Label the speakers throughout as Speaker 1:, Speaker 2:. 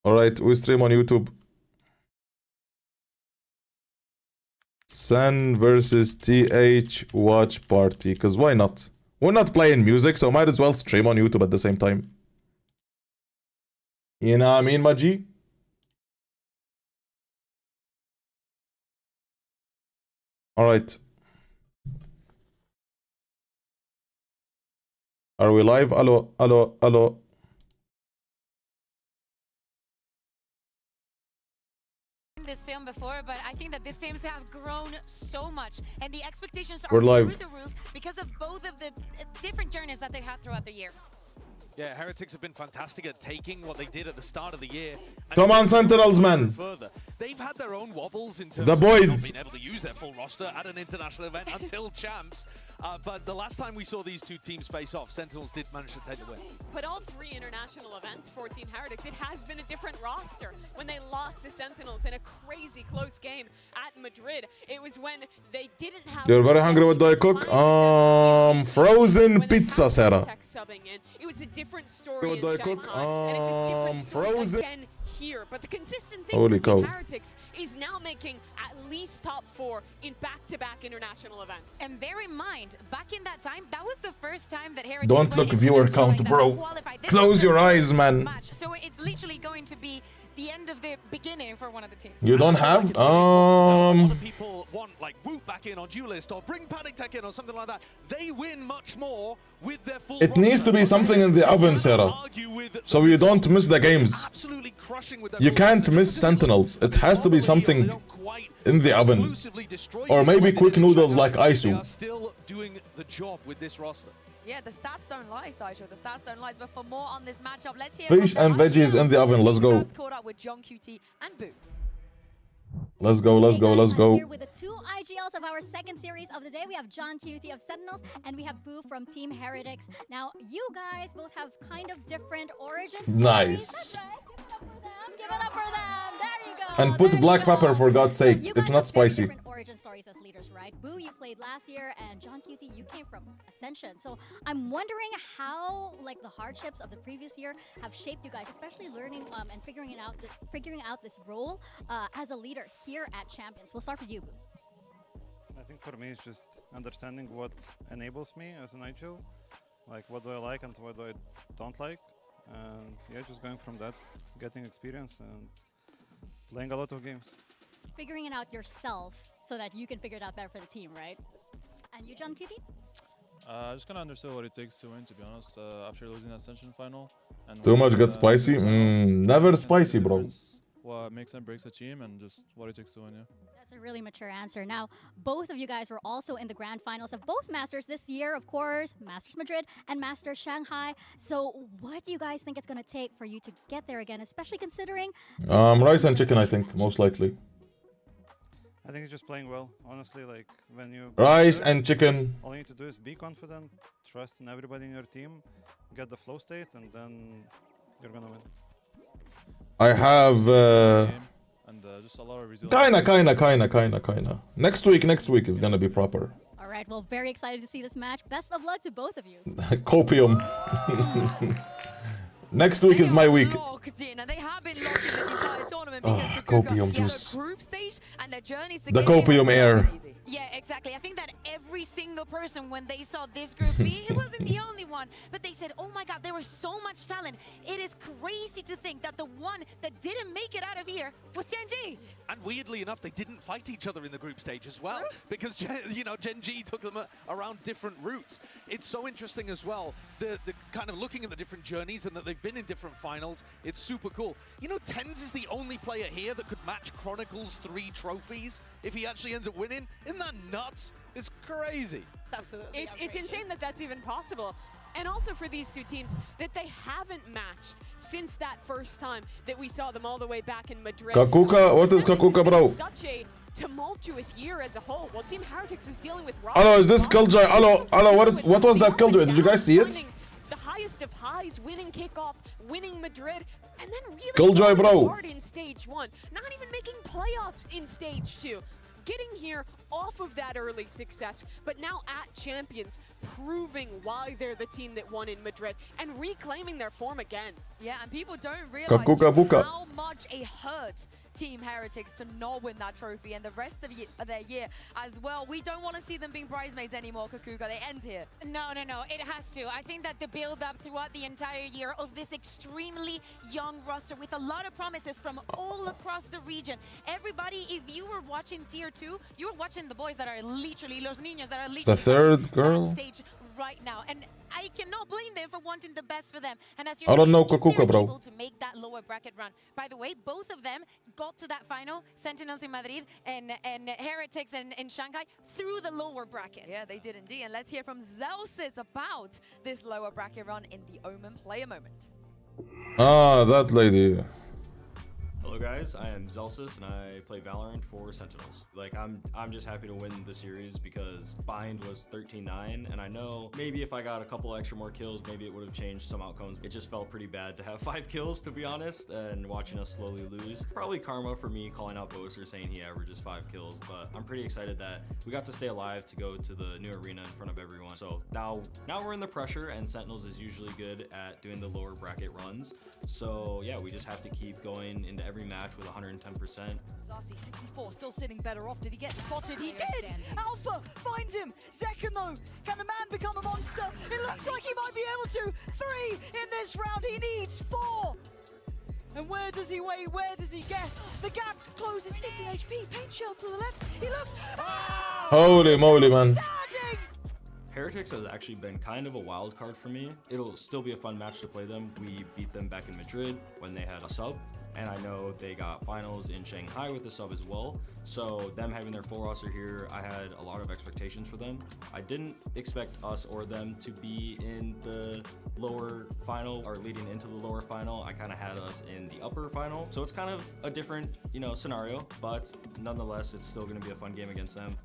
Speaker 1: Alright, we stream on YouTube. Sen Vs Th Watchparty. Because why not? We're not playing music, so might as well stream on YouTube at the same time. You know what I mean, Maji? Alright. Are we live? Hello, hello, hello.
Speaker 2: This film before, but I think that these teams have grown so much, and the expectations are
Speaker 1: We're live.
Speaker 2: through the roof because of both of the different journeys that they've had throughout the year.
Speaker 3: Yeah, Heretics have been fantastic at taking what they did at the start of the year.
Speaker 1: Come on, Sentinels, man.
Speaker 3: Further. They've had their own wobbles in terms
Speaker 1: The
Speaker 3: of
Speaker 1: boys.
Speaker 3: not being able to use their full roster at an international event until champs. But the last time we saw these two teams face off, Sentinels did manage to take the win.
Speaker 4: But all three international events for Team Heretics, it has been a different roster. When they lost to Sentinels in a crazy close game at Madrid, it was when they didn't have...
Speaker 1: You're very hungry. What do I cook? Frozen pizza, Sarah.
Speaker 4: It was a different story
Speaker 1: What
Speaker 4: in
Speaker 1: do I
Speaker 4: Shanghai,
Speaker 1: cook?
Speaker 4: and it's a different story
Speaker 1: Frozen.
Speaker 4: again here. But the consistent thing
Speaker 1: Holy
Speaker 4: for Team
Speaker 1: cow.
Speaker 4: Heretics is now making at least top 4 in back-to-back international events.
Speaker 2: And bear in mind, back in that time, that was the first time that Heretics
Speaker 1: Don't
Speaker 2: went
Speaker 1: look
Speaker 2: into
Speaker 1: viewer
Speaker 2: the tournament
Speaker 1: count,
Speaker 2: that
Speaker 1: bro.
Speaker 2: they qualified. This
Speaker 1: Close
Speaker 2: was
Speaker 1: your
Speaker 2: their
Speaker 1: eyes,
Speaker 2: first
Speaker 1: man.
Speaker 2: match. So it's literally going to be the end of the beginning for one of the teams.
Speaker 1: You don't have?
Speaker 3: A lot of people want like Woot back in on Duelist or bring Panic Tech in or something like that. They win much more with their full
Speaker 1: It needs to be something in the oven, Sarah. So you don't miss the games.
Speaker 3: Absolutely crushing with their
Speaker 1: You
Speaker 3: full
Speaker 1: can't
Speaker 3: roster.
Speaker 1: miss Sentinels. It has to be
Speaker 3: They
Speaker 1: something
Speaker 3: don't quite
Speaker 1: in the oven.
Speaker 3: conclusively destroy
Speaker 1: Or
Speaker 3: you
Speaker 1: maybe
Speaker 3: like they
Speaker 1: quick
Speaker 3: did in
Speaker 1: noodles
Speaker 3: Shanghai.
Speaker 1: like Isu.
Speaker 3: They are still doing the job with this roster.
Speaker 5: Yeah, the stats don't lie, Sideshow. The stats don't lie. But for more on this matchup, let's hear
Speaker 1: Fish
Speaker 5: from
Speaker 1: and veggies in the oven. Let's go.
Speaker 5: Caught up with John QT and Boo.
Speaker 1: Let's go, let's go, let's
Speaker 6: I'm
Speaker 1: go.
Speaker 6: here with the 2 IGLs of our second series of the day. We have John QT of Sentinels and we have Boo from Team Heretics. Now, you guys both have kind of different origins.
Speaker 1: Nice.
Speaker 6: That's right. Give it up for them. Give it up for them. There you go.
Speaker 1: And put
Speaker 6: There you
Speaker 1: black
Speaker 6: go.
Speaker 1: pepper for God's
Speaker 6: So
Speaker 1: sake.
Speaker 6: you
Speaker 1: It's
Speaker 6: guys
Speaker 1: not
Speaker 6: have very
Speaker 1: spicy.
Speaker 6: different origin stories as leaders, right? Boo, you played last year, and John QT, you came from Ascension. So I'm wondering how, like, the hardships of the previous year have shaped you guys, especially learning and figuring out this role as a leader here at Champions. We'll start with you, Boo.
Speaker 7: I think for me it's just understanding what enables me as an IGL, like what do I like and what do I don't like, and yeah, just going from that, getting experience and playing a lot of games.
Speaker 6: Figuring it out yourself so that you can figure it out better for the team, right? And you, John QT?
Speaker 8: I just kind of understood what it takes to win, to be honest, after losing the Ascension final. And
Speaker 1: Too much
Speaker 8: what,
Speaker 1: got spicy? Never
Speaker 8: makes the
Speaker 1: spicy, bro.
Speaker 8: difference, what makes and breaks a team, and just what it takes to win, yeah.
Speaker 6: That's a really mature answer. Now, both of you guys were also in the grand finals of both Masters this year, of course, Masters Madrid and Masters Shanghai. So what do you guys think it's going to take for you to get there again, especially considering...
Speaker 1: Rice and chicken, I think, most likely.
Speaker 7: I think it's just playing well, honestly, like when you...
Speaker 1: Rice and chicken.
Speaker 7: All you need to do is be confident, trust in everybody in your team, get the flow state, and then you're gonna win.
Speaker 1: I have...
Speaker 8: And just a lot of resilience.
Speaker 1: Kinda. Next week is gonna be proper.
Speaker 6: All right, well, very excited to see this match. Best of luck to both of you.
Speaker 1: Copium. Next week is my week.
Speaker 5: Locked in, and they have been locked in this entire tournament
Speaker 1: Oh,
Speaker 5: because
Speaker 1: copium
Speaker 5: the
Speaker 1: juice.
Speaker 5: group stage and their journeys to
Speaker 1: The
Speaker 5: get here
Speaker 1: copium
Speaker 5: has
Speaker 1: air.
Speaker 5: been easy.
Speaker 2: Yeah, exactly. I think that every single person, when they saw this group B, it wasn't the only one, but they said, oh my God, there was so much talent. It is crazy to think that the one that didn't make it out of here was Gen.G.
Speaker 3: And weirdly enough, they didn't fight each other in the group stage as well, because Gen.G took them around different routes. It's so interesting as well, the kind of looking at the different journeys and that they've been in different finals. It's super cool. You know, Tens is the only player here that could match Chronicles' 3 trophies if he actually ends up winning. Isn't that nuts? It's crazy.
Speaker 5: Absolutely.
Speaker 4: It's insane that that's even possible. And also for these two teams, that they haven't matched since that first time that we saw them all the way back in Madrid.
Speaker 1: Kakuka, what is Kakuka, bro?
Speaker 4: Such a tumultuous year as a whole. While Team Heretics was dealing with...
Speaker 1: Hello, is this Killjoy? Hello, what was that Killjoy? Did you guys see it?
Speaker 4: The highest of highs, winning kickoff, winning Madrid, and then really
Speaker 1: Killjoy,
Speaker 4: falling
Speaker 1: bro.
Speaker 4: apart in stage 1. Not even making playoffs in stage 2. getting here off of that early success, but now at Champions, proving why they're the team that won in Madrid and reclaiming their form again.
Speaker 5: Yeah, and people don't realize
Speaker 1: Kakuka buka.
Speaker 5: how much it hurt Team Heretics to not win that trophy and the rest of their year as well. We don't want to see them being bridesmaids anymore, Kakuka. They end here.
Speaker 2: No, it has to. I think that the build-up throughout the entire year of this extremely young roster with a lot of promises from all across the region. Everybody, if you were watching Tier 2, you were watching the boys that are literally, los niños that are literally
Speaker 1: The third girl.
Speaker 2: that stage right now. And I cannot blame them for wanting the best for them. And as you're
Speaker 1: I don't
Speaker 2: saying,
Speaker 1: know
Speaker 2: if they're
Speaker 1: Kakuka, bro.
Speaker 2: able to make that lower bracket run. By the way, both of them got to that final, Sentinels in Madrid and Heretics in Shanghai, through the lower bracket.
Speaker 5: Yeah, they did indeed. And let's hear from Zelsis about this lower bracket run in the Omen player moment.
Speaker 1: Ah, that lady.
Speaker 9: Hello guys, I am Zelsis and I play Valorant for Sentinels. Like I'm just happy to win the series because Bind was 13-9 and I know maybe if I got a couple extra more kills, maybe it would have changed some outcomes. It just felt pretty bad to have 5 kills to be honest and watching us slowly lose. Probably karma for me calling out Boaster saying he averages 5 kills, but I'm pretty excited that we got to stay alive to go to the new arena in front of everyone. So now we're in the pressure and Sentinels is usually good at doing the lower bracket runs. So yeah, we just have to keep going into every match with 110%.
Speaker 10: Zarsi 64 still sitting better off. Did he get spotted? He did! Alpha finds him! Second though, can the man become a monster? It looks like he might be able to! 3 in this round, he needs 4! And where does he wait? Where does he guess? The gap closes 50 HP, paint shell to the left, he looks... Oh!
Speaker 1: Holy moly, man.
Speaker 10: Standing!
Speaker 9: Heretics has actually been kind of a wild card for me. It'll still be a fun match to play them. We beat them back in Madrid when they had a sub, and I know they got finals in Shanghai with the sub as well. So them having their full roster here, I had a lot of expectations for them. I didn't expect us or them to be in the lower final or leading into the lower final. I kind of had us in the upper final. So it's kind of a different, scenario, but nonetheless, it's still going to be a fun game against them.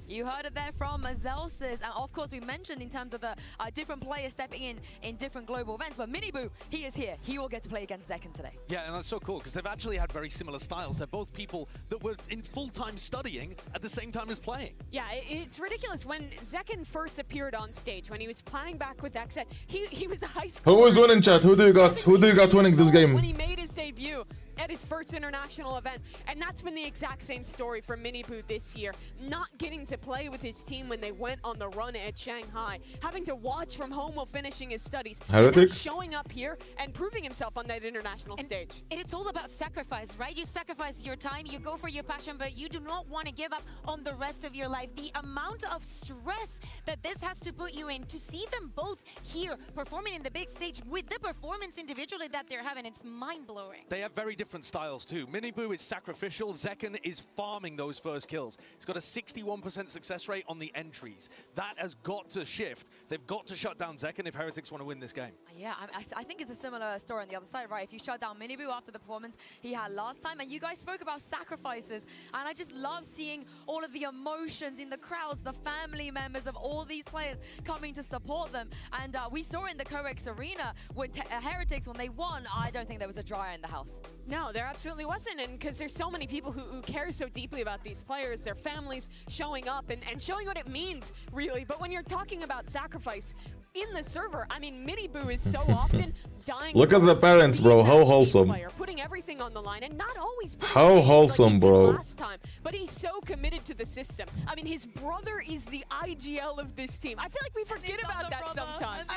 Speaker 5: You heard it there from Zelsis, and of course we mentioned in terms of the different players stepping in different global events, but Miniboo, he is here. He will get to play against Zekken today.
Speaker 3: Yeah, and that's so cool because they've actually had very similar styles. They're both people that were in full-time studying at the same time as playing.
Speaker 4: Yeah, it's ridiculous. When Zekken first appeared on stage, when he was playing back with XZ, he was a high school.
Speaker 1: Who is winning, chat? Who do you got winning this game?
Speaker 4: When he made his debut at his first international event, and that's been the exact same story for Miniboo this year. Not getting to play with his team when they went on the run at Shanghai, having to watch from home while finishing his studies,
Speaker 1: Heretics.
Speaker 4: and now showing up here and proving himself on that international stage.
Speaker 2: And it's all about sacrifice, right? You sacrifice your time, you go for your passion, but you do not want to give up on the rest of your life. The amount of stress that this has to put you in, to see them both here performing in the big stage with the performance individually that they're having, it's mind-blowing.
Speaker 3: They have very different styles too. Miniboo is sacrificial, Zekken is farming those first kills. He's got a 61% success rate on the entries. That has got to shift. They've got to shut down Zekken if Heretics want to win this game.
Speaker 5: Yeah, I think it's a similar story on the other side, right? If you shut down Miniboo after the performance he had last time, and you guys spoke about sacrifices, and I just love seeing all of the emotions in the crowds, the family members of all these players coming to support them. And we saw in the CoEx arena with Heretics when they won, I don't think there was a dryer in the house.
Speaker 4: No, there absolutely wasn't, and because there's so many people who care so deeply about these players, their families showing up and showing what it means, really. But when you're talking about sacrifice in the server, I mean, Miniboo is so often dying.
Speaker 1: Look at the parents, bro. How wholesome.
Speaker 4: Player, putting everything on the line, and not always.
Speaker 1: How wholesome,
Speaker 4: like
Speaker 1: bro.
Speaker 4: Last time, but he's so committed to the system. I mean, his brother is the IGL of this team. I feel like we forget about that sometimes.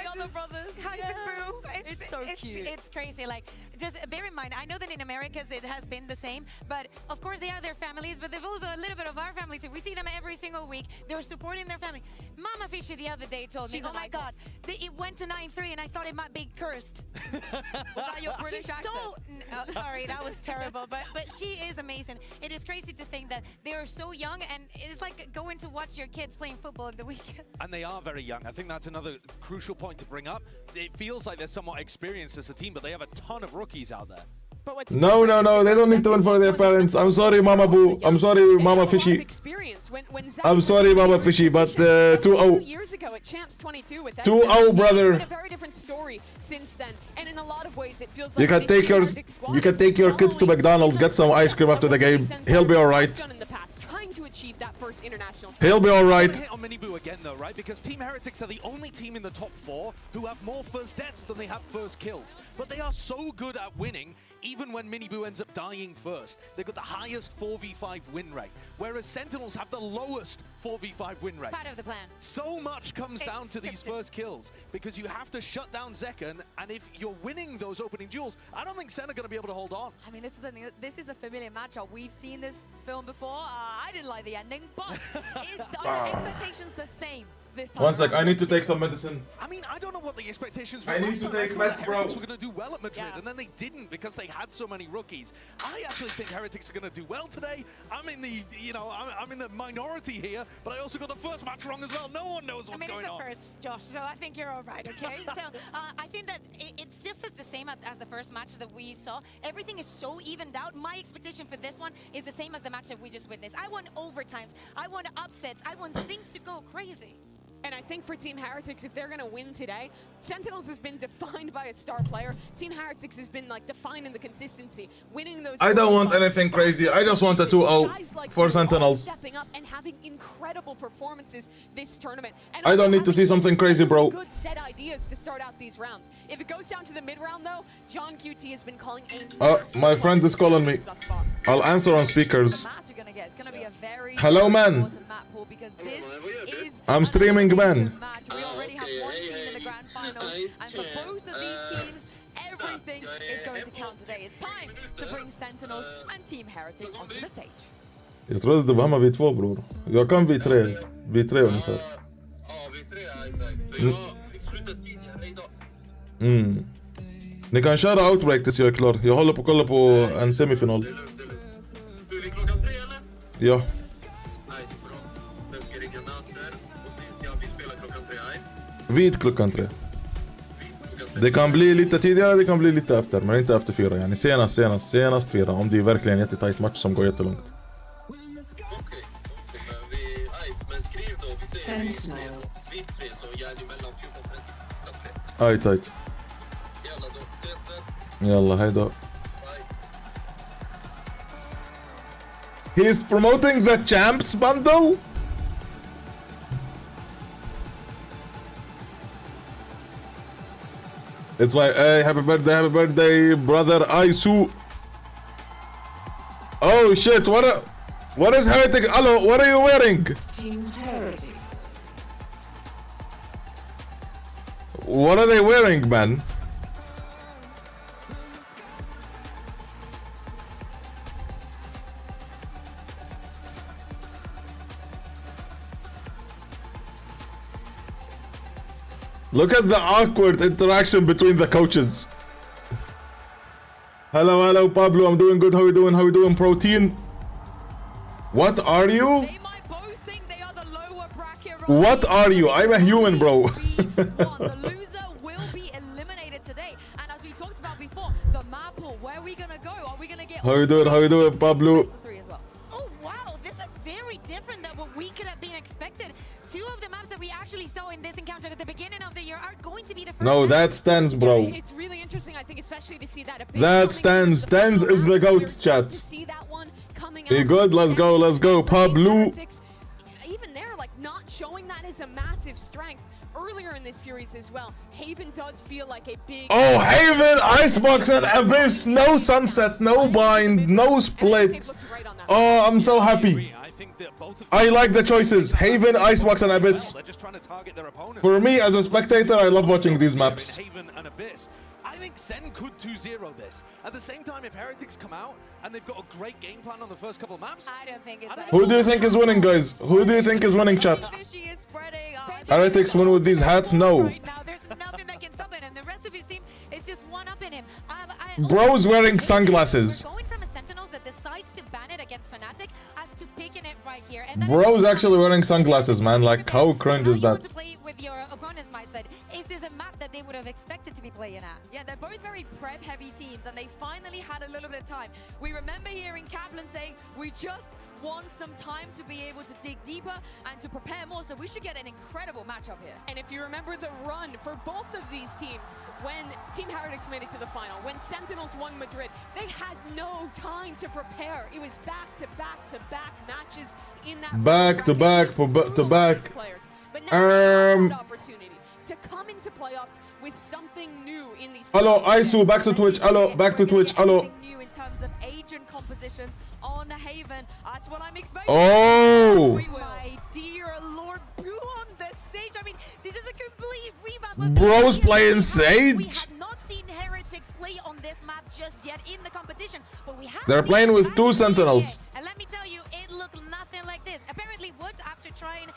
Speaker 5: It's so cute.
Speaker 2: It's crazy. Like, just bear in mind, I know that in Americas it has been the same, but of course they have their families, but they've also a little bit of our family too. We see them every single week. They're supporting their family. Mama Fishy the other day told me, oh my God, it went to 9-3 and I thought it might be cursed.
Speaker 5: Was that your British accent?
Speaker 2: Sorry, that was terrible, but she is amazing. It is crazy to think that they are so young, and it's like going to watch your kids playing football at the weekend.
Speaker 3: And they are very young. I think that's another crucial point to bring up. It feels like they're somewhat experienced as a team, but they have a ton of rookies out there.
Speaker 4: But what's
Speaker 1: No, no, no. They don't need to win for their parents. I'm sorry, Mama Boo. I'm sorry, Mama Fishy. I'm sorry, Mama Fishy, but 2-0.
Speaker 4: Years ago at Champs 22 with
Speaker 1: 2-0, brother.
Speaker 4: It's been a very different story since then, and in a lot of ways it feels like
Speaker 1: You can take your kids to McDonald's, get some ice cream after the game. He'll be all right. He'll be all right.
Speaker 3: Hit on Miniboo again though, right? Because Team Heretics are the only team in the top 4 who have more first deaths than they have first kills. But they are so good at winning, even when Miniboo ends up dying first. They've got the highest 4v5 win rate, whereas Sentinels have the lowest 4v5 win rate.
Speaker 2: Part of the plan.
Speaker 3: So much comes down to these first kills, because you have to shut down Zekken, and if you're winning those opening duels, I don't think Sen are going to be able to hold on.
Speaker 5: I mean, this is the thing. This is a familiar matchup. We've seen this film before. I didn't like the ending, but are the expectations the same this time?
Speaker 1: One sec, I need to take some medicine.
Speaker 3: I mean, I don't know what the expectations were.
Speaker 1: I need to take meds, bro.
Speaker 3: Heretics were going to do well at Madrid, and then they didn't because they had so many rookies. I actually think Heretics are going to do well today. I'm in the, I'm in the minority here, but I also got the first match wrong as well. No one knows what's going on.
Speaker 2: I mean, it's the first, Josh, so I think you're all right, okay? So I think that it's just as the same as the first match that we saw. Everything is so evened out. My expectation for this one is the same as the match that we just witnessed. I want overtimes. I want upsets. I want things to go crazy.
Speaker 4: And I think for Team Heretics, if they're going to win today, Sentinels has been defined by a star player. Team Heretics has been like defined in the consistency, winning those.
Speaker 1: I don't want anything crazy. I just want a 2-0 for Sentinels.
Speaker 4: Stepping up and having incredible performances this tournament. And
Speaker 1: I don't need to see something crazy, bro.
Speaker 4: Good set ideas to start out these rounds. If it goes down to the mid round, though, John QT has been calling a.
Speaker 1: My friend is calling me. I'll answer on speakers. Hello, man. I'm streaming, man.
Speaker 5: We already have one team in the grand finals, and for both of these teams, everything is going to count today. It's time to bring Sentinels and Team Heretics onto the stage.
Speaker 1: Jag trodde det var hemma V2, bror. Jag kan V3. V3 ungefär. Ni kan köra Outbreak tills jag är klar. Jag håller på att kolla på en semifinal. Ja. Vid klockan 3. Det kan bli lite tidigare, det kan bli lite efter, men inte efter 4. Yani senast 4, om det är verkligen en jättetajt match som går jättelångt. Aj, tajt. Yalla, hejdå. He's promoting the Champs bundle? It's my hey, happy birthday, brother Aisu. Oh shit, what is Heretic? Hello, what are you wearing?
Speaker 11: Team Heretics.
Speaker 1: What are they wearing, man? Look at the awkward interaction between the coaches. Hello, Pablo. I'm doing good. How you doing, Protein? What are you?
Speaker 5: They might both think they are the lower bracket.
Speaker 1: What are you? I'm a human, bro.
Speaker 5: The loser will be eliminated today. And as we talked about before, the map pool, where are we gonna go? Are we gonna get?
Speaker 1: How you doing, Pablo?
Speaker 2: Oh wow, this is very different than what we could have been expected. Two of the maps that we actually saw in this encounter at the beginning of the year are going to be the first.
Speaker 1: No, that stands, bro.
Speaker 4: It's really interesting, I think, especially to see that.
Speaker 1: That stands. Stands is the GOAT, chat.
Speaker 4: See that one coming
Speaker 1: Be good. Let's go, Pablo.
Speaker 4: Even there, like not showing that as a massive strength. Earlier in this series as well, Haven does feel like a big.
Speaker 1: Oh, Haven, Icebox, and Abyss. No Sunset, no Bind, no Split. Oh, I'm so happy. I like the choices. Haven, Icebox, and Abyss. For me, as a spectator, I love watching these maps.
Speaker 3: Haven and Abyss. I think Sen could 2-0 this. At the same time, if Heretics come out and they've got a great game plan on the first couple of maps,
Speaker 2: I don't think it's.
Speaker 1: Who do you think is winning, guys? Who do you think is winning, chat? Heretics win with these hats? No.
Speaker 2: Right now, there's nothing that can stop it, and the rest of his team is just one up in him.
Speaker 1: Bro's wearing sunglasses.
Speaker 2: Going from a Sentinels that decides to ban it against Fnatic as to picking it right here. And
Speaker 1: Bro's actually wearing sunglasses, man. Like, how cringe is that?
Speaker 2: with your opponent's mindset. Is this a map that they would have expected to be playing at?
Speaker 5: Yeah, they're both very prep-heavy teams, and they finally had a little bit of time. We remember hearing Kaplan saying, we just want some time to be able to dig deeper and to prepare more, so we should get an incredible matchup here.
Speaker 4: And if you remember the run for both of these teams, when Team Heretics made it to the final, when Sentinels won Madrid, they had no time to prepare. It was back-to-back-to-back matches in that
Speaker 1: Back-to-back.
Speaker 4: players. But now they have that opportunity to come into playoffs with something new in these.
Speaker 1: Hello, Isu, back to Twitch. Hello, back to Twitch. Hello.
Speaker 5: New in terms of agent compositions on Haven. That's what I'm expecting.
Speaker 1: Oh!
Speaker 2: My dear Lord, Boo on the Sage. I mean, this is a complete revamp of
Speaker 1: Bro's
Speaker 2: the
Speaker 1: playing
Speaker 2: We
Speaker 1: Sage?
Speaker 2: have not seen Heretics play on this map just yet in the competition, but we have.
Speaker 1: They're
Speaker 2: seen
Speaker 1: playing with
Speaker 2: Heretics
Speaker 1: two
Speaker 2: play
Speaker 1: Sentinels.
Speaker 2: it. And let me tell you, it looked nothing like this. Apparently, Woods, after trying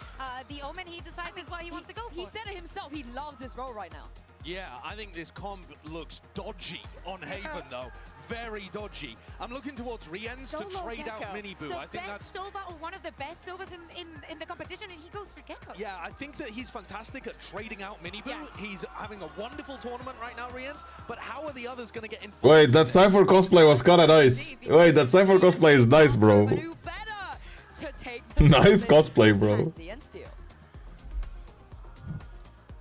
Speaker 2: the Omen, he decides is what he wants to go for.
Speaker 5: He said it himself. He loves this role right now.
Speaker 3: Yeah, I think this comp looks dodgy on Haven, though. Very dodgy. I'm looking towards Rienz to
Speaker 2: Solo
Speaker 3: trade
Speaker 2: Gecko.
Speaker 3: out Mini-Boo.
Speaker 2: The
Speaker 3: I think
Speaker 2: best
Speaker 3: that's...
Speaker 2: Sova, or one of the best Sovas in the competition, and he goes for Gecko.
Speaker 3: Yeah, I think that he's fantastic at trading out Mini-Boo.
Speaker 2: Yes.
Speaker 3: He's having a wonderful tournament right now, Rienz. But how are the others going to get involved?
Speaker 1: Wait, that Cypher cosplay was kinda nice. Wait, that Cypher cosplay is nice, bro.
Speaker 5: But who better to take the
Speaker 1: Nice
Speaker 5: position?
Speaker 1: cosplay, bro.
Speaker 5: Pansy and Steel.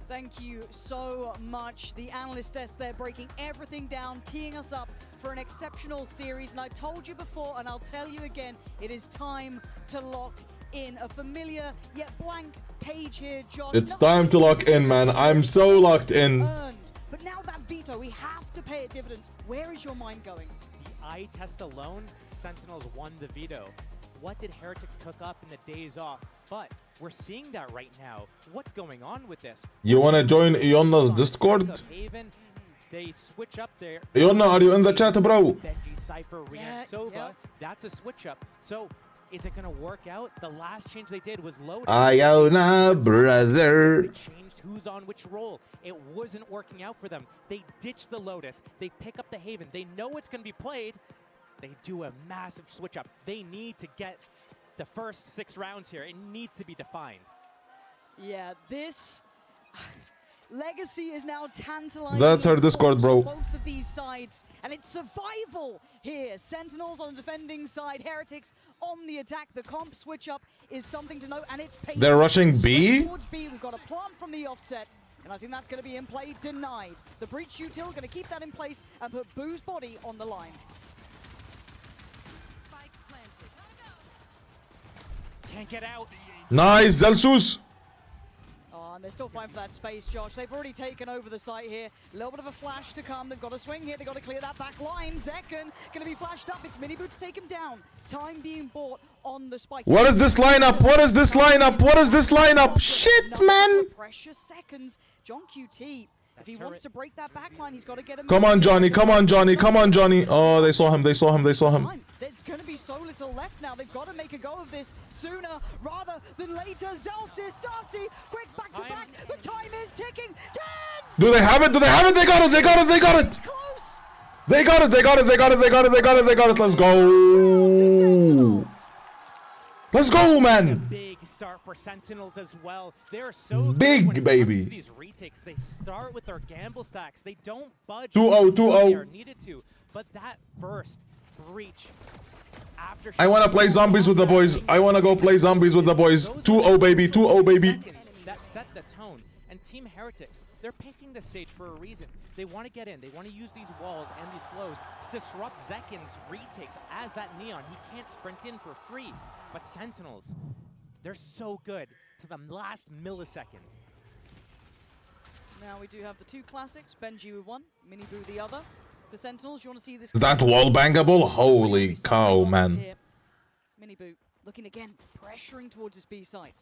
Speaker 10: Thank you so much. The analyst desk there breaking everything down, teeing us up for an exceptional series. And I told you before, and I'll tell you again, it is time to lock in a familiar yet blank page here, Josh.
Speaker 1: It's time to lock in, man. I'm so locked in.
Speaker 10: Earned. But now that veto, we have to pay it dividends. Where is your mind going?
Speaker 12: The eye test alone, Sentinels won the veto. What did Heretics cook up in the days off? But we're seeing that right now. What's going on with this?
Speaker 1: You wanna join Ionna's Discord?
Speaker 12: Haven, they switch up there.
Speaker 1: Ionna, are you in the chat, bro?
Speaker 12: Benji, Cypher, Rian, Sova. That's a switch up. So is it gonna work out? The last change they did was load.
Speaker 1: Ionna, brother.
Speaker 12: They changed who's on which role. It wasn't working out for them. They ditch the Lotus. They pick up the Haven. They know it's gonna be played. They do a massive switch up. They need to get the first 6 rounds here. It needs to be defined.
Speaker 10: Yeah, this legacy is now tantalizing.
Speaker 1: That's her Discord, bro.
Speaker 10: Both of these sides, and it's survival here. Sentinels on the defending side, Heretics on the attack. The comp switch up is something to note, and it's paid.
Speaker 1: They're rushing B?
Speaker 10: Towards B, we've got a plant from the offset. And I think that's going to be in play, denied. The breach util going to keep that in place and put Boo's body on the line.
Speaker 12: Can't get out.
Speaker 1: Nice, Zelsus.
Speaker 10: Oh, and they're still fighting for that space, Josh. They've already taken over the site here. A little bit of a flash to come. They've got to swing here. They've got to clear that back line. Zekken going to be flashed up. It's Mini-Boo to take him down. Time being bought on the spike.
Speaker 1: What is this lineup? What is this lineup? What is this lineup? Shit, man.
Speaker 10: Precious seconds. John QT, if he wants to break that back line, he's got to get him.
Speaker 1: Come on, Johnny. Come on, Johnny. Come on, Johnny. Oh, they saw him. They saw him. They saw him.
Speaker 10: There's going to be so little left now. They've got to make a go of this sooner rather than later. Zelsis, Darcy, quick back to back. The time is ticking. 10!
Speaker 1: Do they have it? Do they have it? They got it. They got it. They got it.
Speaker 10: Close!
Speaker 1: They got it. They got it. They got it. They got it. They got it. They got it. Let's go. Let's go, man.
Speaker 12: Big start for Sentinels as well. They're so
Speaker 1: big,
Speaker 12: good when it
Speaker 1: baby.
Speaker 12: comes to these retakes. They start with their gamble stacks. They don't budge.
Speaker 1: 2-0, 2-0.
Speaker 12: They are needed to. But that first breach after
Speaker 1: I want to play zombies with the boys. I want to go play zombies with the boys. 2-0, baby. 2-0, baby.
Speaker 12: That set the tone. And Team Heretics, they're picking the stage for a reason. They want to get in. They want to use these walls and these slows to disrupt Zekken's retakes as that Neon. He can't sprint in for free. But Sentinels, they're so good to the last millisecond.
Speaker 10: Now we do have the two classics. Benji with one, Mini-Boo the other. For Sentinels, you want to see this?
Speaker 1: Is that wall bangable? Holy cow, man.
Speaker 10: Mini-Boo looking again, pressuring towards his B side.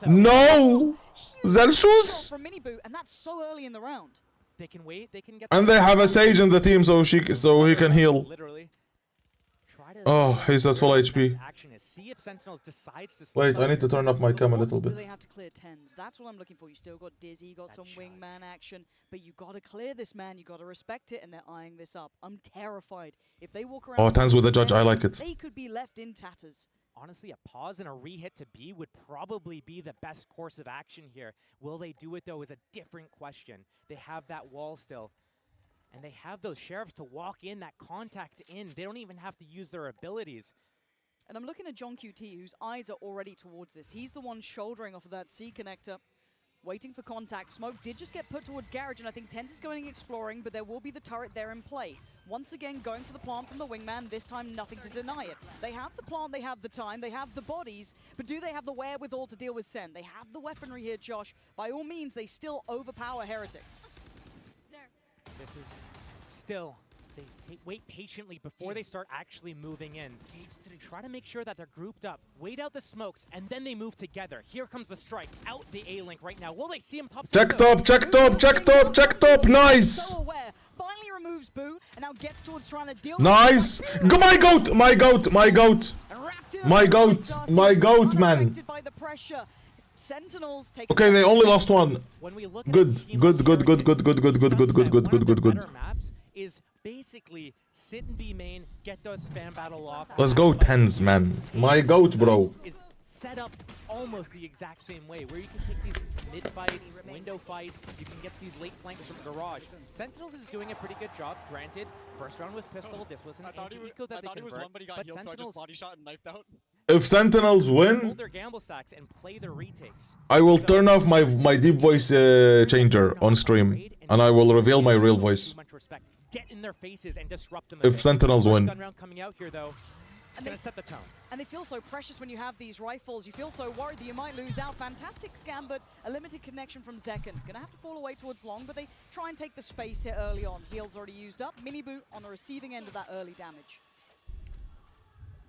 Speaker 1: No! Zelsus?
Speaker 10: From Mini-Boo, and that's so early in the round.
Speaker 12: They can wait. They can get.
Speaker 1: And they have a Sage in the team, so he can heal.
Speaker 12: Literally.
Speaker 1: Oh, he's at full HP.
Speaker 12: Action is see if Sentinels decides to
Speaker 1: Wait, I need to turn up my cam a little
Speaker 10: Do
Speaker 1: bit.
Speaker 10: they have to clear 10s? That's what I'm looking for. You still got Dizzy, you got some wingman action, but you got to clear this, man. You got to respect it, and they're eyeing this up. I'm terrified. If they walk around...
Speaker 1: Oh, 10s with the judge. I like it.
Speaker 10: They could be left in tatters.
Speaker 12: honestly, a pause and a re-hit to B would probably be the best course of action here. Will they do it, though, is a different question. They have that wall still. And they have those Sheriffs to walk in, that contact in. They don't even have to use their abilities.
Speaker 10: And I'm looking at John QT, whose eyes are already towards this. He's the one shouldering off of that C connector, waiting for contact. Smoke did just get put towards Garage, and I think Tense is going exploring, but there will be the turret there in play. Once again, going for the plant from the wingman, this time nothing to deny it. They have the plant, they have the time, they have the bodies, but do they have the wherewithal to deal with Sen? They have the weaponry here, Josh. By all means, they still overpower Heretics.
Speaker 12: This is still, they wait patiently before they start actually moving in. Try to make sure that they're grouped up, wait out the smokes, and then they move together. Here comes the strike, out the A-Link right now. Will they see him top?
Speaker 1: Check top, check top, check top, check top, nice!
Speaker 10: So aware. Finally removes Boo, and now gets towards trying to deal
Speaker 1: Nice! Go, my goat, my goat, my goat! My goat, my goat, man.
Speaker 10: By the pressure. Sentinels take
Speaker 1: Okay, they only lost one. Good, good, good, good, good, good, good, good, good, good, good, good, good, good.
Speaker 12: Is basically sit and be main, get those spam battle off.
Speaker 1: Let's go tens, man. My goat, bro.
Speaker 12: Is set up almost the exact same way, where you can take these mid fights, window fights, you can get these late flanks from Garage. Sentinels is doing a pretty good job. Granted, first round was pistol. This was an anti-eco that they convert. But Sentinels
Speaker 13: body shot and knifed out.
Speaker 1: If Sentinels win,
Speaker 12: hold their gamble stacks and play their retakes.
Speaker 1: I will turn off my deep voice changer on stream, and I will reveal my real voice.
Speaker 12: Get in their faces and disrupt them.
Speaker 1: If Sentinels win.
Speaker 12: Gun round coming out here, though. It's gonna set the tone.
Speaker 10: And they feel so precious when you have these rifles. You feel so worried that you might lose out. Fantastic scam, but a limited connection from Zekken. Gonna have to fall away towards long, but they try and take the space here early on. Heal's already used up. Mini boot on the receiving end of that early damage.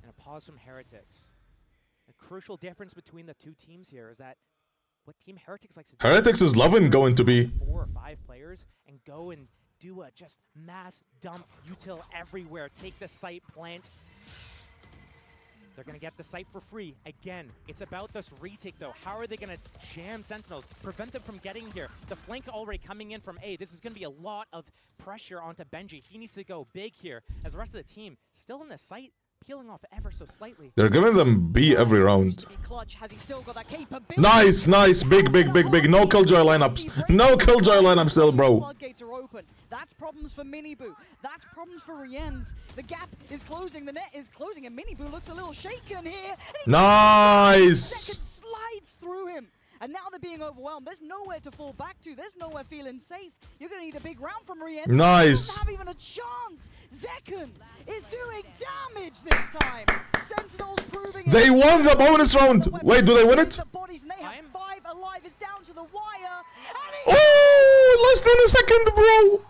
Speaker 12: And a pause from Heretics. A crucial difference between the two teams here is that what Team Heretics likes to do.
Speaker 1: Heretics is loving going to be
Speaker 12: 4 or 5 players and go and do a just mass dump util everywhere. Take the site, plant. They're going to get the site for free. Again, it's about this retake, though. How are they going to jam Sentinels, prevent them from getting here? The flank already coming in from A. This is going to be a lot of pressure onto Benji. He needs to go big here, as the rest of the team still in the site, peeling off ever so slightly.
Speaker 1: They're giving them B every round. Nice, nice, big, big, big, big. No killjoy lineups. No killjoy lineups still, bro.
Speaker 10: Floodgates are open. That's problems for Miniboo. That's problems for Rienz. The gap is closing. The net is closing, and Miniboo looks a little shaken here.
Speaker 1: Nice.
Speaker 10: Second slides through him. And now they're being overwhelmed. There's nowhere to fall back to. There's nowhere feeling safe. You're going to need a big round from Rienz.
Speaker 1: Nice.
Speaker 10: Doesn't have even a chance. Zekken is doing damage this time. Sentinels proving
Speaker 1: They won the bonus round. Wait, do they win it?
Speaker 10: Bodies, and they have 5 alive. It's down to the wire.
Speaker 1: Oh, less than a second, bro.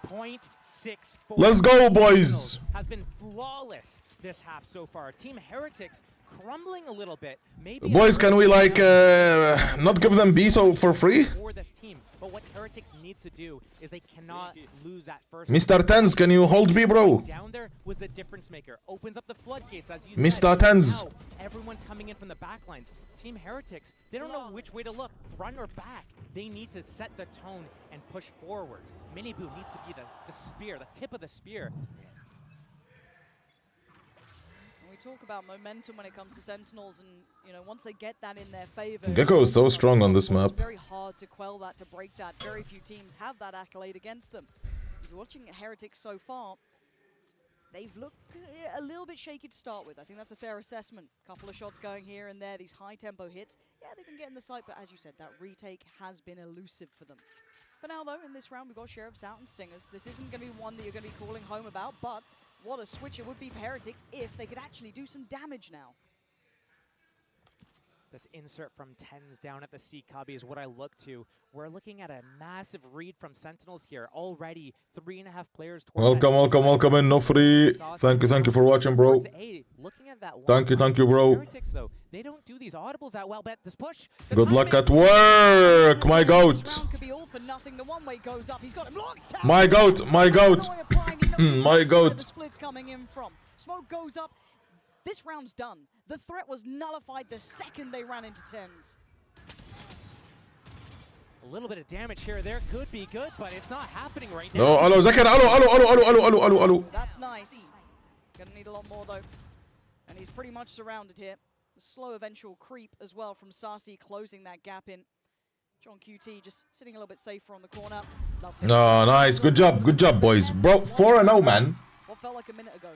Speaker 12: 0.64.
Speaker 1: Let's go, boys.
Speaker 12: Has been flawless this half so far. Team Heretics crumbling a little bit. Maybe
Speaker 1: Boys, can we like not give them B so for free?
Speaker 12: For this team, but what Heretics needs to do is they cannot lose that first.
Speaker 1: Mr. Tens, can you hold B, bro?
Speaker 12: Down there was the difference maker. Opens up the floodgates as you
Speaker 1: Mr.
Speaker 12: said.
Speaker 1: Tens.
Speaker 12: Now, everyone's coming in from the back lines. Team Heretics, they don't know which way to look, front or back. They need to set the tone and push forward. Miniboo needs to be the spear, the tip of the spear.
Speaker 10: Talk about momentum when it comes to Sentinels, and you know, once they get that in their favor,
Speaker 1: Gecko is so strong on this map.
Speaker 10: It's very hard to quell that, to break that. Very few teams have that accolade against them. If you're watching Heretics so far, they've looked a little bit shaky to start with. I think that's a fair assessment. Couple of shots going here and there, these high tempo hits. Yeah, they've been getting the site, but as you said, that retake has been elusive for them. For now though, in this round we've got Sheriffs out and Stingers. This isn't going to be one that you're going to be calling home about, but what a switch it would be for Heretics if they could actually do some damage now.
Speaker 12: This insert from Tens down at the C cubby is what I look to. We're looking at a massive read from Sentinels here. Already 3.5 players.
Speaker 1: Welcome in, no free. Thank you for watching, bro. Thank you, bro.
Speaker 12: Heretics, though, they don't do these audibles that well, but this push.
Speaker 1: Good luck at work, my goat. My goat, my goat. My goat.
Speaker 10: Smoke goes up. This round's done. The threat was nullified the second they ran into Tens.
Speaker 12: A little bit of damage here or there could be good, but it's not happening right now.
Speaker 1: No, hello, Zekken, hello.
Speaker 10: That's nice. Gonna need a lot more though. And he's pretty much surrounded here. The slow eventual creep as well from Sasi closing that gap in. John QT just sitting a little bit safer on the corner.
Speaker 1: Oh, nice. Good job, boys. Bro, 4-0, man.
Speaker 10: What felt like a minute ago.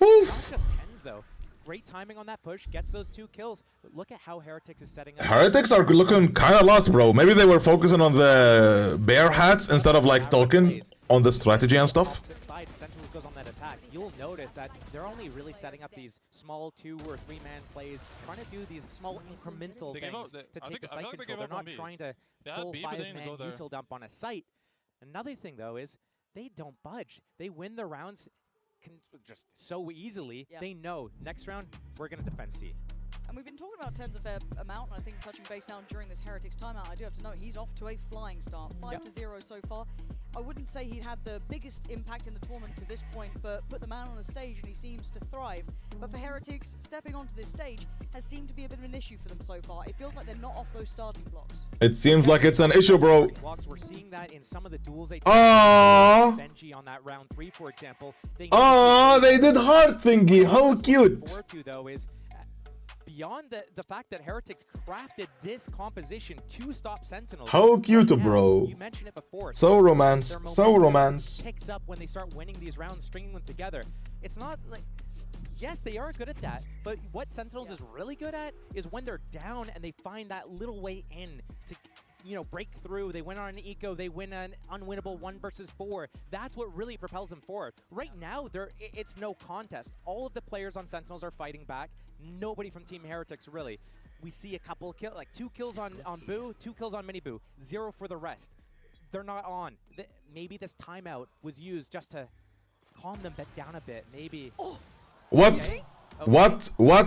Speaker 1: Oof.
Speaker 12: Not just tens though. Great timing on that push, gets those 2 kills. But look at how Heretics is setting up.
Speaker 1: Heretics are looking kind of lost, bro. Maybe they were focusing on the bear hats instead of like talking on the strategy and stuff.
Speaker 12: Side, Sentinels goes on that attack. You'll notice that they're only really setting up these small 2 or 3 man plays, trying to do these small incremental things to take the site control. They're not trying to full 5-man util dump on a site. Another thing though is they don't budge. They win the rounds just so easily.
Speaker 10: Yeah.
Speaker 12: They know next round we're gonna defend C.
Speaker 10: And we've been talking about tens a fair amount, and I think touching base now during this Heretics timeout, I do have to note he's off to a flying start. 5-0 so far. I wouldn't say he'd had the biggest impact in the tournament to this point, but put the man on the stage and he seems to thrive. But for Heretics, stepping onto this stage has seemed to be a bit of an issue for them so far. It feels like they're not off those starting blocks.
Speaker 1: It seems like it's an issue, bro.
Speaker 12: We're seeing that in some of the duels they
Speaker 1: Aww.
Speaker 12: on that round 3, for example.
Speaker 1: They did heart thingy. How cute.
Speaker 12: 4-2 though is beyond the fact that Heretics crafted this composition to stop Sentinels.
Speaker 1: How cute, bro.
Speaker 12: You mentioned it before.
Speaker 1: So romance. So romance.
Speaker 12: Picks up when they start winning these rounds, stringing them together. It's not like, yes, they are good at that, but what Sentinels is really good at is when they're down and they find that little way in to, you know, break through. They win on an eco, they win an unwinnable 1 versus 4. That's what really propels them forward. Right now, it's no contest. All of the players on Sentinels are fighting back. Nobody from Team Heretics really. We see a couple kills, like 2 kills on Boo, 2 kills on Mini Boo, 0 for the rest. They're not on. Maybe this timeout was used just to calm them down a bit. Maybe.
Speaker 10: Oh.
Speaker 1: What?
Speaker 12: Okay.
Speaker 1: What?
Speaker 10: Yeah,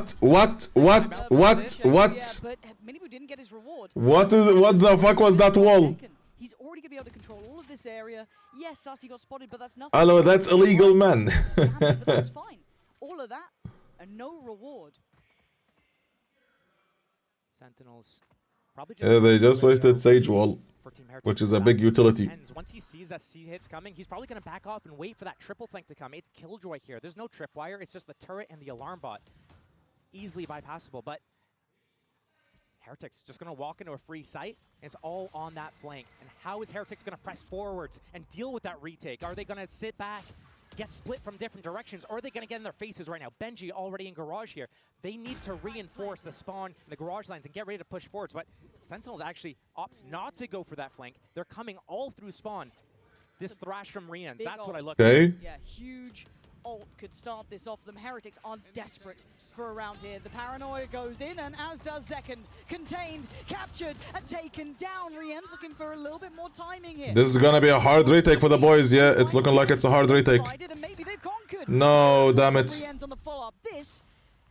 Speaker 10: but Mini Boo didn't get his reward.
Speaker 1: What the fuck was that wall?
Speaker 10: He's already gonna be able to control all of this area. Yes, Sasi got spotted, but that's nothing.
Speaker 1: Hello, that's illegal, man.
Speaker 10: But that's fine. All of that and no reward.
Speaker 12: Sentinels probably
Speaker 1: Yeah, they just wasted Sage Wall, which is a big utility.
Speaker 12: Once he sees that C hit's coming, he's probably going to back off and wait for that triple flank to come. It's Killjoy here. There's no tripwire. It's just the turret and the alarm bot. Easily bypassable, but Heretics just going to walk into a free site. And it's all on that flank. And how is Heretics going to press forwards and deal with that retake? Are they going to sit back, get split from different directions, or are they going to get in their faces right now? Benji already in garage here. They need to reinforce the spawn and the garage lines and get ready to push forwards, but Sentinels actually opts not to go for that flank. They're coming all through spawn. This thrash from Rians, that's what I look at.
Speaker 10: Yeah, huge ult could start this off. Them Heretics are desperate for a round here. The paranoia goes in, and as does Zekken. Contained, captured, and taken down. Rian's looking for a little bit more timing here.
Speaker 1: This is gonna be a hard retake for the boys. Yeah, it's looking like it's a hard retake. No, damn it.
Speaker 10: Rian's on the follow-up. This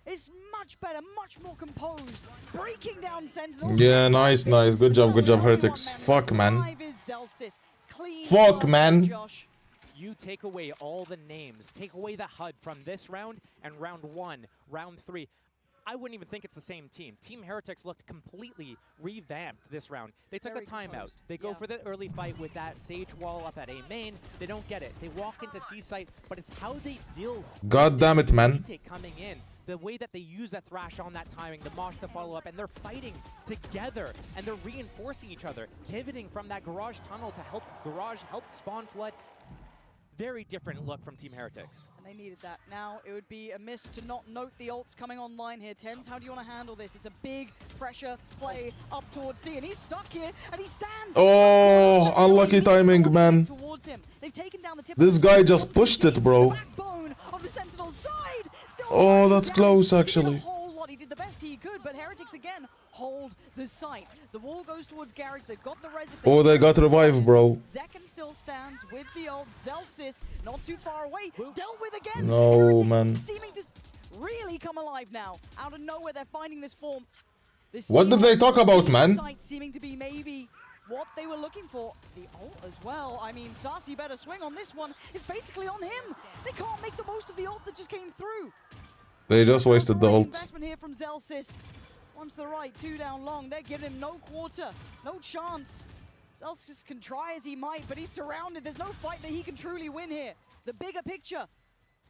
Speaker 10: is much better, much more composed. Breaking down Sentinels.
Speaker 1: Yeah, nice. Good job, Heretics. Fuck, man. Fuck, man.
Speaker 12: You take away all the names, take away the HUD from this round and round 1, round 3. I wouldn't even think it's the same team. Team Heretics looked completely revamped this round. They took a timeout. They go for the early fight with that Sage wall up at A main. They don't get it. They walk into C site, but it's how they deal.
Speaker 1: God damn it, man.
Speaker 12: Coming in, the way that they use that thrash on that timing, the mosh to follow up, and they're fighting together, and they're reinforcing each other, pivoting from that garage tunnel to help garage help spawn flood. Very different look from Team Heretics.
Speaker 10: And they needed that. Now, it would be a miss to not note the ults coming online here. Tens, how do you want to handle this? It's a big pressure play up towards C, and he's stuck here, and he stands.
Speaker 1: Oh, unlucky timing, man. This guy just pushed it, bro. Oh, that's close, actually.
Speaker 10: He did the best he could, but Heretics again hold the site. The wall goes towards Garage. They've got the reservation.
Speaker 1: Oh, they got revived, bro.
Speaker 10: Zekken still stands with the ult. Zelsis not too far away. Dealt with again.
Speaker 1: No,
Speaker 10: Heretics
Speaker 1: man.
Speaker 10: Seeming to really come alive now. Out of nowhere, they're finding this form. This
Speaker 1: What did they talk about, man?
Speaker 10: Site seeming to be maybe what they were looking for. The ult as well. I mean, Sasi better swing on this one. It's basically on him. They can't make the most of the ult that just came through.
Speaker 1: They just wasted the ult.
Speaker 10: Investment here from Zelsis. One to the right, 2 down long. They're giving him no quarter, no chance. Zelsis can try as he might, but he's surrounded. There's no fight that he can truly win here. The bigger picture,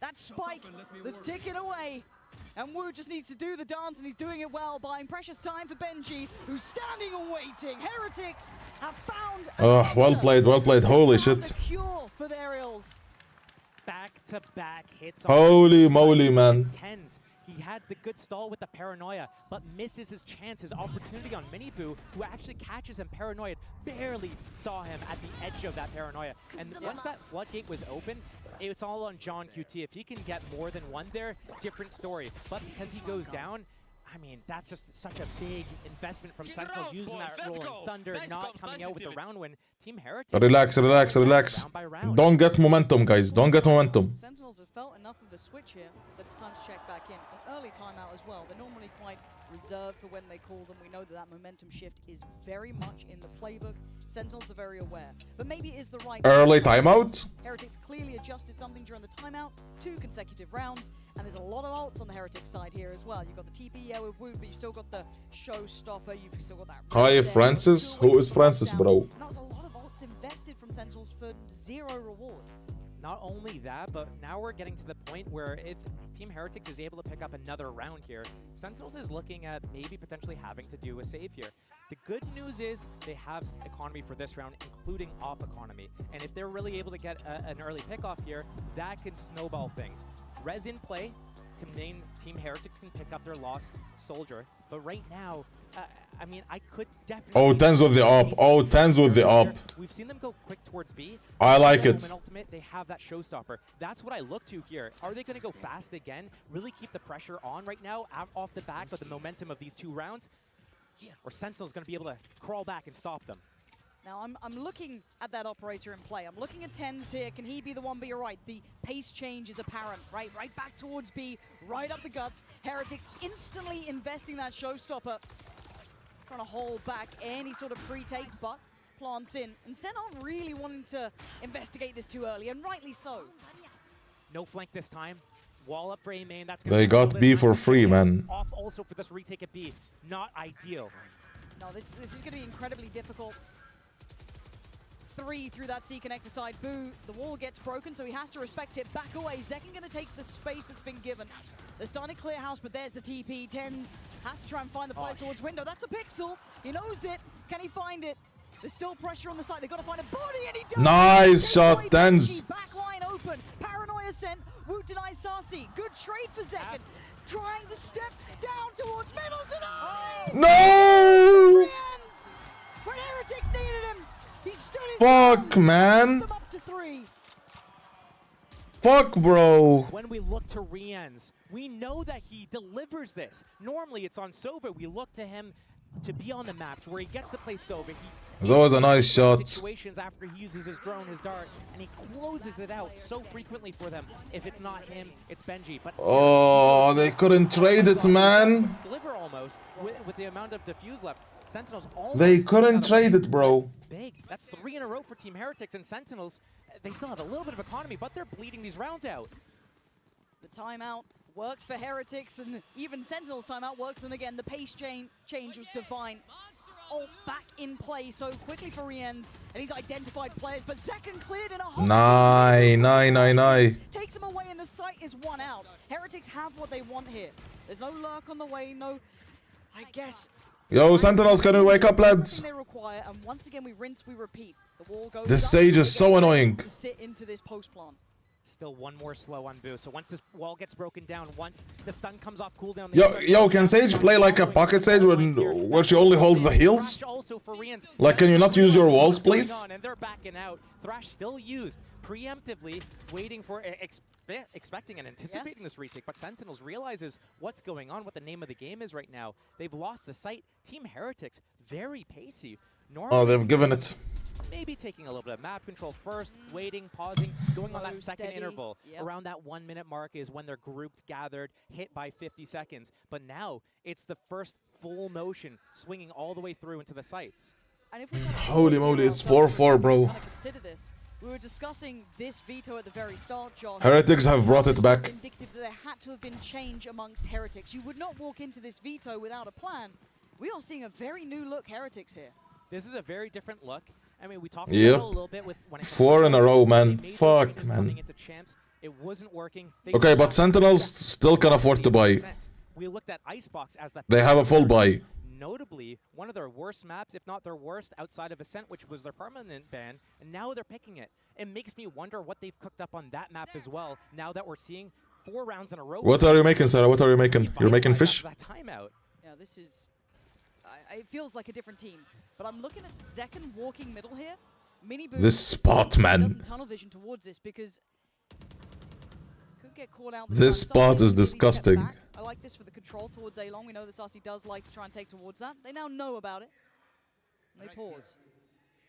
Speaker 10: that spike that's ticking away. And Wu just needs to do the dance, and he's doing it well, buying precious time for Benji, who's standing and waiting. Heretics have found...
Speaker 1: Well played, well played. Holy shit.
Speaker 10: ...the cure for the aerials.
Speaker 12: Back-to-back hits.
Speaker 1: Holy moly, man.
Speaker 12: Tens. He had the good stall with the Paranoia, but misses his chance, his opportunity on Miniboo, who actually catches him paranoid. Barely saw him at the edge of that Paranoia. And once that floodgate was open, it's all on John QT. If he can get more than one there, different story. But because he goes down, I mean, that's just such a big investment from Sentinels using that Rolling Thunder, not coming out with the round win. Team Heretics.
Speaker 1: Relax, relax, relax. Don't get momentum, guys. Don't get momentum.
Speaker 10: Sentinels have felt enough of a switch here that it's time to check back in. An early timeout as well. They're normally quite reserved for when they call them. We know that that momentum shift is very much in the playbook. Sentinels are very aware. But maybe it is the right...
Speaker 1: Early timeout?
Speaker 10: Heretics clearly adjusted something during the timeout. 2 consecutive rounds. And there's a lot of ults on the Heretics side here as well. You've got the TP, yeah, with Wood, but you've still got the Showstopper. You've still got that...
Speaker 1: Hi, Francis. Who is Francis, bro?
Speaker 10: And that was a lot of ults invested from Sentinels for 0 reward.
Speaker 12: Not only that, but now we're getting to the point where if Team Heretics is able to pick up another round here, Sentinels is looking at maybe potentially having to do a save here. The good news is they have economy for this round, including off economy. And if they're really able to get an early pickoff here, that can snowball things. Res in play can mean Team Heretics can pick up their lost soldier. But right now, I mean, I could definitely...
Speaker 1: Oh, tens with the up. Oh, tens with the up.
Speaker 12: We've seen them go quick towards B.
Speaker 1: I like it.
Speaker 12: Ultimate, they have that showstopper. That's what I look to here. Are they going to go fast again? Really keep the pressure on right now off the back of the momentum of these 2 rounds? Or Sentinel's going to be able to crawl back and stop them?
Speaker 10: Now, I'm looking at that operator in play. I'm looking at Tens here. Can he be the one? But you're right. The pace change is apparent, right? Right back towards B, right up the guts. Heretics instantly investing that showstopper. Trying to hold back any sort of pre-take, but plants in. And Sen aren't really wanting to investigate this too early, and rightly so.
Speaker 12: No flank this time. Wall up for A main. That's
Speaker 1: They got B for free, man.
Speaker 12: Off also for this retake at B. Not ideal.
Speaker 10: No, this is going to be incredibly difficult. 3 through that C connector side. Boo, the wall gets broken, so he has to respect it. Back away. Zekken going to take the space that's been given. They're starting to clear house, but there's the TP. Tens has to try and find the flight towards window. That's a pixel. He knows it. Can he find it? There's still pressure on the side. They've got to find a body, and he does.
Speaker 1: Nice shot, Tens.
Speaker 10: Back line open. Paranoia sent. Wu denies Sarsi. Good trade for Zekken. Trying to step down towards middle. Denied!
Speaker 1: No!
Speaker 10: When Heretics needed him, he stood his
Speaker 1: Fuck,
Speaker 10: ground.
Speaker 1: man.
Speaker 10: Them up to 3.
Speaker 1: Fuck, bro.
Speaker 12: When we look to Rienz, we know that he delivers this. Normally, it's on Sova. We look to him to be on the maps where he gets to play Sova.
Speaker 1: That was a nice shot.
Speaker 12: Situations after he uses his drone, his dart, and he closes it out so frequently for them. If it's not him, it's Benji. But
Speaker 1: oh, they couldn't trade it, man.
Speaker 12: Sliver almost with the amount of diffuse left. Sentinels almost
Speaker 1: They couldn't trade it, bro.
Speaker 12: Big. That's 3 in a row for Team Heretics, and Sentinels, they still have a little bit of economy, but they're bleeding these rounds out.
Speaker 10: The timeout worked for Heretics, and even Sentinel's timeout worked for them again. The pace change was divine. Ult back in play so quickly for Rienz, and he's identified players, but Zekken cleared in a whole...
Speaker 1: Nine.
Speaker 10: Takes him away, and the site is 1 out. Heretics have what they want here. There's no lurk on the way, no... I guess...
Speaker 1: Yo, Sentinels, can we wake up, lads?
Speaker 10: They require, and once again, we rinse, we repeat. The wall goes
Speaker 1: This
Speaker 10: up,
Speaker 1: Sage is so annoying.
Speaker 10: to sit into this post plant.
Speaker 12: Still 1 more slow on Boo. So once this wall gets broken down, once the stun comes off cooldown...
Speaker 1: Yo, can Sage play like a pocket Sage where she only holds the heals? Like, can you not use your walls, please?
Speaker 12: And they're backing out. Thrash still used preemptively, waiting for... expecting and anticipating this retake, but Sentinels realizes what's going on, what the name of the game is right now. They've lost the sight. Team Heretics, very pacey.
Speaker 1: Oh, they've given it.
Speaker 12: Maybe taking a little bit of map control first, waiting, pausing, going on that second interval. Around that 1 minute mark is when they're grouped, gathered, hit by 50 seconds. But now, it's the first full motion, swinging all the way through into the sites.
Speaker 10: And if we
Speaker 1: Holy moly, it's 4-4, bro.
Speaker 10: Consider this. We were discussing this veto at the very start, Josh.
Speaker 1: Heretics have brought it back.
Speaker 10: Indicative that there had to have been change amongst Heretics. You would not walk into this veto without a plan. We are seeing a very new look Heretics here.
Speaker 12: This is a very different look. I mean, we talked
Speaker 1: Yep.
Speaker 12: about it a little bit with when it
Speaker 1: 4 in a row, man. Fuck, man.
Speaker 12: Into champs. It wasn't working.
Speaker 1: Okay, but Sentinels still can afford to buy.
Speaker 12: We looked at Icebox as that.
Speaker 1: They have a full buy.
Speaker 12: Notably, one of their worst maps, if not their worst, outside of Ascent, which was their permanent ban, and now they're picking it. It makes me wonder what they've cooked up on that map as well, now that we're seeing 4 rounds in a row.
Speaker 1: What are you making, Sarah? What are you making? You're making fish?
Speaker 10: Yeah, this is... it feels like a different team. But I'm looking at Zekken walking middle here.
Speaker 1: This spot, man.
Speaker 10: Tunnel vision towards this because... Could get caught out
Speaker 1: This spot is disgusting.
Speaker 10: I like this for the control towards A-Long. We know that Saucy does like to try and take towards that. They now know about it. And they pause.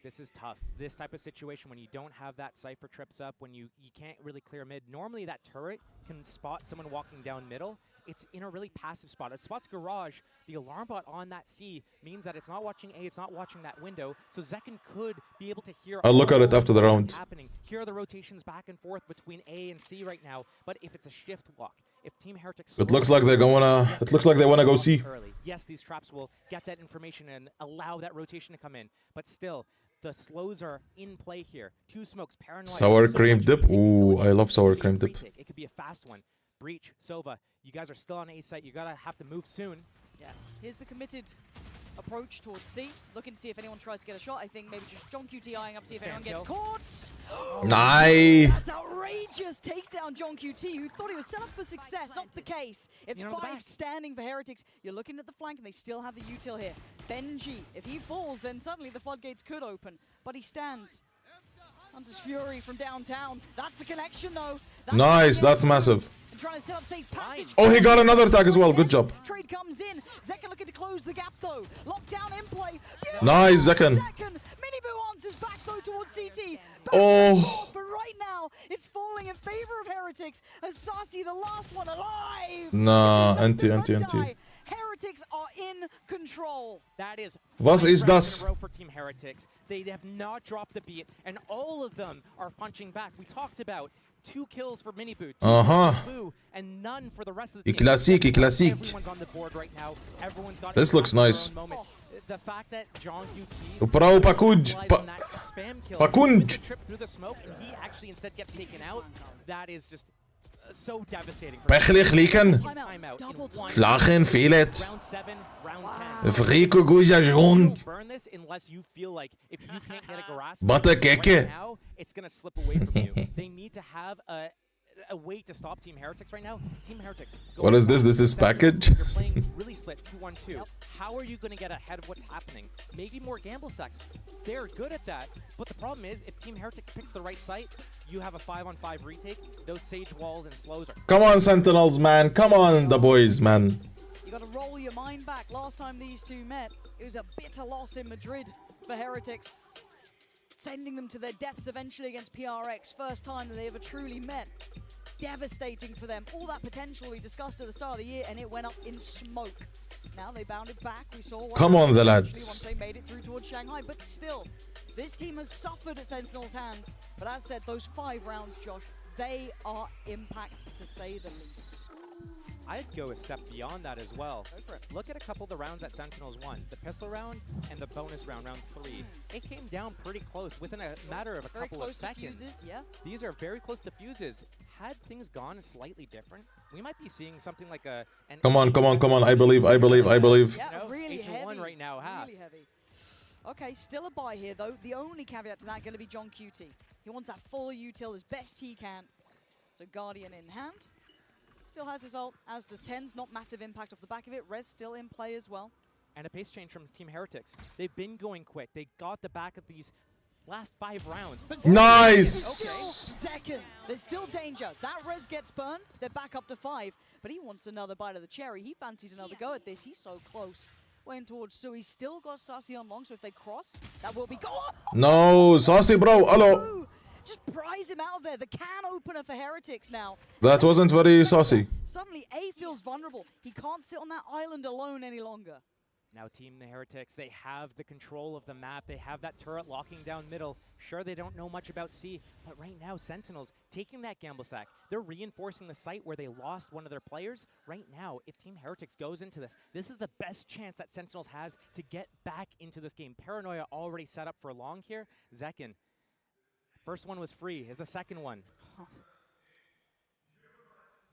Speaker 12: This is tough. This type of situation when you don't have that Cypher trips up, when you can't really clear mid. Normally that turret can spot someone walking down middle. It's in a really passive spot. It spots Garage. The alarm bot on that C means that it's not watching A, it's not watching that window. So Zekken could be able to hear.
Speaker 1: I'll look at it after the round.
Speaker 12: Happening. Here are the rotations back and forth between A and C right now. But if it's a shift walk, if Team Heretics...
Speaker 1: It looks like they're gonna... It looks like they want to go C.
Speaker 12: Yes, these traps will get that information and allow that rotation to come in. But still, the slows are in play here. 2 smokes, Paranoia.
Speaker 1: Sour cream dip. Ooh, I love sour cream dip.
Speaker 12: It could be a fast one. Breach, Sova, you guys are still on A site. You gotta have to move soon.
Speaker 10: Yeah, here's the committed approach towards C. Looking to see if anyone tries to get a shot. I think maybe just John QT eyeing up to see if anyone gets caught.
Speaker 1: Nice.
Speaker 10: That's outrageous. Takes down John QT, who thought he was set up for success. Not the case. It's 5 standing for Heretics. You're looking at the flank, and they still have the util here. Benji, if he falls, then suddenly the floodgates could open. But he stands. Hunter's Fury from downtown. That's the connection, though.
Speaker 1: Nice. That's massive.
Speaker 10: Trying to set up safe passage.
Speaker 1: Oh, he got another tag as well. Good job.
Speaker 10: Trade comes in. Zekken looking to close the gap though. Lockdown in play.
Speaker 1: Nice, Zekken.
Speaker 10: Miniboo answers back though towards CT.
Speaker 1: Oh.
Speaker 10: But right now, it's falling in favor of Heretics as Saucy, the last one alive.
Speaker 1: Nah, anti.
Speaker 10: Heretics are in control.
Speaker 12: That is
Speaker 1: Was ist das?
Speaker 12: For Team Heretics. They have not dropped the beat, and all of them are punching back. We talked about 2 kills for Miniboo, 2 and none for the rest of the team. Everyone's on the board right now. Everyone's got
Speaker 1: this looks nice.
Speaker 12: The fact that John QT
Speaker 1: Pakunj
Speaker 12: trip through the smoke and he actually instead gets taken out, that is just so devastating.
Speaker 1: Pechlich liegen. Flachen fehlet. Frico Gujajon.
Speaker 12: Burn this unless you feel like if you can't get a grasp
Speaker 1: Butter Keke.
Speaker 12: now, it's gonna slip away from you. They need to have a way to stop Team Heretics right now. Team Heretics.
Speaker 1: What is this? This is package?
Speaker 12: You're playing really split 2-1-2. How are you going to get ahead of what's happening? Maybe more gamble stacks. They're good at that. But the problem is, if Team Heretics picks the right site, you have a 5-on-5 retake. Those Sage walls and slows are...
Speaker 1: Come on, Sentinels, man. Come on, the boys, man.
Speaker 10: You got to roll your mind back. Last time these two met, it was a bitter loss in Madrid for Heretics, sending them to their deaths eventually against PRX. First time that they ever truly met. Devastating for them. All that potential we discussed at the start of the year, and it went up in smoke. Now they bounded back. We saw what
Speaker 1: Come on, the lads.
Speaker 10: Once they made it through towards Shanghai, but still, this team has suffered at Sentinel's hands. But as said, those 5 rounds, Josh, they are impact to say the least.
Speaker 12: I'd go a step beyond that as well. Look at a couple of the rounds that Sentinels won. The pistol round and the bonus round, round 3. It came down pretty close within a matter of a couple of seconds.
Speaker 10: Fuses, yeah.
Speaker 12: These are very close to fuses. Had things gone slightly different, we might be seeing something like a...
Speaker 1: Come on. I believe.
Speaker 10: Yeah, really heavy.
Speaker 12: Right now,
Speaker 10: really heavy. Okay, still a buy here, though. The only caveat to that going to be John QT. He wants that full util as best he can. So Guardian in hand. Still has his ult, as does Tens. Not massive impact off the back of it. Res still in play as well.
Speaker 12: And a pace change from Team Heretics. They've been going quick. They got the back of these last 5 rounds.
Speaker 1: Nice!
Speaker 10: Second. There's still danger. That Res gets burned. They're back up to 5. But he wants another bite of the cherry. He fancies another go at this. He's so close. Went towards, so he's still got Saucy on long. So if they cross, that will be go.
Speaker 1: No, Saucy, bro. Hello.
Speaker 10: Just prize him out of there. The can opener for Heretics now.
Speaker 1: That wasn't very saucy.
Speaker 10: Suddenly, A feels vulnerable. He can't sit on that island alone any longer.
Speaker 12: Now Team the Heretics, they have the control of the map. They have that turret locking down middle. Sure, they don't know much about C, but right now, Sentinels taking that gamble stack. They're reinforcing the site where they lost one of their players. Right now, if Team Heretics goes into this, this is the best chance that Sentinels has to get back into this game. Paranoia already set up for long here. Zekken. First one was free. Is the second one?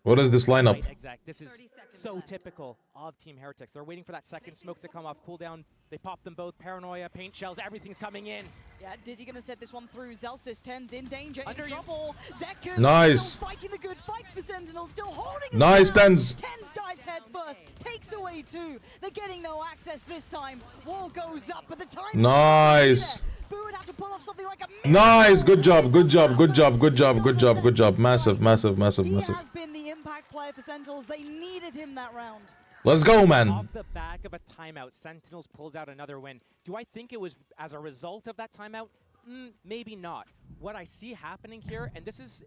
Speaker 1: What is this lineup?
Speaker 12: Right, exact. This is so typical of Team Heretics. They're waiting for that second smoke to come off cooldown. They pop them both. Paranoia, paint shells, everything's coming in.
Speaker 10: Yeah, Dizzy gonna set this one through. Zelsis, Ten's in danger,
Speaker 12: Under
Speaker 10: in
Speaker 12: you.
Speaker 10: trouble. Zekken
Speaker 1: Nice.
Speaker 10: still fighting the good fight for Sentinel, still holding it
Speaker 1: Nice,
Speaker 10: down.
Speaker 1: Tens.
Speaker 10: Tens dives head first, takes away 2. They're getting no access this time. Wall goes up, but the time.
Speaker 1: Nice.
Speaker 10: Boo would have to pull off something like a
Speaker 1: Nice. Good job. Good job. Good job. Good job. Good job. Good job. Massive, massive, massive,
Speaker 10: He
Speaker 1: massive.
Speaker 10: has been the impact player for Sentinels. They needed him that round.
Speaker 1: Let's go, man.
Speaker 12: Off the back of a timeout, Sentinels pulls out another win. Do I think it was as a result of that timeout? Maybe not. What I see happening here, and this is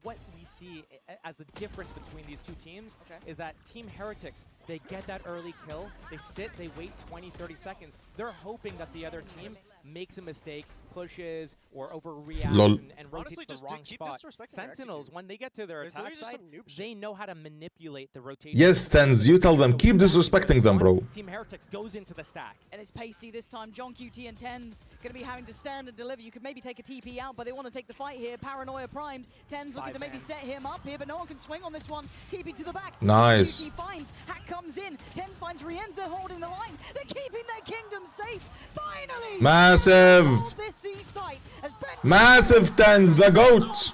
Speaker 12: what we see as the difference between these two teams, is that Team Heretics, they get that early kill, they sit, they wait 20, 30 seconds. They're hoping that the other team makes a mistake, pushes, or overreacts and rotates the wrong spot. Sentinels, when they get to their attack side, they know how to manipulate the rotation.
Speaker 1: Yes, Tens, you tell them. Keep disrespecting them, bro.
Speaker 12: Team Heretics goes into the stack.
Speaker 10: And it's pacey this time. John QT and Tens going to be having to stand and deliver. You could maybe take a TP out, but they want to take the fight here. Paranoia primed. Tens looking to maybe set him up here, but no one can swing on this one. TP to the back.
Speaker 1: Nice.
Speaker 10: QT finds. Hack comes in. Tens finds Rienz. They're holding the line. They're keeping their kingdom safe. Finally!
Speaker 1: Massive.
Speaker 10: This C-site as Benji
Speaker 1: Massive Tens, the GOAT.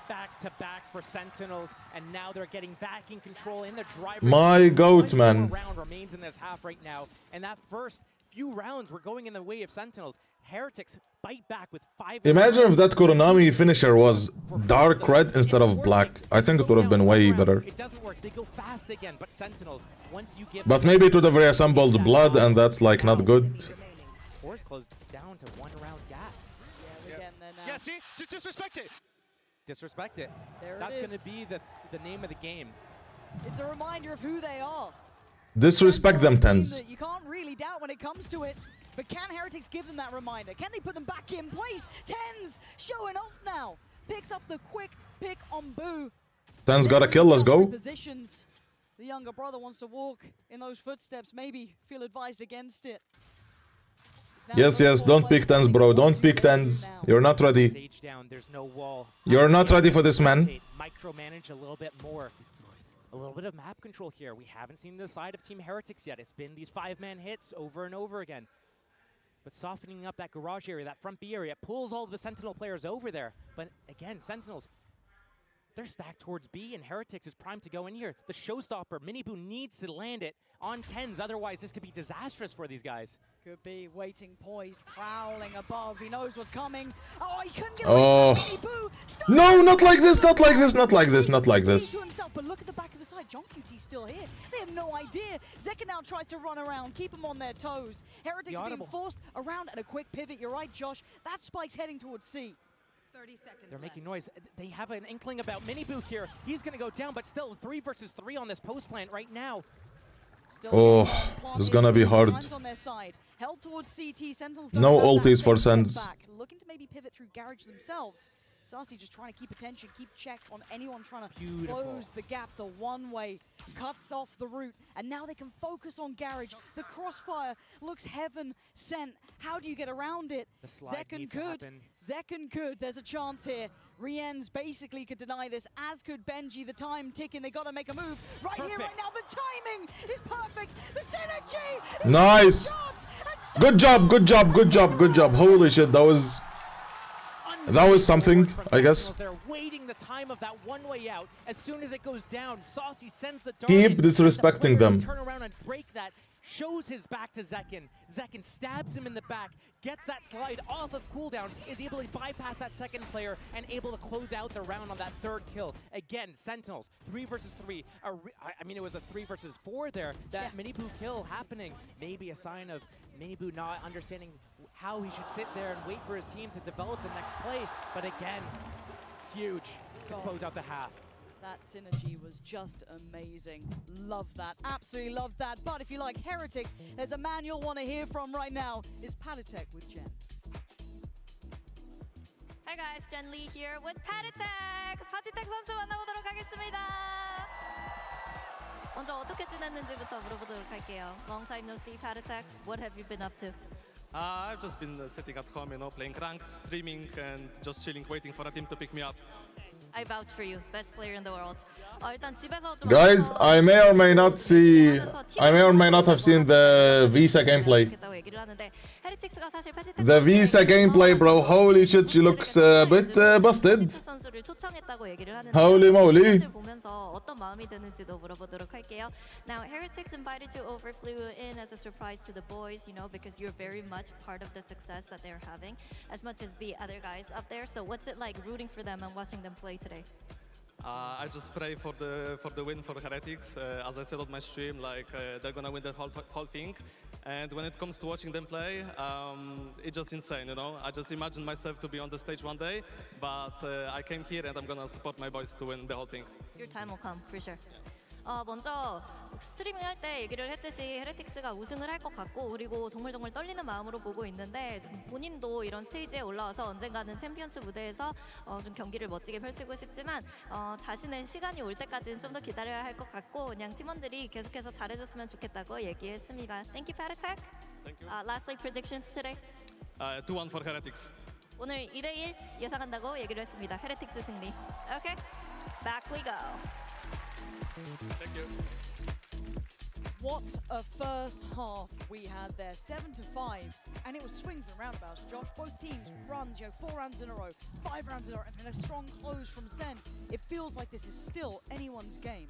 Speaker 12: Back to back for Sentinels, and now they're getting back in control in the driver's
Speaker 1: My
Speaker 12: seat.
Speaker 1: GOAT,
Speaker 12: One
Speaker 1: man.
Speaker 12: more round remains in this half right now, and that first few rounds were going in the way of Sentinels. Heretics bite back with 5.
Speaker 1: Imagine if that Koronami finisher was dark red instead of black. I think it would have been way better.
Speaker 12: It doesn't work. They go fast again, but Sentinels, once you give
Speaker 1: But maybe it would have reassembled blood, and that's like not good.
Speaker 12: Scores closed down to 1 round gap.
Speaker 10: Yeah,
Speaker 13: see? Just disrespect it.
Speaker 12: Disrespect it.
Speaker 10: There
Speaker 12: That's
Speaker 10: it
Speaker 12: going
Speaker 10: is.
Speaker 12: to be the name of the game.
Speaker 10: It's a reminder of who they are.
Speaker 1: Disrespect them, Tens.
Speaker 10: That you can't really doubt when it comes to it. But can Heretics give them that reminder? Can they put them back in place? Tens showing off now. Picks up the quick pick on Boo.
Speaker 1: Tens got a kill, let's go.
Speaker 10: Positions. The younger brother wants to walk in those footsteps. Maybe feel advised against it.
Speaker 1: Yes, yes, don't pick Tens, bro. Don't pick Tens. You're not ready.
Speaker 12: Sage down, there's no wall.
Speaker 1: You're not ready for this, man.
Speaker 12: Micromanage a little bit more. A little bit of map control here. We haven't seen the side of Team Heretics yet. It's been these 5-man hits over and over again. But softening up that garage area, that front B area, pulls all of the Sentinel players over there. But again, Sentinels, they're stacked towards B, and Heretics is primed to go in here. The showstopper, Miniboo needs to land it on Tens, otherwise this could be disastrous for these guys.
Speaker 10: Could be waiting, poised, prowling above. He knows what's coming. Oh, he couldn't get
Speaker 1: Oh. No, not like this, not like this, not like this, not like this.
Speaker 10: To himself, but look at the back of the side. John QT's still here. They have no idea. Zekken now tries to run around, keep them on their toes. Heretics being forced around and a quick pivot. You're right, Josh. That spike's heading towards C.
Speaker 5: 30 seconds
Speaker 12: They're making noise. They have an inkling about Miniboo here. He's going to go down, but still 3 versus 3 on this post plant right now.
Speaker 1: Oh, it's gonna be hard.
Speaker 10: On their side. Held towards CT. Sentinels
Speaker 1: No
Speaker 10: don't have that.
Speaker 1: ultis for
Speaker 10: They step
Speaker 1: Sens.
Speaker 10: back, looking to maybe pivot through Garage themselves. Sassy just trying to keep attention, keep check on anyone trying to close the gap. The one-way cuts off the route, and now they can focus on Garage. The crossfire looks heaven sent. How do you get around it?
Speaker 12: The slide
Speaker 10: Zekken
Speaker 12: needs to
Speaker 10: could.
Speaker 12: happen.
Speaker 10: Zekken could. There's a chance here. Rienz basically could deny this, as could Benji. The time ticking. They got to make a move right here, right now. The timing is perfect. The synergy. is
Speaker 1: Nice. Good job, good job, good job, good job. Holy shit, that was something, I guess.
Speaker 12: They're waiting the time of that one way out. As soon as it goes down, Saucy sends the dart
Speaker 1: Keep
Speaker 12: in.
Speaker 1: disrespecting
Speaker 12: The player
Speaker 1: them.
Speaker 12: Turn around and break that. Shows his back to Zekken. Zekken stabs him in the back, gets that slide off of cooldown, is able to bypass that second player and able to close out the round on that 3rd kill. Again, Sentinels, 3 versus 3. I mean, it was a 3 versus 4 there. That Miniboo kill happening. Maybe a sign of Miniboo not understanding how he should sit there and wait for his team to develop the next play. But again, huge to close out the half.
Speaker 10: That synergy was just amazing. Love that. Absolutely love that. But if you like Heretics, there's a man you'll want to hear from right now. Is Patatek with Jen.
Speaker 14: Hi guys, Jen Lee here with 파티텍! 파티텍 선수 만나보도록 하겠습니다. 먼저 어떻게 지냈는지부터 물어보도록 할게요. Long time no see, 파티텍. What have you been up to?
Speaker 15: I've just been sitting at home, playing ranked, streaming, and just chilling, waiting for a team to pick me up.
Speaker 14: I vouch for you. Best player in the world. 일단 집에서 좀
Speaker 1: Guys, I may or may not have seen the Visa gameplay. The Visa gameplay, bro. Holy shit, she looks a bit busted. Holy moly.
Speaker 14: 어떤 마음이 드는지도 물어보도록 할게요. Now, Heretics invited you over, flew in as a surprise to the boys, you know, because you're very much part of the success that they're having, as much as the other guys up there. So what's it like rooting for them and watching them play today?
Speaker 13: I just pray for the win for Heretics. As I said on my stream, like they're gonna win that whole thing. And when it comes to watching them play, it's just insane, you know. I just imagine myself to be on the stage one day, but I came here and I'm gonna support my boys to win the whole thing.
Speaker 14: Your time will come, for sure. 먼저 스트리밍 할 때 얘기를 했듯이 헤레틱스가 우승을 할 것 같고 그리고 정말 떨리는 마음으로 보고 있는데 본인도 이런 스테이지에 올라와서 언젠가는 챔피언스 무대에서 좀 경기를 멋지게 펼치고 싶지만 자신의 시간이 올 때까지는 좀 더 기다려야 할 것 같고 그냥 팀원들이 계속해서 잘해줬으면 좋겠다고 얘기했습니다. Thank you, Patatek.
Speaker 13: Thank you.
Speaker 14: Lastly, predictions today.
Speaker 13: 2-1 for Heretics.
Speaker 14: 오늘 2대1 예상한다고 얘기를 했습니다. 헤레틱스 승리. Okay, back we go.
Speaker 13: Thank you.
Speaker 10: What a first half we had there, 7-5, and it was swings and roundabouts. Josh, both teams runs, 4 rounds in a row, 5 rounds in a row, and then a strong close from Sen. It feels like this is still anyone's game.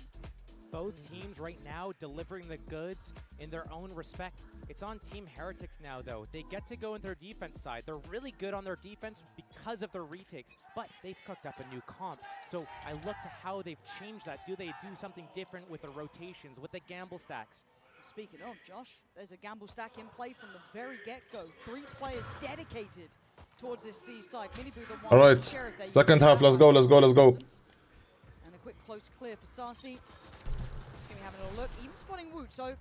Speaker 12: Both teams right now delivering the goods in their own respect. It's on Team Heretics now, though. They get to go in their defense side. They're really good on their defense because of their retakes, but they've cooked up a new comp. So I look to how they've changed that. Do they do something different with the rotations, with the gamble stacks?
Speaker 10: Speaking of, Josh, there's a gamble stack in play from the very get-go. 3 players dedicated towards this C side. Miniboo the one.
Speaker 1: All right, second half. Let's go.
Speaker 10: And a quick close clear for Sarsi. Just going to be having a look, even spotting Woot. So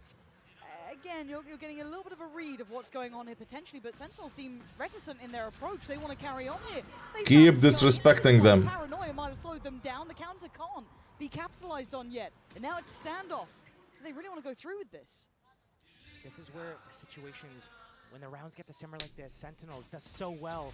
Speaker 10: again, you're getting a little bit of a read of what's going on here potentially, but Sentinels seem reticent in their approach. They want to carry on here.
Speaker 1: Keep disrespecting them.
Speaker 10: Paranoia might have slowed them down. The counter can't be capitalized on yet. And now it's standoff. Do they really want to go through with this?
Speaker 12: This is where the situations, when the rounds get to simmer like this, Sentinels does so well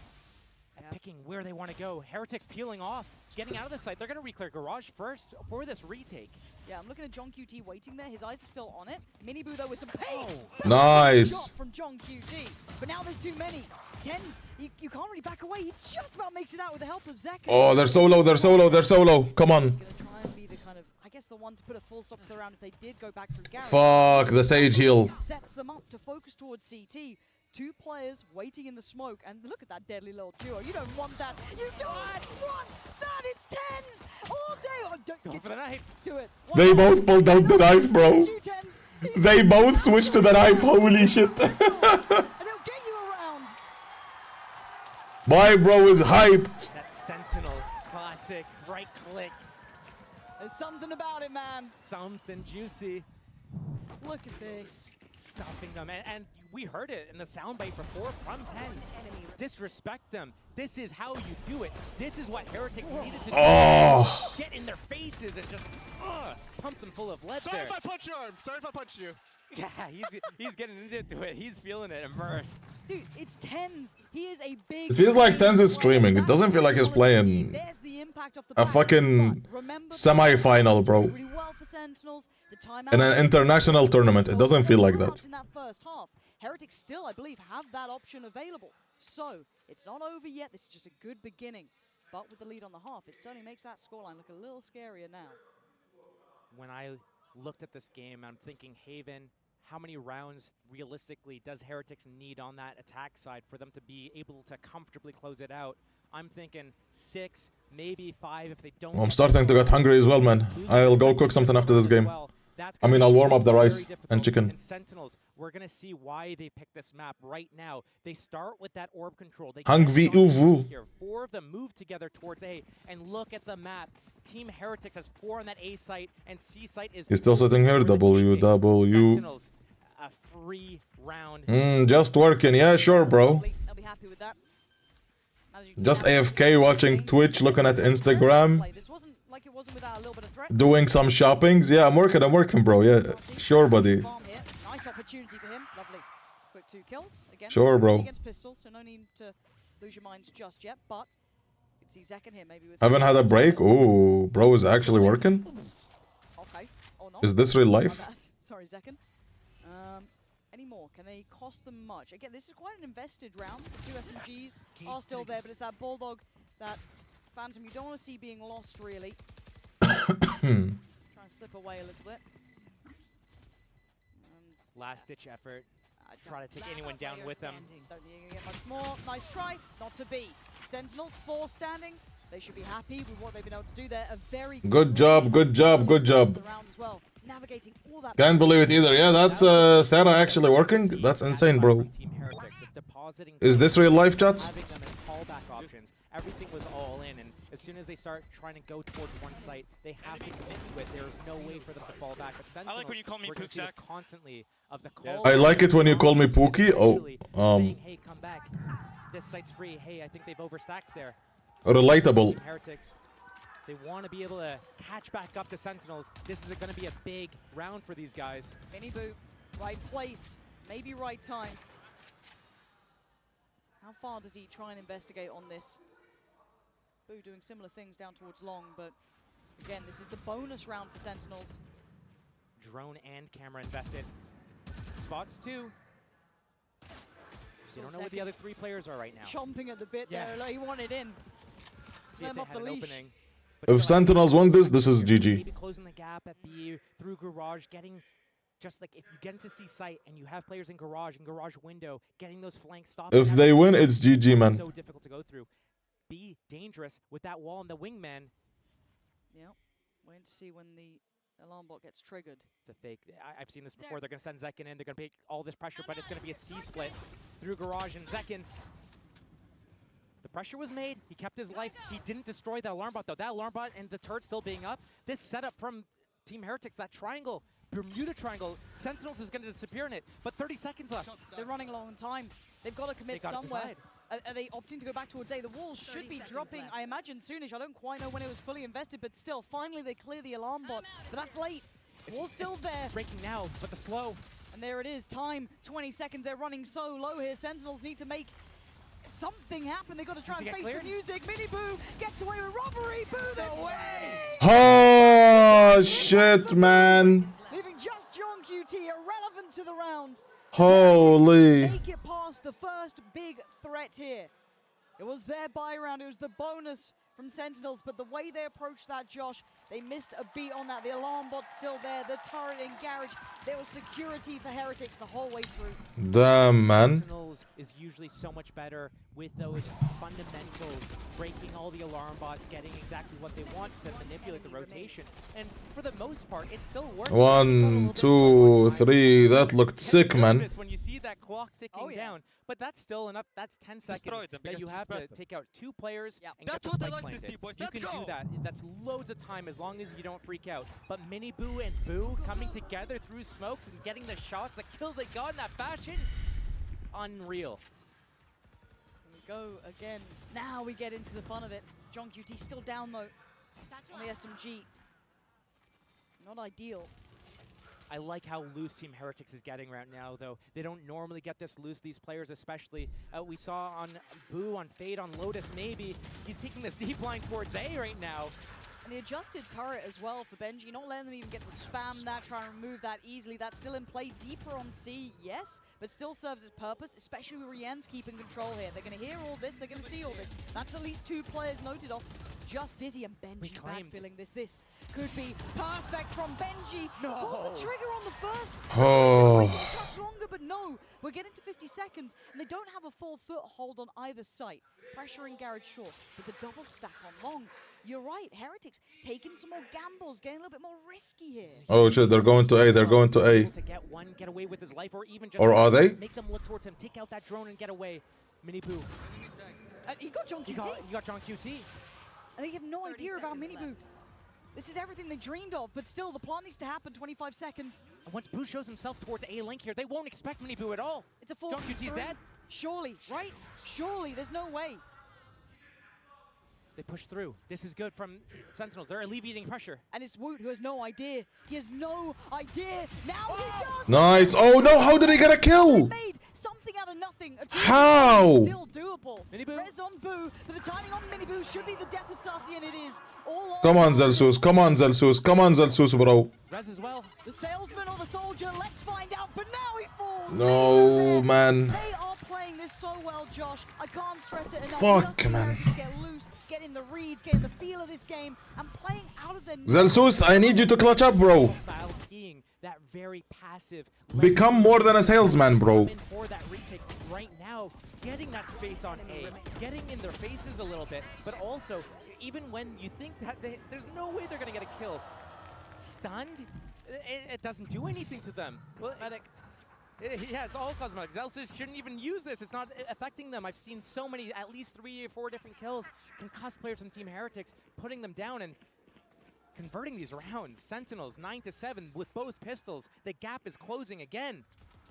Speaker 12: at picking where they want to go. Heretics peeling off, getting out of the site. They're going to reclear Garage first for this retake.
Speaker 10: Yeah, I'm looking at John QT waiting there. His eyes are still on it. Miniboo, though, with some pace.
Speaker 1: Nice.
Speaker 10: Shot from John QT. But now there's too many. Tens, you can't really back away. He just about makes it out with the help of Zek.
Speaker 1: Oh, they're solo. They're solo. They're solo. Come on.
Speaker 10: He's going to try and be the kind of, I guess, the one to put a full stop to the round if they did go back through Garrett.
Speaker 1: Fuck, the Sage heal.
Speaker 10: Sets them up to focus towards CT. 2 players waiting in the smoke, and look at that deadly little duo. You don't want that. You don't want that. It's Tens all day. Oh,
Speaker 12: Go for the knife.
Speaker 10: Do it.
Speaker 1: They both pulled out the knife, bro. They both switched to the knife. Holy shit.
Speaker 10: And they'll get you around.
Speaker 1: My bro is hyped.
Speaker 12: That Sentinels classic right click.
Speaker 10: There's something about it, man.
Speaker 12: Something juicy.
Speaker 10: Look at this.
Speaker 12: Stopping them, and we heard it in the soundbite before from Tens. Disrespect them. This is how you do it. This is what Heretics needed to do.
Speaker 1: Oh.
Speaker 12: Get in their faces and just pump them full of lead.
Speaker 15: Sorry
Speaker 12: there.
Speaker 15: if I punch your arm. Sorry if I punched you.
Speaker 12: Yeah, he's getting into it. He's feeling it, immersed.
Speaker 10: Dude, it's Tens. He is a big.
Speaker 1: It feels like Tens is streaming. It doesn't feel like he's playing a fucking semi-final, bro. In an international tournament. It doesn't feel like that.
Speaker 10: In that first half, Heretics still, I believe, have that option available. So it's not over yet. This is just a good beginning. But with the lead on the half, it certainly makes that scoreline look a little scarier now.
Speaker 12: When I looked at this game, I'm thinking, Haven, how many rounds realistically does Heretics need on that attack side for them to be able to comfortably close it out? I'm thinking 6, maybe 5 if they don't.
Speaker 1: I'm starting to get hungry as well, man. I'll go cook something after this game. I mean, I'll warm up the rice and chicken.
Speaker 12: And Sentinels, we're going to see why they picked this map right now. They start with that orb control. They
Speaker 1: Hung vi uvu.
Speaker 12: 4 of them move together towards A, and look at the map. Team Heretics has 4 on that A site, and C site is...
Speaker 1: He's still sitting here. W.
Speaker 12: Sentinels, a free round.
Speaker 1: Just working. Yeah, sure, bro.
Speaker 10: They'll be happy with that.
Speaker 1: Just AFK watching Twitch, looking at Instagram.
Speaker 10: This wasn't like it wasn't without a little bit of threat.
Speaker 1: Doing some shoppings. Yeah, I'm working, bro. Yeah, sure, buddy.
Speaker 10: Nice opportunity for him. Lovely. Quick 2 kills. Again,
Speaker 1: Sure, bro.
Speaker 10: Against pistols, so no need to lose your minds just yet. But can see Zekken here maybe with...
Speaker 1: Haven't had a break. Oh, bro is actually working.
Speaker 10: Okay. Oh, no.
Speaker 1: Is this real life?
Speaker 10: Sorry, Zekken. Any more? Can they cost them much? Again, this is quite an invested round. The 2 SMGs are still there, but it's that Bulldog, that Phantom you don't want to see being lost, really. Try and slip away a little bit.
Speaker 12: Last-ditch effort. Try to take anyone down with them.
Speaker 10: Don't think you can get much more. Nice try. Not to be. Sentinels, 4 standing. They should be happy with what they've been able to do there. A very
Speaker 1: Good job, good job, good job.
Speaker 10: Well. Navigating all that.
Speaker 1: Can't believe it either. Yeah, that's Sarah actually working. That's insane, bro. Is this real life, chats?
Speaker 12: Everything was all in, and as soon as they start trying to go towards one site, they have to commit to it. There's no way for them to fall back. But Sentinels,
Speaker 15: I like when you call me Pooksack.
Speaker 12: Constantly of the call.
Speaker 1: I like it when you call me Pookie. Oh,
Speaker 12: saying, hey, come back. This site's free. Hey, I think they've overstacked there.
Speaker 1: Relatable.
Speaker 12: Heretics, they want to be able to catch back up to Sentinels. This is going to be a big round for these guys.
Speaker 10: Minibu, right place, maybe right time. How far does he try and investigate on this? Boo doing similar things down towards long, but again, this is the bonus round for Sentinels.
Speaker 12: Drone and camera invested. Spots 2. You don't know where the other 3 players are right now.
Speaker 10: Chomping at the bit there, like he wanted in.
Speaker 12: See if they had an opening.
Speaker 1: If Sentinels win this, this is GG.
Speaker 12: Maybe closing the gap at the through garage, getting just like if you get into C site and you have players in garage and garage window, getting those flanks stopped.
Speaker 1: If they win, it's GG, man.
Speaker 12: So difficult to go through. Be dangerous with that wall and the wingman.
Speaker 10: Yep. Waiting to see when the alarm bot gets triggered.
Speaker 12: It's a fake. I've seen this before. They're going to send Zekken in. They're going to take all this pressure, but it's going to be a C split through garage and Zekken. The pressure was made. He kept his life. He didn't destroy that alarm bot, though. That alarm bot and the turret still being up. This setup from Team Heretics, that triangle, Bermuda Triangle, Sentinels is going to disappear in it, but 30 seconds left.
Speaker 10: They're running low on time. They've got to commit somewhere. Are they opting to go back towards A? The walls should be dropping, I imagine, soonish. I don't quite know when it was fully invested, but still, finally they clear the alarm bot. But that's late. Wall's still there.
Speaker 12: Breaking now, but the slow.
Speaker 10: And there it is. Time, 20 seconds. They're running so low here. Sentinels need to make something happen. They've got to try and face the music. Minibu gets away with robbery. Boo, they're away.
Speaker 1: Oh, shit, man.
Speaker 10: Leaving just John QT irrelevant to the round.
Speaker 1: Holy.
Speaker 10: Make it past the first big threat here. It was their buy round. It was the bonus from Sentinels, but the way they approached that, Josh, they missed a beat on that. The alarm bot's still there. The turret and garage. There was security for Heretics the whole way through.
Speaker 1: Damn, man.
Speaker 12: Sentinels is usually so much better with those fundamentals, breaking all the alarm bots, getting exactly what they want to manipulate the rotation. And for the most part, it's still working.
Speaker 1: 1, 2, 3. That looked sick, man.
Speaker 12: When you see that clock ticking down, but that's still enough. That's 10 seconds that you have to take out 2 players and get the spike planted. You can do that. That's loads of time as long as you don't freak out. But Minibu and Boo coming together through smokes and getting the shots, the kills they got in that fashion, unreal.
Speaker 10: Here we go again. Now we get into the fun of it. John QT still down though on the SMG. Not ideal.
Speaker 12: I like how loose Team Heretics is getting right now, though. They don't normally get this loose, these players especially. We saw on Boo, on Fade, on Lotus maybe. He's taking this deep line towards A right now.
Speaker 10: And the adjusted turret as well for Benji, not letting them even get to spam that, try and remove that easily. That's still in play. Deeper on C, yes, but still serves its purpose, especially with Rien's keeping control here. They're going to hear all this, they're going to see all this. That's at least 2 players noted off. Just Dizzy and Benji backfilling this. This could be perfect from Benji.
Speaker 12: No.
Speaker 10: Pulled the trigger on the first.
Speaker 1: Oh.
Speaker 10: A touch longer, but no. We're getting to 50 seconds, and they don't have a full foothold on either site. Pressuring Garage short with the double stack on long. You're right, Heretics taking some more gambles, getting a little bit more risky here.
Speaker 1: Oh shit, they're going to A. They're going to A.
Speaker 12: To get one, get away with his life, or even just
Speaker 1: or are they?
Speaker 12: Make them look towards him, take out that drone and get away. Minibu.
Speaker 10: He got John QT.
Speaker 12: He got John QT.
Speaker 10: And they have no idea about Minibu. This is everything they dreamed of, but still, the plot needs to happen. 25 seconds.
Speaker 12: And once Boo shows himself towards A link here, they won't expect Minibu at all.
Speaker 10: It's a 4
Speaker 12: John QT's dead.
Speaker 10: Surely, right? Surely, there's no way.
Speaker 12: They push through. This is good from Sentinels. They're alleviating pressure.
Speaker 10: And it's Woot who has no idea. He has no idea. Now he does.
Speaker 1: Nice. Oh no, how did he get a kill?
Speaker 10: Made something out of nothing. pushing.
Speaker 1: How?
Speaker 10: Still doable. Res on Boo, but the timing on Mini Boo should be the death of Sassy, and it is. All
Speaker 1: Come on, Zelsus. Come on, Zelsus. Come on, Zelsus, bro.
Speaker 12: Res as well.
Speaker 10: The salesman or the soldier, let's find out, but now he falls.
Speaker 1: No, man.
Speaker 10: They are playing this so well, Josh. I can't stress it enough.
Speaker 1: Fuck, man.
Speaker 10: Get loose, get in the reads, get in the feel of this game, and playing out of their...
Speaker 1: Zelsus, I need you to clutch up, bro.
Speaker 12: Style being that very passive.
Speaker 1: Become more than a salesman, bro.
Speaker 12: For that retake right now, getting that space on A, getting in their faces a little bit, but also, even when you think that there's no way they're going to get a kill, stunned, it doesn't do anything to them. Well, yeah, it's all cosmetic. Zelsus shouldn't even use this. It's not affecting them. I've seen so many, at least 3 or 4 different kills, concussed players from Team Heretics, putting them down and converting these rounds. Sentinels 9-7 with both pistols. The gap is closing again.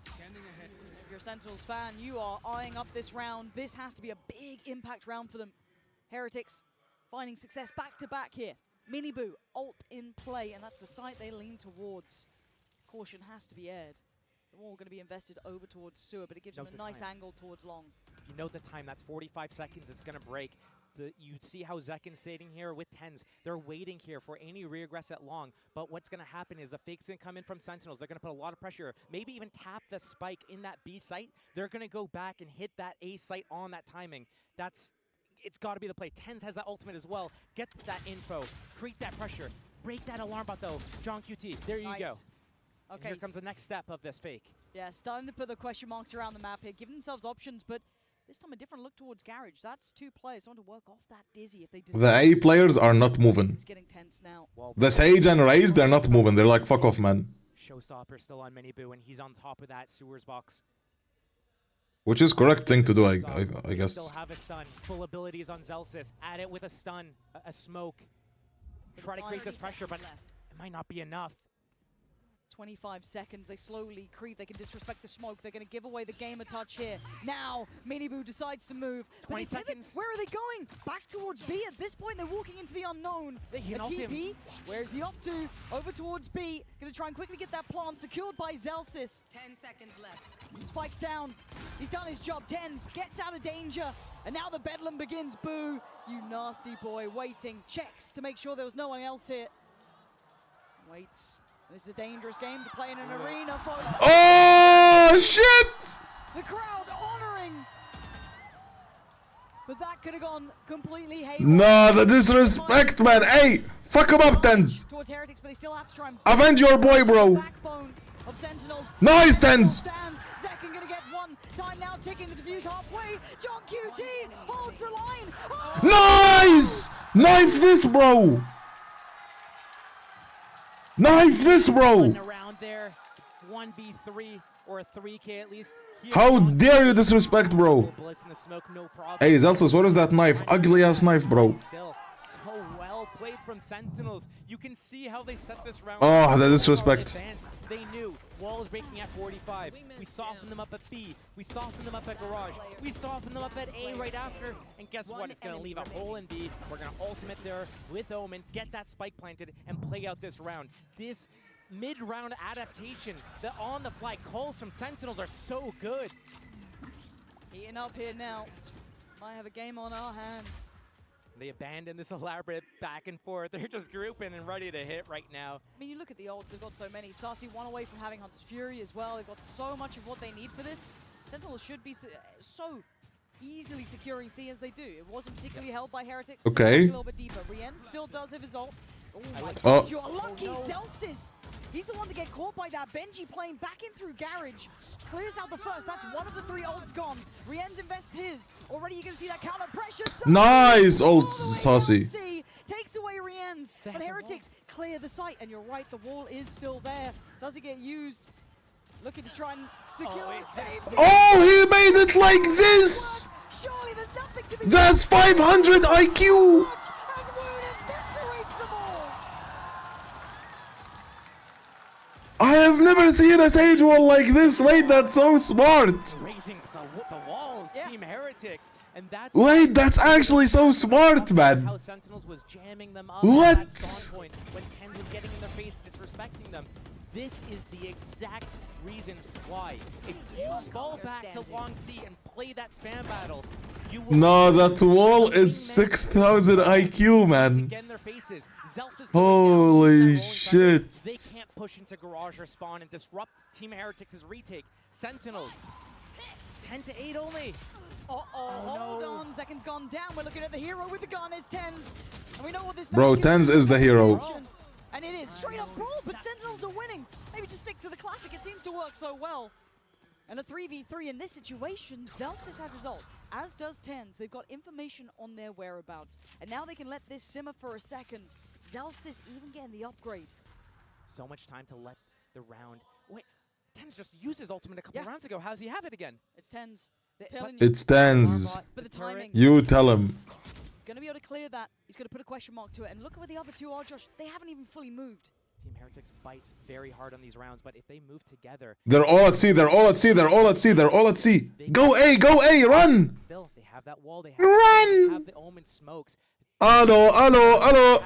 Speaker 10: If you're a Sentinels fan, you are eyeing up this round. This has to be a big impact round for them. Heretics finding success back-to-back here. Miniboo, ult in play, and that's the site they lean towards. Caution has to be aired. They're all going to be invested over towards sewer, but it gives them a nice angle towards long.
Speaker 12: You know the time, that's 45 seconds, it's going to break. You see how Zekken's sitting here with 10s. They're waiting here for any regress at long, but what's going to happen is the fake's going to come in from Sentinels. They're going to put a lot of pressure, maybe even tap the spike in that B site. They're going to go back and hit that A site on that timing. It's got to be the play. 10s has that ultimate as well. Get that info, create that pressure, break that alarm bot though. John QT, there you go. Okay, here comes the next step of this fake.
Speaker 10: Yeah, starting to put the question marks around the map here, give themselves options, but this time a different look towards Garage. That's 2 players. They want to work off that Dizzy if they
Speaker 1: The A players are not moving.
Speaker 10: It's getting tense now.
Speaker 1: The Sage and Raze, they're not moving. They're like, fuck off, man.
Speaker 12: Showstopper still on Miniboo, and he's on top of that sewers box.
Speaker 1: Which is correct thing to do, I guess.
Speaker 12: Still have a stun. Full abilities on Zelsus. Add it with a stun, a smoke. Try to create this pressure, but it might not be enough.
Speaker 10: 25 seconds, they slowly creep, they can disrespect the smoke, they're going to give away the game a touch here. Now, Miniboo decides to move.
Speaker 12: 20 seconds.
Speaker 10: Where are they going? Back towards B. At this point, they're walking into the unknown.
Speaker 12: They can ult him.
Speaker 10: TP, where is he off to? Over towards B. Going to try and quickly get that plant secured by Zelsus.
Speaker 16: 10 seconds left.
Speaker 10: Spikes down. He's done his job. Tens gets out of danger. And now the bedlam begins. Boo, you nasty boy. Waiting, checks to make sure there was no one else here. Waits. This is a dangerous game to play in an arena, folks.
Speaker 1: Oh, shit!
Speaker 10: The crowd honoring. But that could have gone completely haywire.
Speaker 1: Nah, the disrespect, man. Hey, fuck him up, Tens.
Speaker 10: Towards Heretics, but they still have to try and
Speaker 1: avenge your boy, bro.
Speaker 10: Backbone of Sentinels.
Speaker 1: Nice, Tens.
Speaker 10: Zekken gonna get one. Time now ticking the defuse halfway. John QT holds the line.
Speaker 1: Oh! Nice! Knife this, bro. Knife this, bro!
Speaker 12: Around there, 1v3 or a 3k at least.
Speaker 1: How dare you disrespect, bro? Hey, Zelsus, what is that knife? Ugly ass knife, bro.
Speaker 12: Still so well played from Sentinels. You can see how they set this round.
Speaker 1: Oh, the disrespect.
Speaker 12: They knew wall is breaking at 45. We softened them up at B. We softened them up at garage. We softened them up at A right after. And guess what? It's gonna leave a hole in B. We're gonna ultimate there with Omen, get that spike planted, and play out this round. This mid-round adaptation, the on-the-fly calls from Sentinels are so good.
Speaker 10: Heating up here now. Might have a game on our hands.
Speaker 12: They abandon this elaborate back and forth. They're just grouping and ready to hit right now.
Speaker 10: I mean, you look at the ults, they've got so many. Sassy one away from having Hunter's Fury as well. They've got so much of what they need for this. Sentinels should be so easily securing C as they do. It wasn't particularly held by Heretics.
Speaker 1: Okay.
Speaker 10: A little bit deeper. Rien still does have his ult. Oh my
Speaker 1: Oh.
Speaker 10: god, you're lucky, Zelsus! He's the one to get caught by that. Benji playing back in through Garage. Clears out the first. That's one of the 3 ults gone. Rien's invests his. Already you're going to see that counter pressure.
Speaker 1: Nice ult, Saucy.
Speaker 10: Takes away Rien's. But Heretics clear the site. And you're right, the wall is still there. Does it get used? Looking to try and secure safety.
Speaker 1: Oh, he made it like this!
Speaker 10: Surely there's nothing to be
Speaker 1: That's 500 IQ! I have never seen a Sage wall like this. Wait, that's so smart.
Speaker 12: Raising the walls, Team Heretics, and that's
Speaker 1: Wait, that's actually so smart, man.
Speaker 12: How Sentinels was jamming them up
Speaker 1: What?
Speaker 12: at that spawn point when 10 was getting in their face, disrespecting them. This is the exact reason why. If you fall back to long C and play that spam battle, you will
Speaker 1: No, that wall is 6,000 IQ, man.
Speaker 12: get in their faces. Zealous is
Speaker 1: Holy shit.
Speaker 12: They can't push into garage or spawn and disrupt Team Heretics' retake. Sentinels, 10 to 8 only.
Speaker 10: Hold on. Zekin's gone down. We're looking at the hero with the gun. Is Tens. And we know what this
Speaker 1: Bro,
Speaker 10: match
Speaker 1: Tens is the hero.
Speaker 10: And it is straight up brawl, but Sentinels are winning. Maybe just stick to the classic. It seems to work so well. And a 3v3 in this situation, Zelsis has his ult, as does Tens. They've got information on their whereabouts. And now they can let this simmer for a second. Zelsis even getting the upgrade.
Speaker 12: So much time to let the round. Wait, Tens just used his ultimate a couple rounds ago. How's he have it again?
Speaker 10: It's Tens.
Speaker 1: It's Tens.
Speaker 10: But the timing.
Speaker 1: You tell him.
Speaker 10: Gonna be able to clear that. He's gonna put a question mark to it. And look at where the other two are, Josh. They haven't even fully moved.
Speaker 12: Team Heretics bites very hard on these rounds, but if they move together...
Speaker 1: They're all at C, they're all at C, they're all at C, they're all at C. Go A, run!
Speaker 12: Still, they have that wall, they
Speaker 1: Run!
Speaker 12: have the Omen smokes.
Speaker 1: Allo.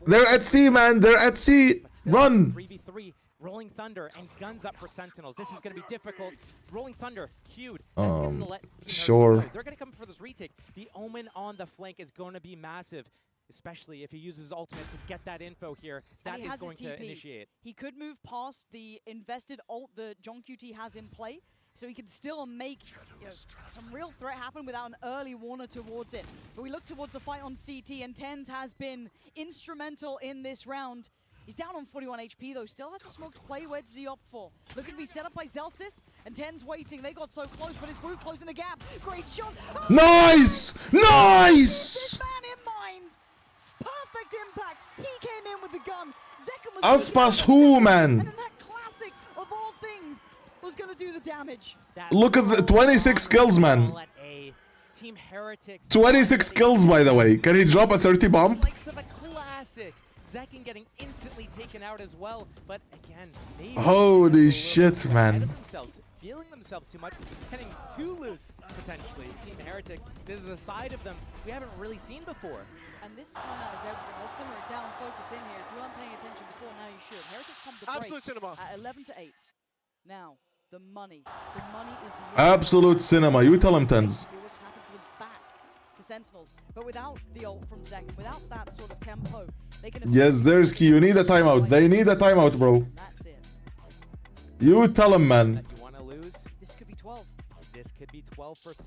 Speaker 1: They're at C, man, they're at C. Run!
Speaker 12: 3v3, Rolling Thunder, and guns up for Sentinels. This is going to be difficult. Rolling Thunder, queued. That's going to let Team Heretics
Speaker 1: sure.
Speaker 12: know. They're going to come for this retake. The Omen on the flank is going to be massive, especially if he uses his ultimate to get that info here. That is going to initiate.
Speaker 10: He could move past the invested ult that John QT has in play, so he can still make some real threat happen without an early warner towards it. But we look towards the fight on CT, and Tens has been instrumental in this round. He's down on 41 HP though, still has a smoked play. Where does he opt for? Looking to be set up by Zelsis, and Tens waiting. They got so close, but it's Wu closing the gap. Great shot. Oh!
Speaker 1: Nice!
Speaker 10: This man in mind. Perfect impact. He came in with the gun. Zekin was
Speaker 1: Aspas who, man?
Speaker 10: And then that classic of all things was going to do the damage.
Speaker 1: Look at the 26 kills, man.
Speaker 12: Team Heretics.
Speaker 1: 26 kills, by the way. Can he drop a 30 bomb?
Speaker 12: Likes of a classic. Zekin getting instantly taken out as well, but again, maybe
Speaker 1: Holy shit, man.
Speaker 12: feeling themselves too much, getting too loose potentially. Team Heretics, this is a side of them we haven't really seen before.
Speaker 10: And this timeout is everything. Let's simmer it down, focus in here. If you weren't paying attention before, now you should. Heretics pumped the
Speaker 15: Absolute
Speaker 10: brakes
Speaker 15: cinema.
Speaker 10: at 11 to 8. Now, the money. The money is the
Speaker 1: Absolute cinema. You tell him, Tens.
Speaker 10: Which happened to the back to Sentinels. But without the ult from Zekin, without that sort of tempo, they can...
Speaker 1: Yes, Zersky, you need a timeout. They need a timeout, bro.
Speaker 10: That's it.
Speaker 1: You tell him, man.
Speaker 12: You want to lose?
Speaker 10: This could be 12.
Speaker 12: This could be 12%.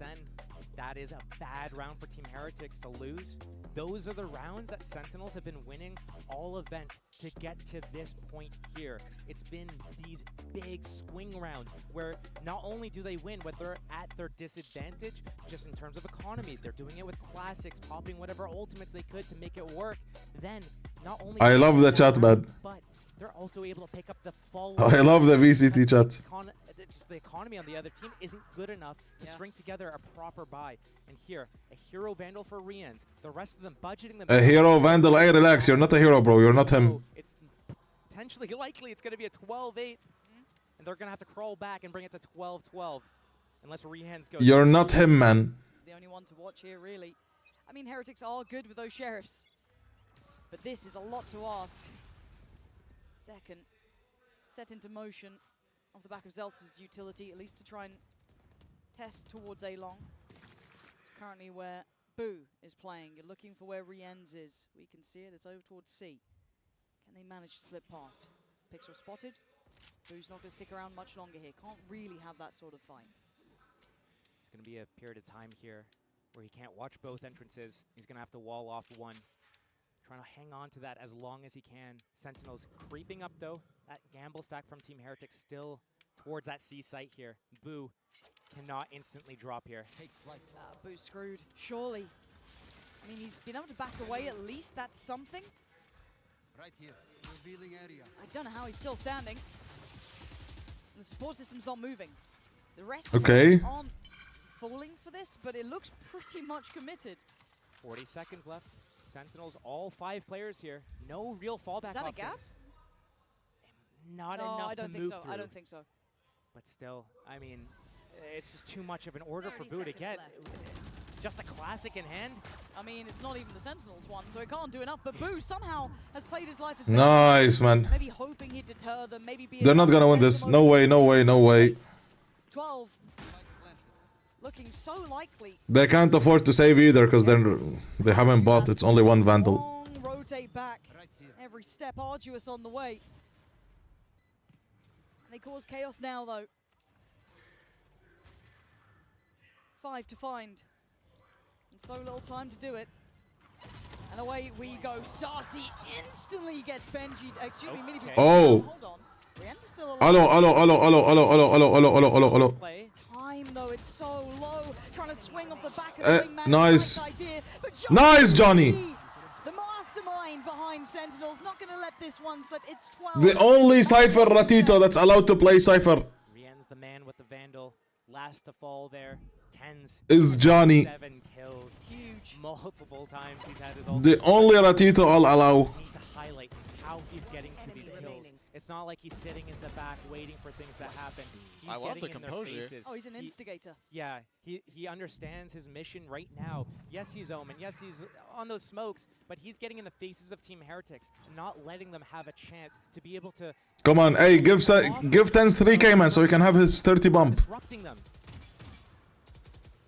Speaker 12: That is a bad round for Team Heretics to lose. Those are the rounds that Sentinels have been winning all event to get to this point here. It's been these big swing rounds where not only do they win, but they're at their disadvantage just in terms of economy. They're doing it with classics, popping whatever ultimates they could to make it work. Then, not only...
Speaker 1: I love the chat, man.
Speaker 12: But they're also able to pick up the follow.
Speaker 1: I love the VCT chat.
Speaker 12: Just the economy on the other team isn't good enough to string together a proper buy. And here, a hero vandal for Rians. The rest of them budgeting them.
Speaker 1: A hero vandal. Hey, relax. You're not a hero, bro. You're not him.
Speaker 12: It's potentially likely it's going to be a 12-8. And they're going to have to crawl back and bring it to 12-12. Unless Rians goes.
Speaker 1: You're not him, man.
Speaker 10: He's the only one to watch here, really. I mean, Heretics are good with those sheriffs. But this is a lot to ask. Second, set into motion off the back of Zelsa's utility, at least to try and test towards A-Long. It's currently where Boo is playing. You're looking for where Rienz is. We can see it, it's over towards C. Can they manage to slip past? Pixel spotted. Boo's not going to stick around much longer here. Can't really have that sort of fight.
Speaker 12: It's going to be a period of time here where he can't watch both entrances. He's going to have to wall off one. Trying to hang on to that as long as he can. Sentinels creeping up though. That gamble stack from Team Heretics still towards that C site here. Boo cannot instantly drop here.
Speaker 10: Take flight. Boo's screwed, surely. I mean, he's been able to back away at least. That's something.
Speaker 16: Right here, revealing area.
Speaker 10: I don't know how he's still standing. And the support system's not moving. The rest
Speaker 1: Okay.
Speaker 10: aren't falling for this, but it looks pretty much committed.
Speaker 12: 40 seconds left. Sentinels, all 5 players here. No real fallback
Speaker 10: Is that
Speaker 12: options.
Speaker 10: a gap?
Speaker 12: Not
Speaker 10: No,
Speaker 12: enough
Speaker 10: I don't
Speaker 12: to
Speaker 10: think
Speaker 12: move
Speaker 10: so.
Speaker 12: through.
Speaker 10: I don't think so.
Speaker 12: But still, I mean, it's just too much of an order for Boo to get. just a classic in hand.
Speaker 10: I mean, it's not even the Sentinels one, so it can't do enough. But Boo somehow has played his life as
Speaker 1: Nice, man.
Speaker 10: maybe hoping he'd deter them, maybe be.
Speaker 1: They're not gonna win this. No way, no way, no way.
Speaker 10: 12. Looking so likely.
Speaker 1: They can't afford to save either because they haven't bought. It's only one Vandal.
Speaker 10: Long rotate back. Every step arduous on the way. They cause chaos now, though. 5 to find. And so little time to do it. And away we go. Saucy instantly gets Benji. Excuse me, Mini.
Speaker 1: Oh.
Speaker 10: Hold on. Rien's still alive.
Speaker 1: Hello, hello, hello, hello, hello, hello, hello, hello, hello, hello, hello.
Speaker 10: Time though, it's so low. Trying to swing off the back of the big man.
Speaker 1: Nice.
Speaker 10: Idea, but
Speaker 1: Nice, Johnny.
Speaker 10: The mastermind behind Sentinels not going to let this one slip. It's 12.
Speaker 1: The only Cypher Ratito that's allowed to play Cypher
Speaker 12: Rien's the man with the Vandal. Last to fall there. Tens.
Speaker 1: is Johnny.
Speaker 12: 7 kills.
Speaker 10: Huge.
Speaker 12: Multiple times he's had his
Speaker 1: The only Ratito I'll allow.
Speaker 12: need to highlight how he's getting to these kills. It's not like he's sitting in the back waiting for things to happen. He's
Speaker 15: I love the
Speaker 12: getting in their
Speaker 15: composure.
Speaker 12: faces.
Speaker 10: Oh, he's an instigator.
Speaker 12: Yeah, he understands his mission right now. Yes, he's Omen. Yes, he's on those smokes, but he's getting in the faces of Team Heretics, not letting them have a chance to be able to
Speaker 1: Come on, hey, give Tens 3K, man, so he can have his 30 bump.
Speaker 12: disrupting them.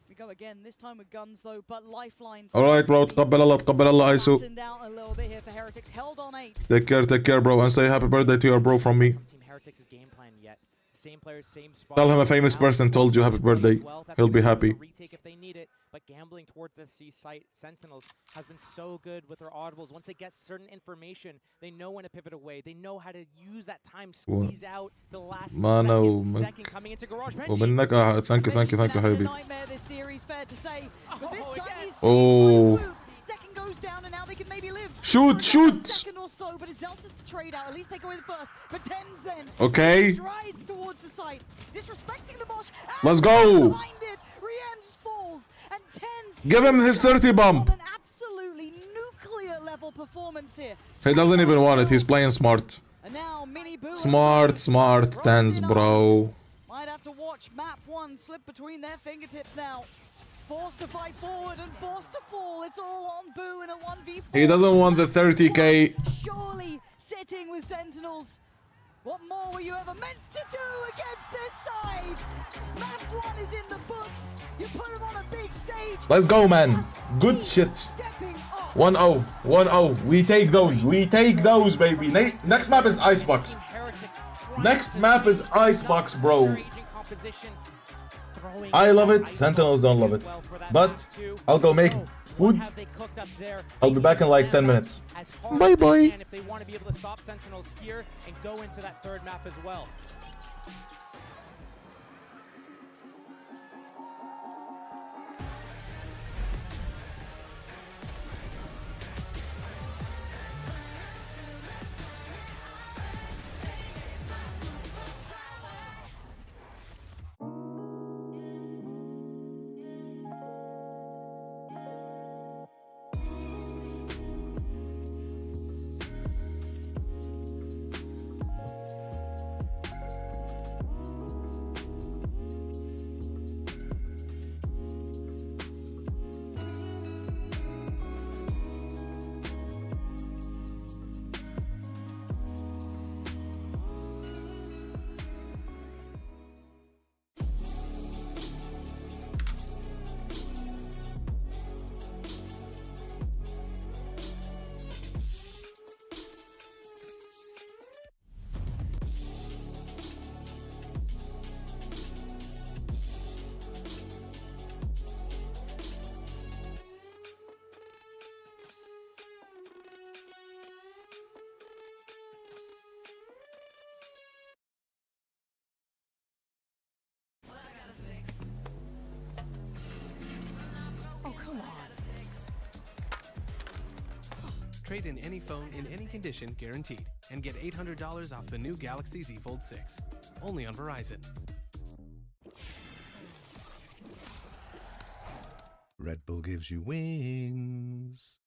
Speaker 10: We go again, this time with guns though, but lifelines.
Speaker 1: Alright, bro. تقبل الله تقبل الله عيسو.
Speaker 10: Flattened out a little bit here for Heretics. Held on 8.
Speaker 1: Take care, bro, and say happy birthday to your bro from me.
Speaker 12: Team Heretics' game plan yet. Same players, same spot.
Speaker 1: Tell him a famous person told you happy birthday. He'll be happy.
Speaker 12: Retake if they need it, but gambling towards the C site. Sentinels has been so good with their audibles. Once they get certain information, they know when to pivot away. They know how to use that time, squeeze out the last second. Second coming into garage.
Speaker 1: ومنك thank you حبيبي.
Speaker 10: Nightmare this series, fair to say. But this time he's
Speaker 1: Oh.
Speaker 10: second goes down and now they can maybe live.
Speaker 1: Shoot, shoot.
Speaker 10: Second or so, but it's Zeltis to trade out. At least take away the first. But Tens then.
Speaker 1: Okay.
Speaker 10: Strides towards the site, disrespecting the Bosch.
Speaker 1: Let's go.
Speaker 10: Behind it, Rien's falls and Tens.
Speaker 1: Give him his 30 bump.
Speaker 10: An absolutely nuclear level performance here.
Speaker 1: He doesn't even want it. He's playing smart.
Speaker 10: And now Mini Boo.
Speaker 1: Smart Tens, bro.
Speaker 10: Might have to watch map 1 slip between their fingertips now. Forced to fight forward and forced to fall. It's all on Boo in a 1v4.
Speaker 1: He doesn't want the 30K.
Speaker 10: Surely sitting with Sentinels. What more were you ever meant to do against this side? Map 1 is in the books. You put him on a big stage.
Speaker 1: Let's go, man. Good shit. 1-0. 1-0. We take those. We take those, baby. Next map is Icebox. Next map is Icebox, bro. I love it. Sentinels don't love it. But I'll go make food. I'll be back in like 10 minutes. Bye bye.
Speaker 12: And if they want to be able to stop Sentinels here and go into that third map as well.
Speaker 17: Trade in any phone in any condition guaranteed and get $800 off the new Galaxy Z Fold 6. Only on Verizon.
Speaker 18: Red Bull gives you wings.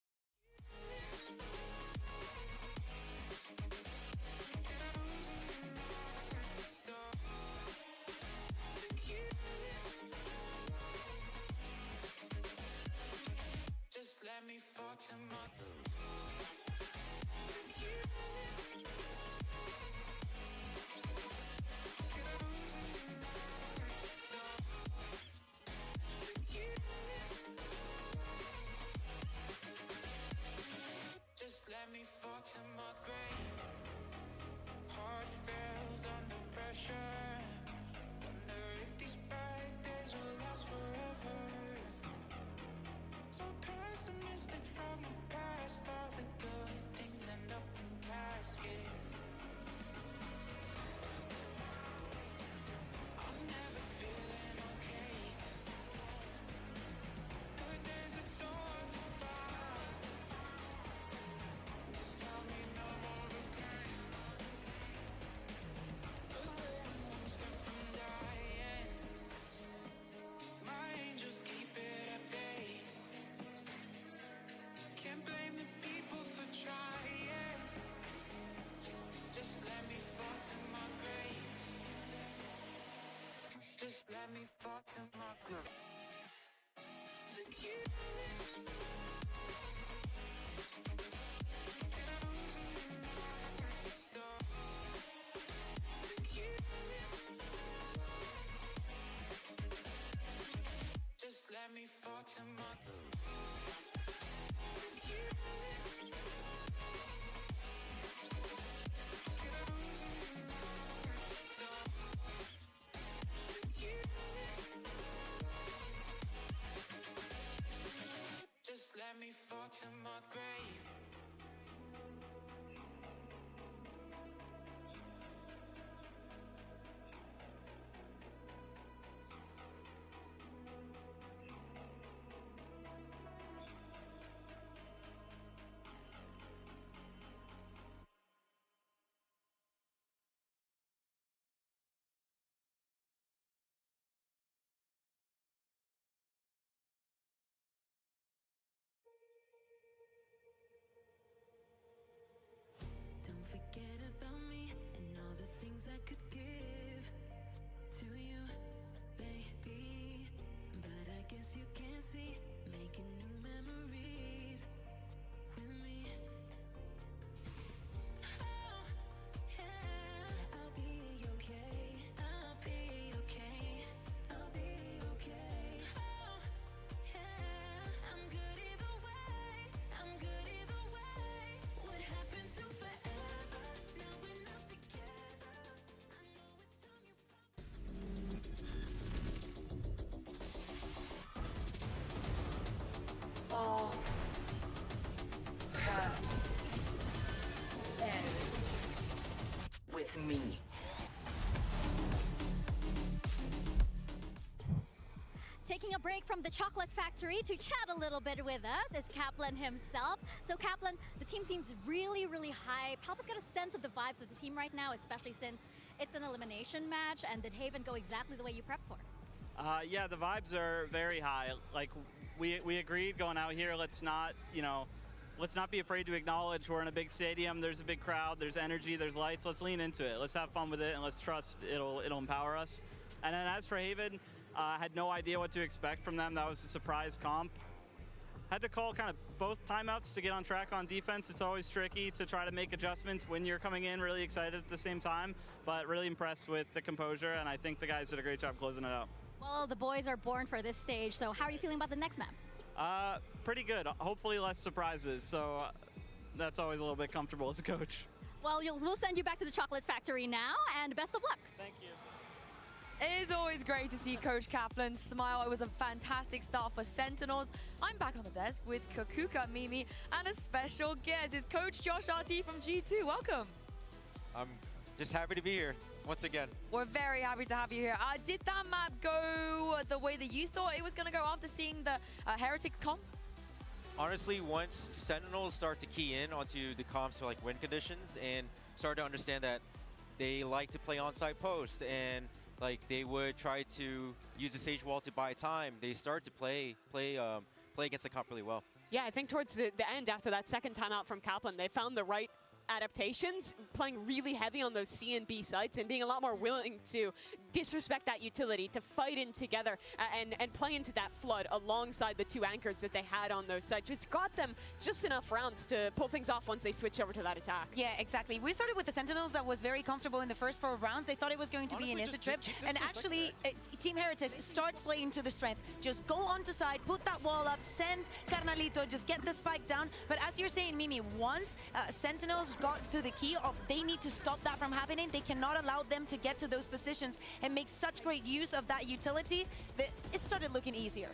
Speaker 11: Just let me fall to my grave. To kill just let me fall to my just let me fall to my grave. Don't forget about me and all the things I could give to you, baby. But I guess you can't see making new memories with me. Oh, yeah, I'll be okay. I'll be okay. I'll be okay. Oh, yeah, I'm good either way. I'm good either way. What happened to forever? Now we're not together. I know it's time you
Speaker 19: Oh, that's end with me.
Speaker 6: Taking a break from the chocolate factory to chat a little bit with us is Kaplan himself. So Kaplan, the team seems really, really hyped. Help us get a sense of the vibes of the team right now, especially since it's an elimination match. And did Haven go exactly the way you prepped for?
Speaker 20: Yeah, the vibes are very high. Like we agreed going out here, let's not be afraid to acknowledge we're in a big stadium, there's a big crowd, there's energy, there's lights, let's lean into it. Let's have fun with it and let's trust it'll empower us. And then as for Haven, I had no idea what to expect from them. That was a surprise comp. Had to call kind of both timeouts to get on track on defense. It's always tricky to try to make adjustments when you're coming in really excited at the same time, but really impressed with the composure, and I think the guys did a great job closing it out.
Speaker 6: Well, the boys are born for this stage, so how are you feeling about the next map?
Speaker 20: Pretty good. Hopefully less surprises, so that's always a little bit comfortable as a coach.
Speaker 6: Well, we'll send you back to the chocolate factory now, and best of luck.
Speaker 20: Thank you.
Speaker 5: It is always great to see Coach Kaplan smile. It was a fantastic start for Sentinels. I'm back on the desk with Kakuka, Mimi, and a special guest is Coach Josh RT from G2. Welcome.
Speaker 21: I'm just happy to be here once again.
Speaker 5: We're very happy to have you here. Did that map go the way that you thought it was going to go after seeing the Heretics comp?
Speaker 21: Honestly, once Sentinels start to key in onto the comps for like win conditions and start to understand that they like to play onside post and like they would try to use the Sage Wall to buy time, they start to play against the comp really well.
Speaker 4: Yeah, I think towards the end, after that second timeout from Kaplan, they found the right adaptations, playing really heavy on those C and B sites and being a lot more willing to disrespect that utility, to fight in together and play into that flood alongside the two anchors that they had on those sites, which got them just enough rounds to pull things off once they switch over to that attack.
Speaker 2: Yeah, exactly. We started with the Sentinels that was very comfortable in the first 4 rounds. They thought it was going to be an instant trip, and actually Team Heretics starts playing to the strength. Just go onto side, put that wall up, send Carnalito, just get the spike down. But as you're saying, Mimi, once Sentinels got to the key of they need to stop that from happening, they cannot allow them to get to those positions and make such great use of that utility that it started looking easier.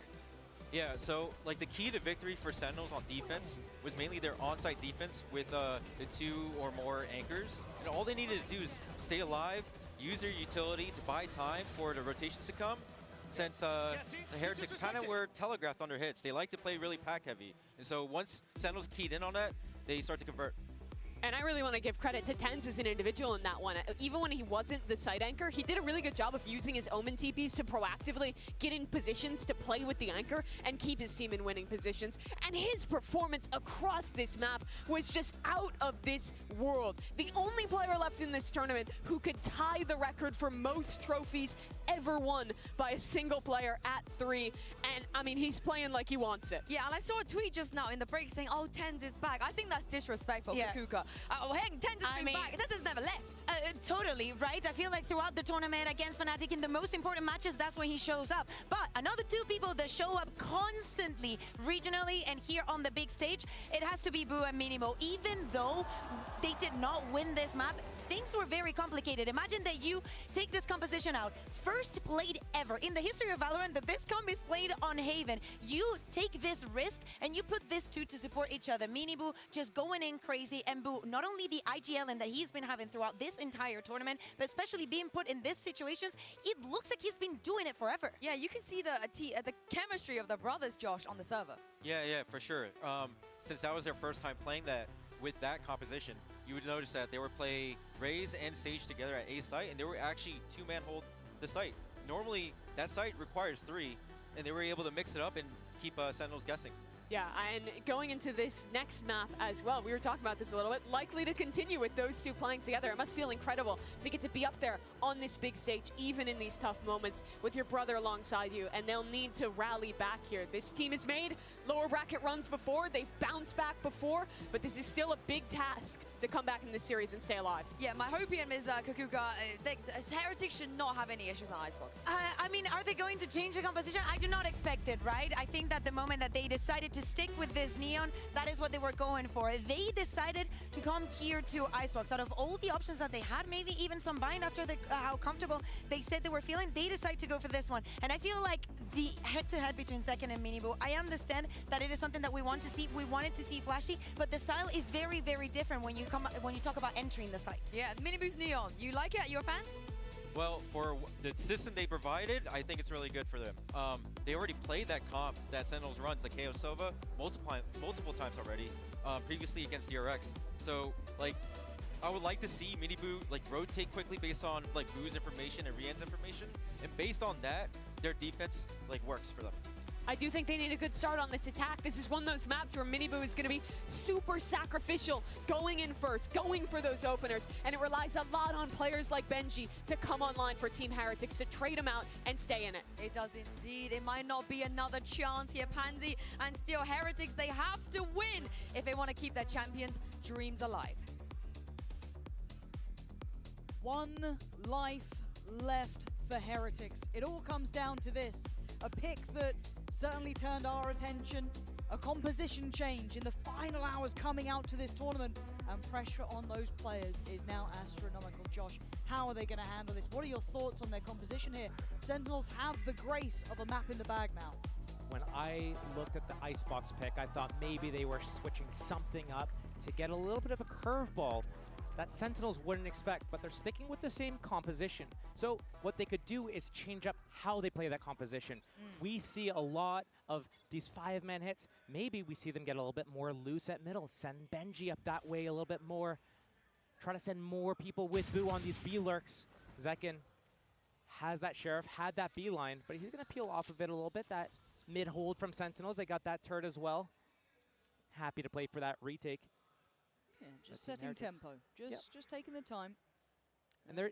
Speaker 21: Yeah, so like the key to victory for Sentinels on defense was mainly their on-site defense with the 2 or more anchors. And all they needed to do is stay alive, use their utility to buy time for the rotations to come. Since the Heretics kind of were telegraphed on their hits, they like to play really pack heavy. And so once Sentinels keyed in on that, they start to convert.
Speaker 4: And I really want to give credit to Tens as an individual in that one. Even when he wasn't the side anchor, he did a really good job of using his Omen TPs to proactively get in positions to play with the anchor and keep his team in winning positions. And his performance across this map was just out of this world. The only player left in this tournament who could tie the record for most trophies ever won by a single player at 3. And I mean, he's playing like he wants it.
Speaker 5: Yeah, and I saw a tweet just now in the break saying, oh, Tens is back. I think that's disrespectful
Speaker 2: Yeah.
Speaker 5: for Kuka. Oh, heck, Tens has been back. Tens has never left.
Speaker 2: Totally, right? I feel like throughout the tournament against Fnatic in the most important matches, that's when he shows up. But another two people that show up constantly, regionally and here on the big stage, it has to be Boo and Minimo. Even though they did not win this map, things were very complicated. Imagine that you take this composition out. First played ever in the history of Valorant that this comp is played on Haven. You take this risk and you put this two to support each other. Miniboo just going in crazy, and Boo, not only the IGL that he's been having throughout this entire tournament, but especially being put in these situations, it looks like he's been doing it forever.
Speaker 5: Yeah, you can see the chemistry of the brothers, Josh, on the server.
Speaker 21: Yeah, for sure. Since that was their first time playing that with that composition, you would notice that they were playing Raze and Sage together at A site, and they were actually two-man hold the site. Normally, that site requires 3, and they were able to mix it up and keep Sentinels guessing.
Speaker 4: Yeah, and going into this next map as well, we were talking about this a little bit, likely to continue with those two playing together. It must feel incredible to get to be up there on this big stage, even in these tough moments with your brother alongside you, and they'll need to rally back here. This team has made lower bracket runs before, they've bounced back before, but this is still a big task to come back in this series and stay alive.
Speaker 5: Yeah, my hopium is Kakuka. Heretics should not have any issues on Icebox.
Speaker 2: I mean, are they going to change the composition? I do not expect it, right? I think that the moment that they decided to stick with this Neon, that is what they were going for. They decided to come here to Icebox. Out of all the options that they had, maybe even some bind after how comfortable they said they were feeling, they decided to go for this one. And I feel like the head-to-head between Zekken and Miniboo, I understand that it is something that we want to see. We wanted to see flashy, but the style is very, very different when you talk about entering the site.
Speaker 5: Yeah, Miniboo's Neon. You like it? You're a fan?
Speaker 21: Well, for the system they provided, I think it's really good for them. They already played that comp that Sentinels runs, the KO Sova, multiple times already, previously against DRX. So, like, I would like to see Miniboo like rotate quickly based on like Boo's information and Rian's information, and based on that, their defense like works for them.
Speaker 4: I do think they need a good start on this attack. This is one of those maps where Miniboo is going to be super sacrificial, going in first, going for those openers, and it relies a lot on players like Benji to come online for Team Heretics to trade them out and stay in it.
Speaker 5: It does indeed. It might not be another chance here, Pansy, and still Heretics, they have to win if they want to keep their champions' dreams alive.
Speaker 10: 1 life left for Heretics. It all comes down to this. A pick that certainly turned our attention, a composition change in the final hours coming out to this tournament, and pressure on those players is now astronomical. Josh, how are they going to handle this? What are your thoughts on their composition here? Sentinels have the grace of a map in the bag now.
Speaker 12: When I looked at the Icebox pick, I thought maybe they were switching something up to get a little bit of a curveball that Sentinels wouldn't expect, but they're sticking with the same composition. So what they could do is change up how they play that composition. We see a lot of these 5-man hits. Maybe we see them get a little bit more loose at middle, send Benji up that way a little bit more, try to send more people with Boo on these B lurks. Zekken has that Sheriff, had that B line, but he's gonna peel off of it a little bit. That mid hold from Sentinels, they got that turret as well. Happy to play for that retake.
Speaker 10: Yeah, just setting tempo, just taking the time.
Speaker 12: And they're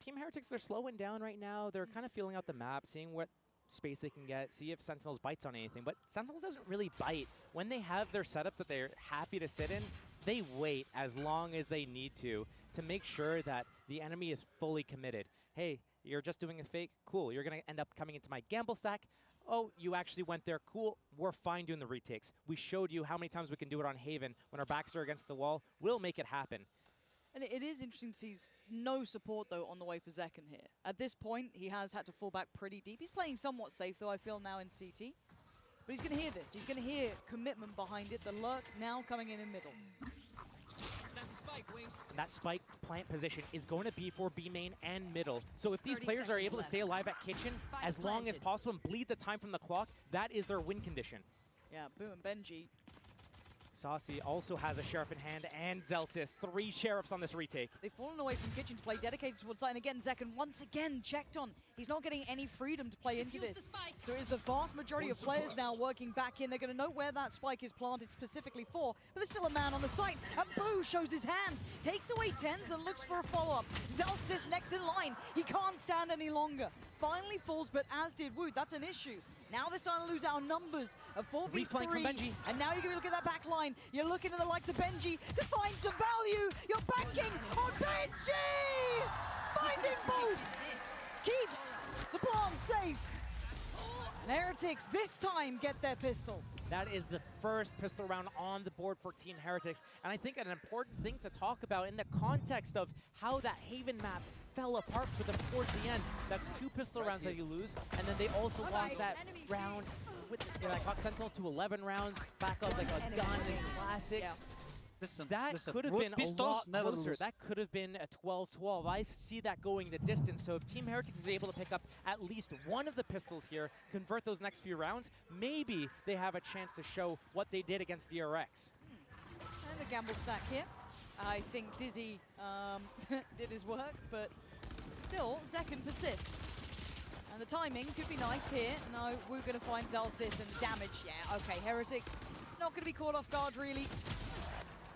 Speaker 12: Team Heretics, they're slowing down right now. They're kind of feeling out the map, seeing what space they can get, see if Sentinels bites on anything. But Sentinels doesn't really bite. When they have their setups that they're happy to sit in, they wait as long as they need to make sure that the enemy is fully committed. Hey, you're just doing a fake? Cool, you're gonna end up coming into my gamble stack. Oh, you actually went there, cool, we're fine doing the retakes. We showed you how many times we can do it on Haven. When our backs are against the wall, we'll make it happen.
Speaker 10: And it is interesting to see no support, though, on the way for Zekken here. At this point, he has had to fall back pretty deep. He's playing somewhat safe, though, I feel, now in CT. But he's going to hear this. He's going to hear commitment behind it. The lurk now coming in middle.
Speaker 12: That spike plant position is going to be for B main and middle. So if these players are able to stay alive at kitchen as long as possible and bleed the time from the clock, that is their win condition.
Speaker 10: Yeah, Boo and Benji
Speaker 12: Saucy also has a Sheriff in hand and Zelsis. 3 Sheriffs on this retake.
Speaker 10: They've fallen away from Kitchen to play dedicated towards side. And again, Zekken once again checked on. He's not getting any freedom to play into this. So it is the vast majority of players now working back in. They're going to know where that spike is planted specifically for. But there's still a man on the site. And Boo shows his hand. Takes away Tens and looks for a follow-up. Zelsis next in line. He can't stand any longer. Finally falls, but as did Wood. That's an issue. Now they're starting to lose our numbers of 4v3.
Speaker 12: Reflank from Benji.
Speaker 10: And now you're going to look at that back line. You're looking at the likes of Benji to find some value. You're banking on Benji! Finding both! Keeps the plant safe. And Heretics this time get their pistol.
Speaker 12: That is the first pistol round on the board for Team Heretics. And I think an important thing to talk about in the context of how that Haven map fell apart for them towards the end. That's 2 pistol rounds that you lose, and then they also lost that round with that got Sentinels to 11 rounds, back up like a gun in Classics.
Speaker 10: Yeah.
Speaker 12: That could have been a lot closer. That could have been a 12-12. I see that going the distance. So if Team Heretics is able to pick up at least one of the pistols here, convert those next few rounds, maybe they have a chance to show what they did against DRX.
Speaker 10: And a gamble stack here. I think Dizzy did his work, but still, Zekken persists. And the timing could be nice here. No, we're going to find Zelsis and damage. Yeah, okay, Heretics not going to be caught off guard, really.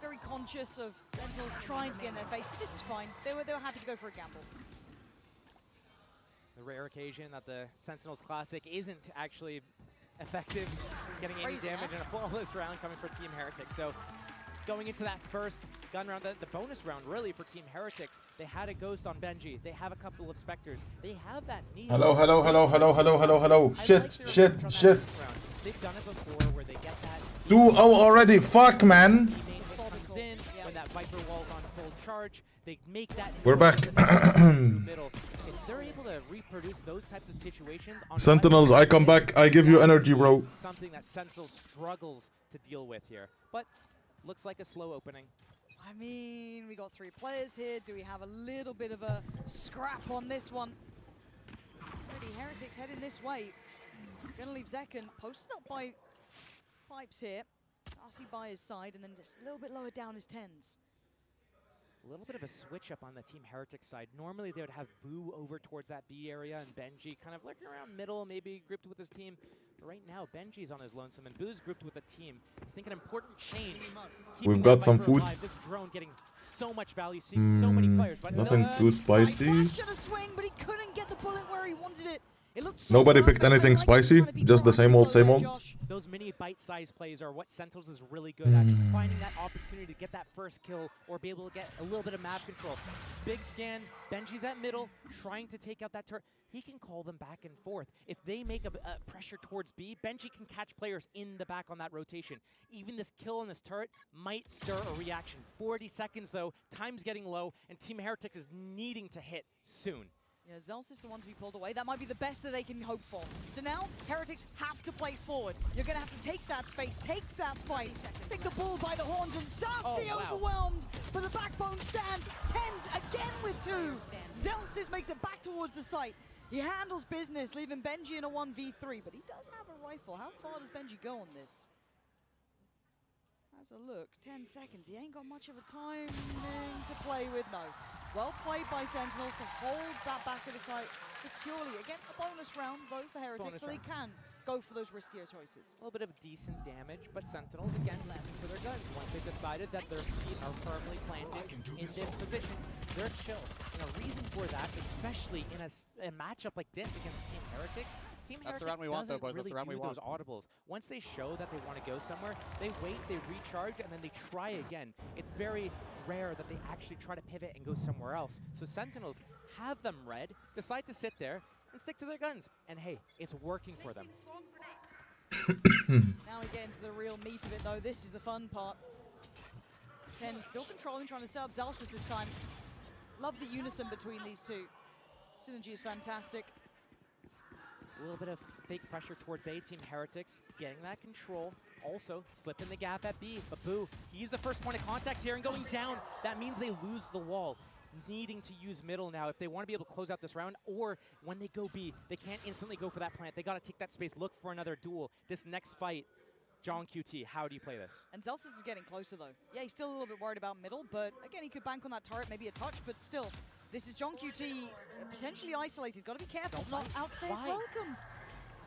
Speaker 10: Very conscious of Sentinels trying to get in their face, but this is fine. They were happy to go for a gamble.
Speaker 12: The rare occasion that the Sentinels Classic isn't actually effective, getting any damage in a flawless round coming for Team Heretics. So going into that first gun round, the bonus round really for Team Heretics, they had a Ghost on Benji. They have a couple of Spectres. They have that need.
Speaker 1: Hello, hello, hello, hello, hello, hello, hello. Shit, shit, shit.
Speaker 12: They've done it before where they get that
Speaker 1: 2-0 already. Fuck, man.
Speaker 12: comes in, when that Viper wall's on full charge, they make that
Speaker 1: We're back.
Speaker 12: middle. If they're able to reproduce those types of situations on
Speaker 1: Sentinels, I come back. I give you energy, bro.
Speaker 12: Something that Sentinels struggles to deal with here. But looks like a slow opening.
Speaker 10: I mean, we got 3 players here. Do we have a little bit of a scrap on this one? Already Heretics heading this way. Gonna leave Zekken posted up by Pipes here. Saucy by his side, and then just a little bit lower down is Tens.
Speaker 12: A little bit of a switch up on the Team Heretics side. Normally they would have Boo over towards that B area and Benji kind of looking around middle, maybe grouped with his team. But right now, Benji's on his lonesome and Boo's grouped with a team. I think an important change.
Speaker 1: We've got some food.
Speaker 12: Alive. This drone getting so much value, seeing so many players. But
Speaker 1: Nothing too spicy.
Speaker 10: Should have swing, but he couldn't get the bullet where he wanted it. It looked so
Speaker 1: Nobody
Speaker 10: good,
Speaker 1: picked anything spicy. Just the same old, same old.
Speaker 12: Those mini bite-sized plays are what Sentinels is really good at. Just finding that opportunity to get that first kill or be able to get a little bit of map control. Big scan, Benji's at middle, trying to take out that turret. He can call them back and forth. If they make a pressure towards B, Benji can catch players in the back on that rotation. Even this kill on this turret might stir a reaction. 40 seconds though, time's getting low, and Team Heretics is needing to hit soon.
Speaker 10: Yeah, Zels is the one to be pulled away. That might be the best that they can hope for. So now, Heretics have to play forward. You're going to have to take that space, take that fight, take the bull by the horns, and Saucy overwhelmed. But the backbone stands. Tens again with 2. Zelsis makes it back towards the site. He handles business, leaving Benji in a 1v3, but he does have a rifle. How far does Benji go on this? As a look, 10 seconds. He ain't got much of a timing to play with, no. Well played by Sentinels to hold that back of the site securely. Again, a bonus round, though, for Heretics, so they can go for those riskier choices.
Speaker 12: A little bit of decent damage, but Sentinels, again, sticking to their guns. Once they've decided that their feet are firmly planted in this position, they're chill. And a reason for that, especially in a matchup like this against Team Heretics,
Speaker 7: That's the round we want, though, boys. That's the round we want.
Speaker 12: Those audibles. Once they show that they want to go somewhere, they wait, they recharge, and then they try again. It's very rare that they actually try to pivot and go somewhere else. So Sentinels have them read, decide to sit there, and stick to their guns. And hey, it's working for them.
Speaker 10: Now we get into the real meat of it, though. This is the fun part. 10 still controlling, trying to set up Zelsis this time. Love the unison between these two. Synergy is fantastic.
Speaker 12: A little bit of fake pressure towards A, Team Heretics, getting that control. Also, slipping the gap at B, but Boo, he's the first point of contact here and going down. That means they lose the wall. Needing to use middle now if they want to be able to close out this round, or when they go B, they can't instantly go for that plant. They got to take that space, look for another duel. This next fight John QT, how do you play this?
Speaker 10: And Zelsis is getting closer though. Yeah, he's still a little bit worried about middle, but again, he could bank on that turret, maybe a touch, but still, this is John QT potentially isolated. Got to be careful, not outstays welcome.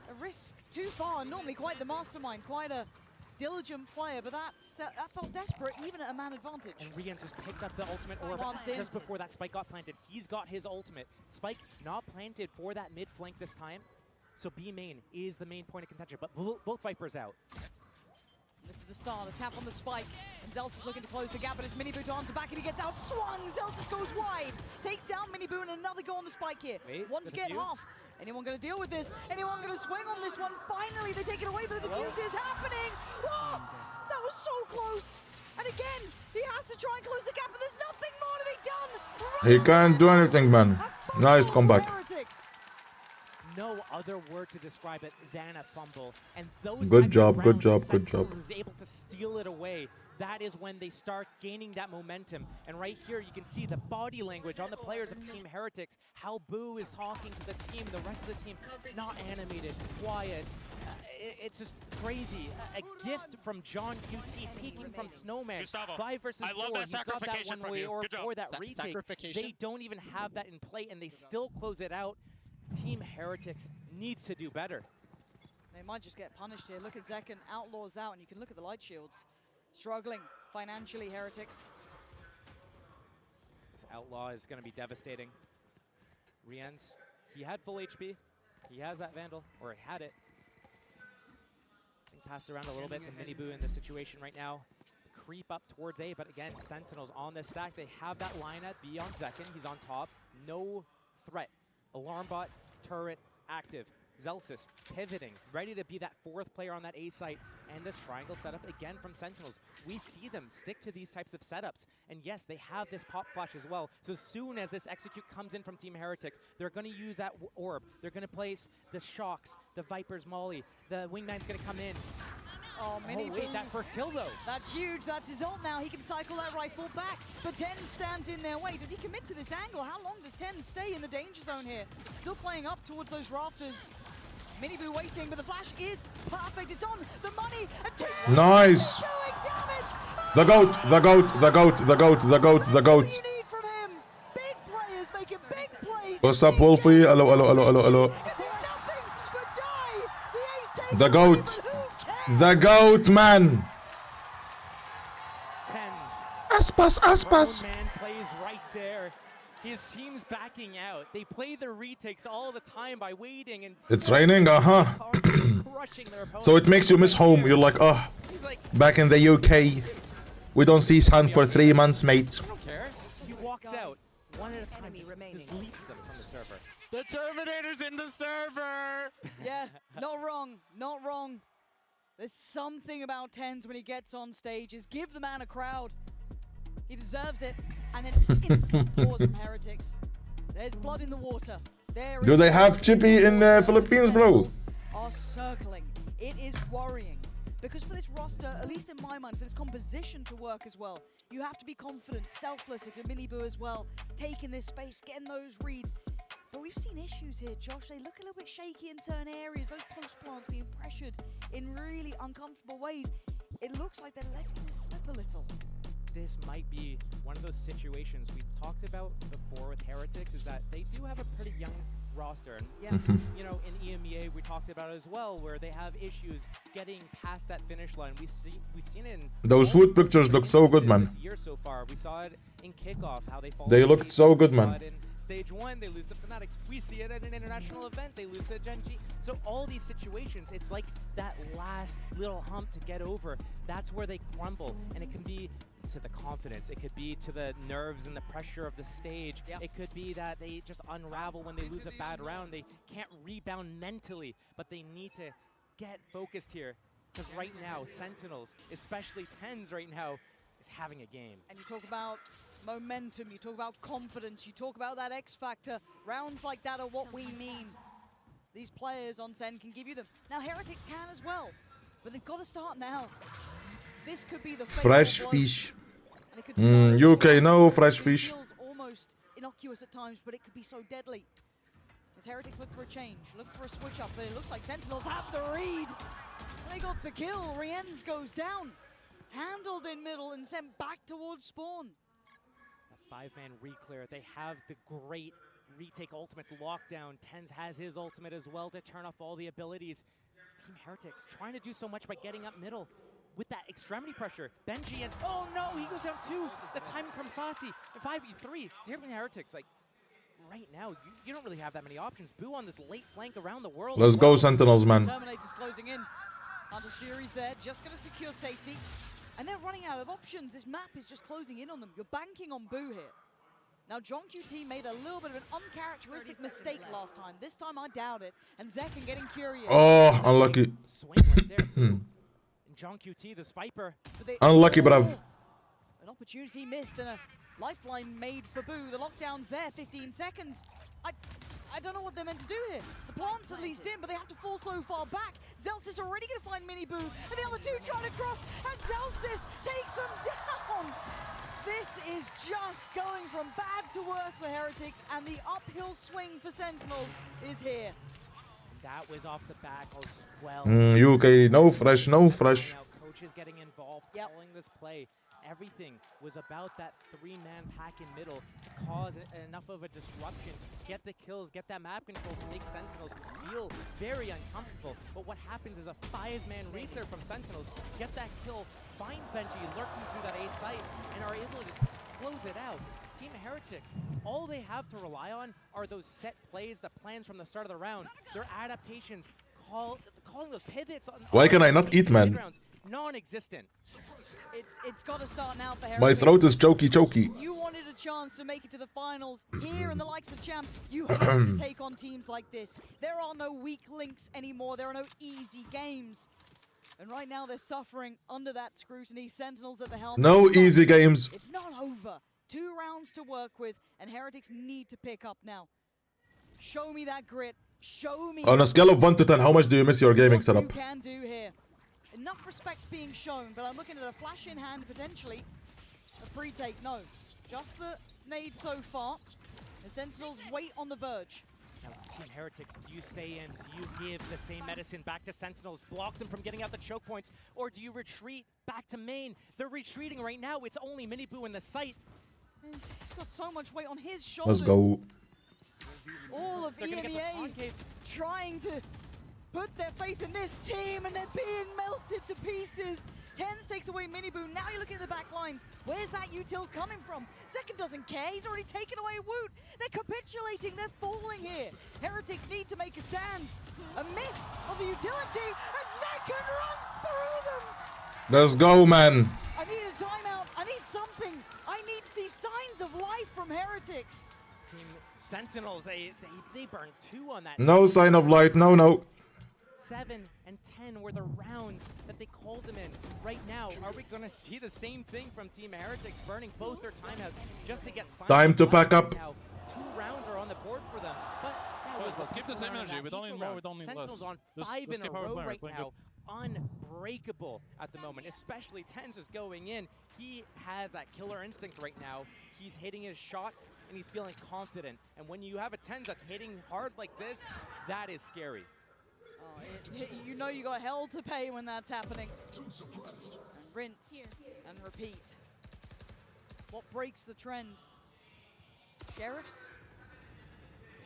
Speaker 10: A risk too far. Normally quite the mastermind, quite a diligent player, but that felt desperate even at a man advantage.
Speaker 12: And Rians just picked up the ultimate orb just before that spike got planted. He's got his ultimate. Spike not planted for that mid flank this time. So B main is the main point of contention, but both Vipers out.
Speaker 10: This is the start, a tap on the spike, and Zelsis looking to close the gap, but it's Miniboo to back, and he gets out swung. Zelsis goes wide, takes down Miniboo, and another go on the spike here. Once again, half. Anyone going to deal with this? Anyone going to swing on this one? Finally, they take it away, but the defuse is happening. Whoa! That was so close. And again, he has to try and close the gap, but there's nothing more to be done.
Speaker 1: He can't do anything, man. Nice comeback.
Speaker 12: No other word to describe it than a fumble. And those
Speaker 1: Good job, good job, good job.
Speaker 12: is able to steal it away. That is when they start gaining that momentum. And right here, you can see the body language on the players of Team Heretics, how Boo is talking to the team, the rest of the team, not animated, quiet. It's just crazy. A gift from John QT, peeking from Snowman.
Speaker 7: Gustavo,
Speaker 12: 5 versus 4.
Speaker 7: I love that sacrification
Speaker 12: that
Speaker 7: from you.
Speaker 12: Or
Speaker 7: Good job.
Speaker 12: for that retake.
Speaker 7: Sacrification.
Speaker 12: They don't even have that in play, and they still close it out. Team Heretics needs to do better.
Speaker 10: They might just get punished here. Look at Zekken, Outlaws out, and you can look at the light shields. Struggling financially, Heretics.
Speaker 12: This Outlaw is going to be devastating. Riens, he had full HP. He has that Vandal, or he had it. He passed around a little bit to Miniboo in this situation right now. Creep up towards A, but again, Sentinels on this stack. They have that line at B on Zekken. He's on top. No threat. Alarm bot, turret, active. Zelsis pivoting, ready to be that fourth player on that A site, and this triangle setup again from Sentinels. We see them stick to these types of setups, and yes, they have this pop flash as well. So as soon as this execute comes in from Team Heretics, they're going to use that orb. They're going to place the shocks, the Viper's Molly, the Wingman's going to come in.
Speaker 10: Oh,
Speaker 12: wait, that first kill though.
Speaker 10: That's huge. That's his ult now. He can cycle that rifle back, but 10 stands in their way. Does he commit to this angle? How long does 10 stay in the danger zone here? Still playing up towards those rafters. Miniboo waiting, but the flash is perfect. It's on the money.
Speaker 1: Nice. The goat, the goat, the goat, the goat, the goat, the goat.
Speaker 10: Big players making big plays.
Speaker 1: What's up, Wolfie? Hello, hello, hello, hello, hello. The goat. The goat, man. Aspas, Aspas.
Speaker 12: Man plays right there. His team's backing out. They play the retakes all the time by waiting and
Speaker 1: It's raining, So it makes you miss home. You're like, oh, back in the UK, we don't see sun for 3 months, mate.
Speaker 12: I don't care. He walks out one at a time, just deletes them from the server.
Speaker 7: The Terminator's in the server!
Speaker 10: Yeah, not wrong, not wrong. There's something about Tens when he gets on stages. Give the man a crowd. He deserves it. And an instant pause from Heretics. There's blood in the water.
Speaker 1: Do they have Chippy in the Philippines, bro?
Speaker 10: Are circling. It is worrying. Because for this roster, at least in my mind, for this composition to work as well, you have to be confident, selfless if you're Miniboo as well, taking this space, getting those reads. But we've seen issues here, Josh. They look a little bit shaky in certain areas. Those post plants being pressured in really uncomfortable ways. It looks like they're letting this slip a little.
Speaker 12: This might be one of those situations we've talked about before with Heretics, is that they do have a pretty young roster. And, you know, in EMEA, we talked about it as well, where they have issues getting past that finish line. We've seen it in
Speaker 1: those food pictures look so good, man.
Speaker 12: This year so far. We saw it in kickoff, how
Speaker 1: they looked so good, man.
Speaker 12: Stage 1, they lose to Fnatic. We see it at an international event, they lose to Gen G. So all these situations, it's like that last little hump to get over. That's where they crumble, and it can be to the confidence. It could be to the nerves and the pressure of the stage. It could be that they just unravel when they lose a bad round. They can't rebound mentally, but they need to get focused here. Because right now, Sentinels, especially Tens right now, is having a game.
Speaker 10: And you talk about momentum, you talk about confidence, you talk about that X factor. Rounds like that are what we mean. These players on Sen can give you them. Now Heretics can as well, but they've got to start now. This could be the
Speaker 1: fresh fish. UK, no fresh fish.
Speaker 10: Feels almost innocuous at times, but it could be so deadly. As Heretics look for a change, look for a switch up, but it looks like Sentinels have the read. They got the kill. Rienz goes down. Handled in middle and sent back towards spawn.
Speaker 12: A 5-man reclear. They have the great retake ultimates. Lockdown. Tens has his ultimate as well to turn off all the abilities. Team Heretics trying to do so much by getting up middle with that extremity pressure. Benji and oh no, he goes down 2. The timing from Saucy. 5v3. Team Heretics, like right now, you don't really have that many options. Boo on this late flank around the world.
Speaker 1: Let's go, Sentinels, man.
Speaker 10: Terminator's closing in. Hunter's Fury's there, just going to secure safety. And they're running out of options. This map is just closing in on them. You're banking on Boo here. Now, John QT made a little bit of an uncharacteristic mistake last time. This time, I doubt it. And Zekken getting curious.
Speaker 1: Oh, unlucky.
Speaker 12: Swing right there. And John QT, this Viper.
Speaker 1: Unlucky, bruv.
Speaker 10: An opportunity missed and a lifeline made for Boo. The lockdown's there, 15 seconds. I don't know what they're meant to do here. The plant's at least in, but they have to fall so far back. Zelsis already going to find Mini Boo, and the other two trying to cross, and Zelsis takes them down. This is just going from bad to worse for Heretics, and the uphill swing for Sentinels is here.
Speaker 12: That was off the back as well.
Speaker 1: UK, no fresh, no fresh.
Speaker 12: Now coach is getting involved, calling this play. Everything was about that 3-man pack in middle to cause enough of a disruption, get the kills, get that map control to make Sentinels feel very uncomfortable. But what happens is a 5-man reclear from Sentinels, get that kill, find Benji lurking through that A site, and are able to just close it out. Team Heretics, all they have to rely on are those set plays, the plans from the start of the round, their adaptations, calling those pivots.
Speaker 1: Why can I not eat, man?
Speaker 12: Non-existent.
Speaker 10: It's got to start now for Heretics.
Speaker 1: My throat is choky.
Speaker 10: You wanted a chance to make it to the finals. Here in the likes of Champs, you have to take on teams like this. There are no weak links anymore. There are no easy games. And right now they're suffering under that scrutiny. Sentinels at the helm.
Speaker 1: No easy games.
Speaker 10: It's not over. 2 rounds to work with, and Heretics need to pick up now. Show me that grit. Show me.
Speaker 1: On a scale of 1 to 10, how much do you miss your gaming
Speaker 10: what
Speaker 1: setup?
Speaker 10: you can do here. Enough respect being shown, but I'm looking at a flash in hand potentially. A pre-take, no. Just the nade so far. The Sentinels wait on the verge.
Speaker 12: Now, Team Heretics, do you stay in? Do you give the same medicine back to Sentinels, block them from getting out the choke points, or do you retreat back to main? They're retreating right now. It's only Mini Boo in the site.
Speaker 10: He's got so much weight on his shoulders.
Speaker 1: Let's go.
Speaker 10: All of EMEA trying to put their faith in this team, and they're being melted to pieces. Tens takes away Mini Boo. Now you're looking at the back lines. Where's that util coming from? Zekken doesn't care. He's already taken away Woot. They're capitulating. They're falling here. Heretics need to make a stand. A miss of the utility, and Zekken runs through them.
Speaker 1: Let's go, man.
Speaker 10: I need a timeout. I need something. I need to see signs of life from Heretics.
Speaker 12: Team Sentinels, they burned 2 on that.
Speaker 1: No sign of light. No.
Speaker 12: 7 and 10 were the rounds that they called them in. Right now, are we going to see the same thing from Team Heretics, burning both their timeouts just to get signed?
Speaker 1: Time to pack up.
Speaker 12: Now, 2 rounds are on the board for them, but
Speaker 7: let's keep the same energy. We don't need more, we don't need less.
Speaker 12: Sentinels on 5 in a row right now. Unbreakable at the moment, especially Tens is going in. He has that killer instinct right now. He's hitting his shots and he's feeling confident. And when you have a Tens that's hitting hard like this, that is scary.
Speaker 10: You know you got hell to pay when that's happening. And rinse and repeat. What breaks the trend? Sheriffs?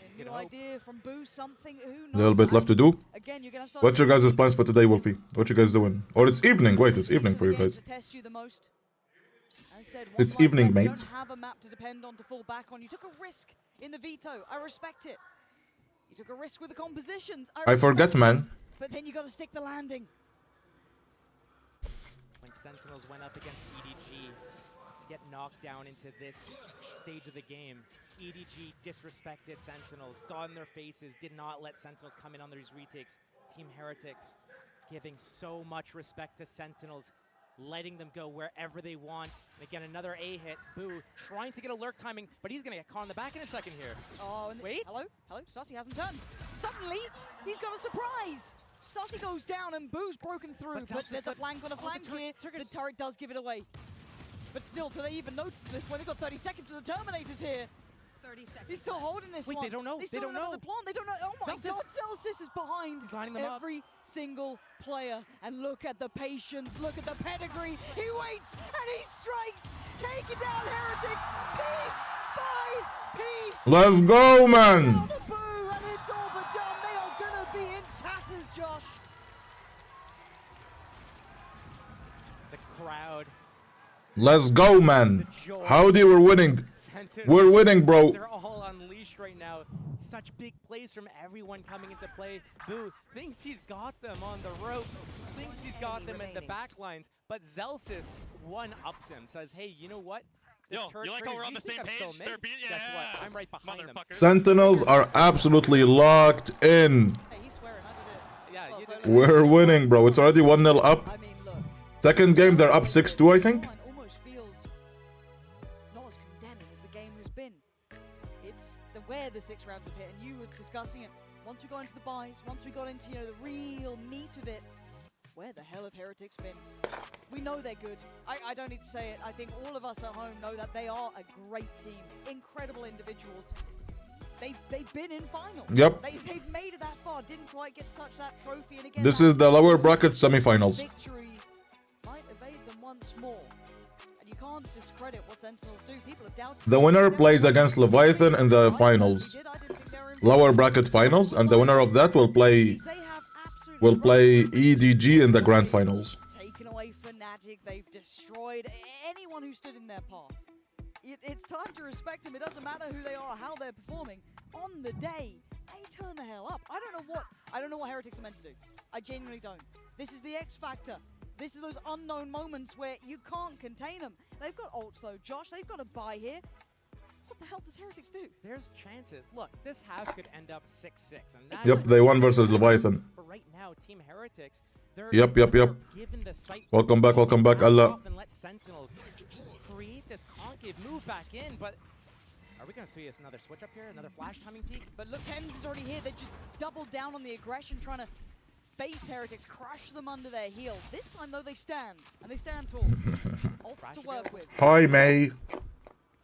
Speaker 10: A new idea from Boo, something, who knows?
Speaker 1: A little bit left to do.
Speaker 10: Again, you're gonna start.
Speaker 1: What's your guys' plans for today, Wolfie? What you guys doing? Or it's evening. Wait, it's evening for you guys.
Speaker 10: To test you the most. I said,
Speaker 1: It's evening, mate.
Speaker 10: You don't have a map to depend on to fall back on. You took a risk in the veto. I respect it. You took a risk with the compositions.
Speaker 1: I forget, man.
Speaker 10: But then you got to stick the landing.
Speaker 12: When Sentinels went up against EDG to get knocked down into this stage of the game, EDG disrespected Sentinels, got in their faces, did not let Sentinels come in on these retakes. Team Heretics giving so much respect to Sentinels, letting them go wherever they want. And again, another A hit. Boo trying to get a lurk timing, but he's going to get caught in the back in a second here.
Speaker 10: Oh, and
Speaker 12: wait.
Speaker 10: Hello? Saucy hasn't turned. Suddenly, he's got a surprise. Saucy goes down and Boo's broken through, but there's a flank on a flank here. The turret does give it away. But still, do they even notice this when they've got 30 seconds to the Terminators here? He's still holding this
Speaker 12: Wait,
Speaker 10: one.
Speaker 12: they don't know.
Speaker 10: They
Speaker 12: They
Speaker 10: still
Speaker 12: don't
Speaker 10: know
Speaker 12: know.
Speaker 10: the plant. They don't know. Oh my
Speaker 12: Celsius.
Speaker 10: God, Celsius is behind
Speaker 12: lining them up.
Speaker 10: every single player. And look at the patience. Look at the pedigree. He waits and he strikes. Taking down Heretics piece by piece.
Speaker 1: Let's go, man.
Speaker 10: Down a boo, and it's all but done. They are gonna be in tatters, Josh.
Speaker 12: The crowd.
Speaker 1: Let's go, man. Howdy, we're winning.
Speaker 12: Sentinels,
Speaker 1: We're winning, bro.
Speaker 12: They're all unleashed right now. Such big plays from everyone coming into play. Boo thinks he's got them on the ropes, thinks he's got them at the back lines, but Zelsis one-ups him, says, hey, you know what? This
Speaker 7: Yo, you like how we're on the same page? They're beat-
Speaker 12: Guess what?
Speaker 7: yeah,
Speaker 12: I'm right behind them.
Speaker 1: Sentinels are absolutely locked in.
Speaker 12: Yeah, you did.
Speaker 1: We're winning, bro. It's already 1-0 up. Second game, they're up 6-2, I think.
Speaker 10: Almost feels not as condemning as the game has been. It's where the 6 rounds have hit, and you were discussing it. Once we got into the buys, once we got into the real meat of it, where the hell have Heretics been? We know they're good. I don't need to say it. I think all of us at home know that they are a great team, incredible individuals. They've been in finals.
Speaker 1: Yep.
Speaker 10: They've made it that far. Didn't quite get to touch that trophy, and again,
Speaker 1: This is the lower bracket semifinals.
Speaker 10: victory might evade them once more. And you can't discredit what Sentinels do. People have doubted
Speaker 1: The winner plays against Leviathan in the finals. Lower bracket finals, and the winner of that will play EDG in the grand finals.
Speaker 10: taken away Fnatic. They've destroyed anyone who stood in their path. It's time to respect them. It doesn't matter who they are, how they're performing. On the day, they turn the hell up. I don't know what Heretics are meant to do. I genuinely don't. This is the X factor. This is those unknown moments where you can't contain them. They've got ults though, Josh. They've got a buy here. What the hell does Heretics do?
Speaker 12: There's chances. Look, this half could end up 6-6. And that's
Speaker 1: Yep, they won versus Leviathan.
Speaker 12: But right now, Team Heretics, they're
Speaker 1: Yep.
Speaker 12: given the site.
Speaker 1: Welcome back, Allah.
Speaker 12: And let Sentinels create this concave move back in, but are we going to see us another switch up here, another flash timing peak?
Speaker 10: But look, Tens is already here. They just doubled down on the aggression, trying to face Heretics, crush them under their heels. This time, though, they stand, and they stand tall. Ults to work with.
Speaker 1: Hi, May.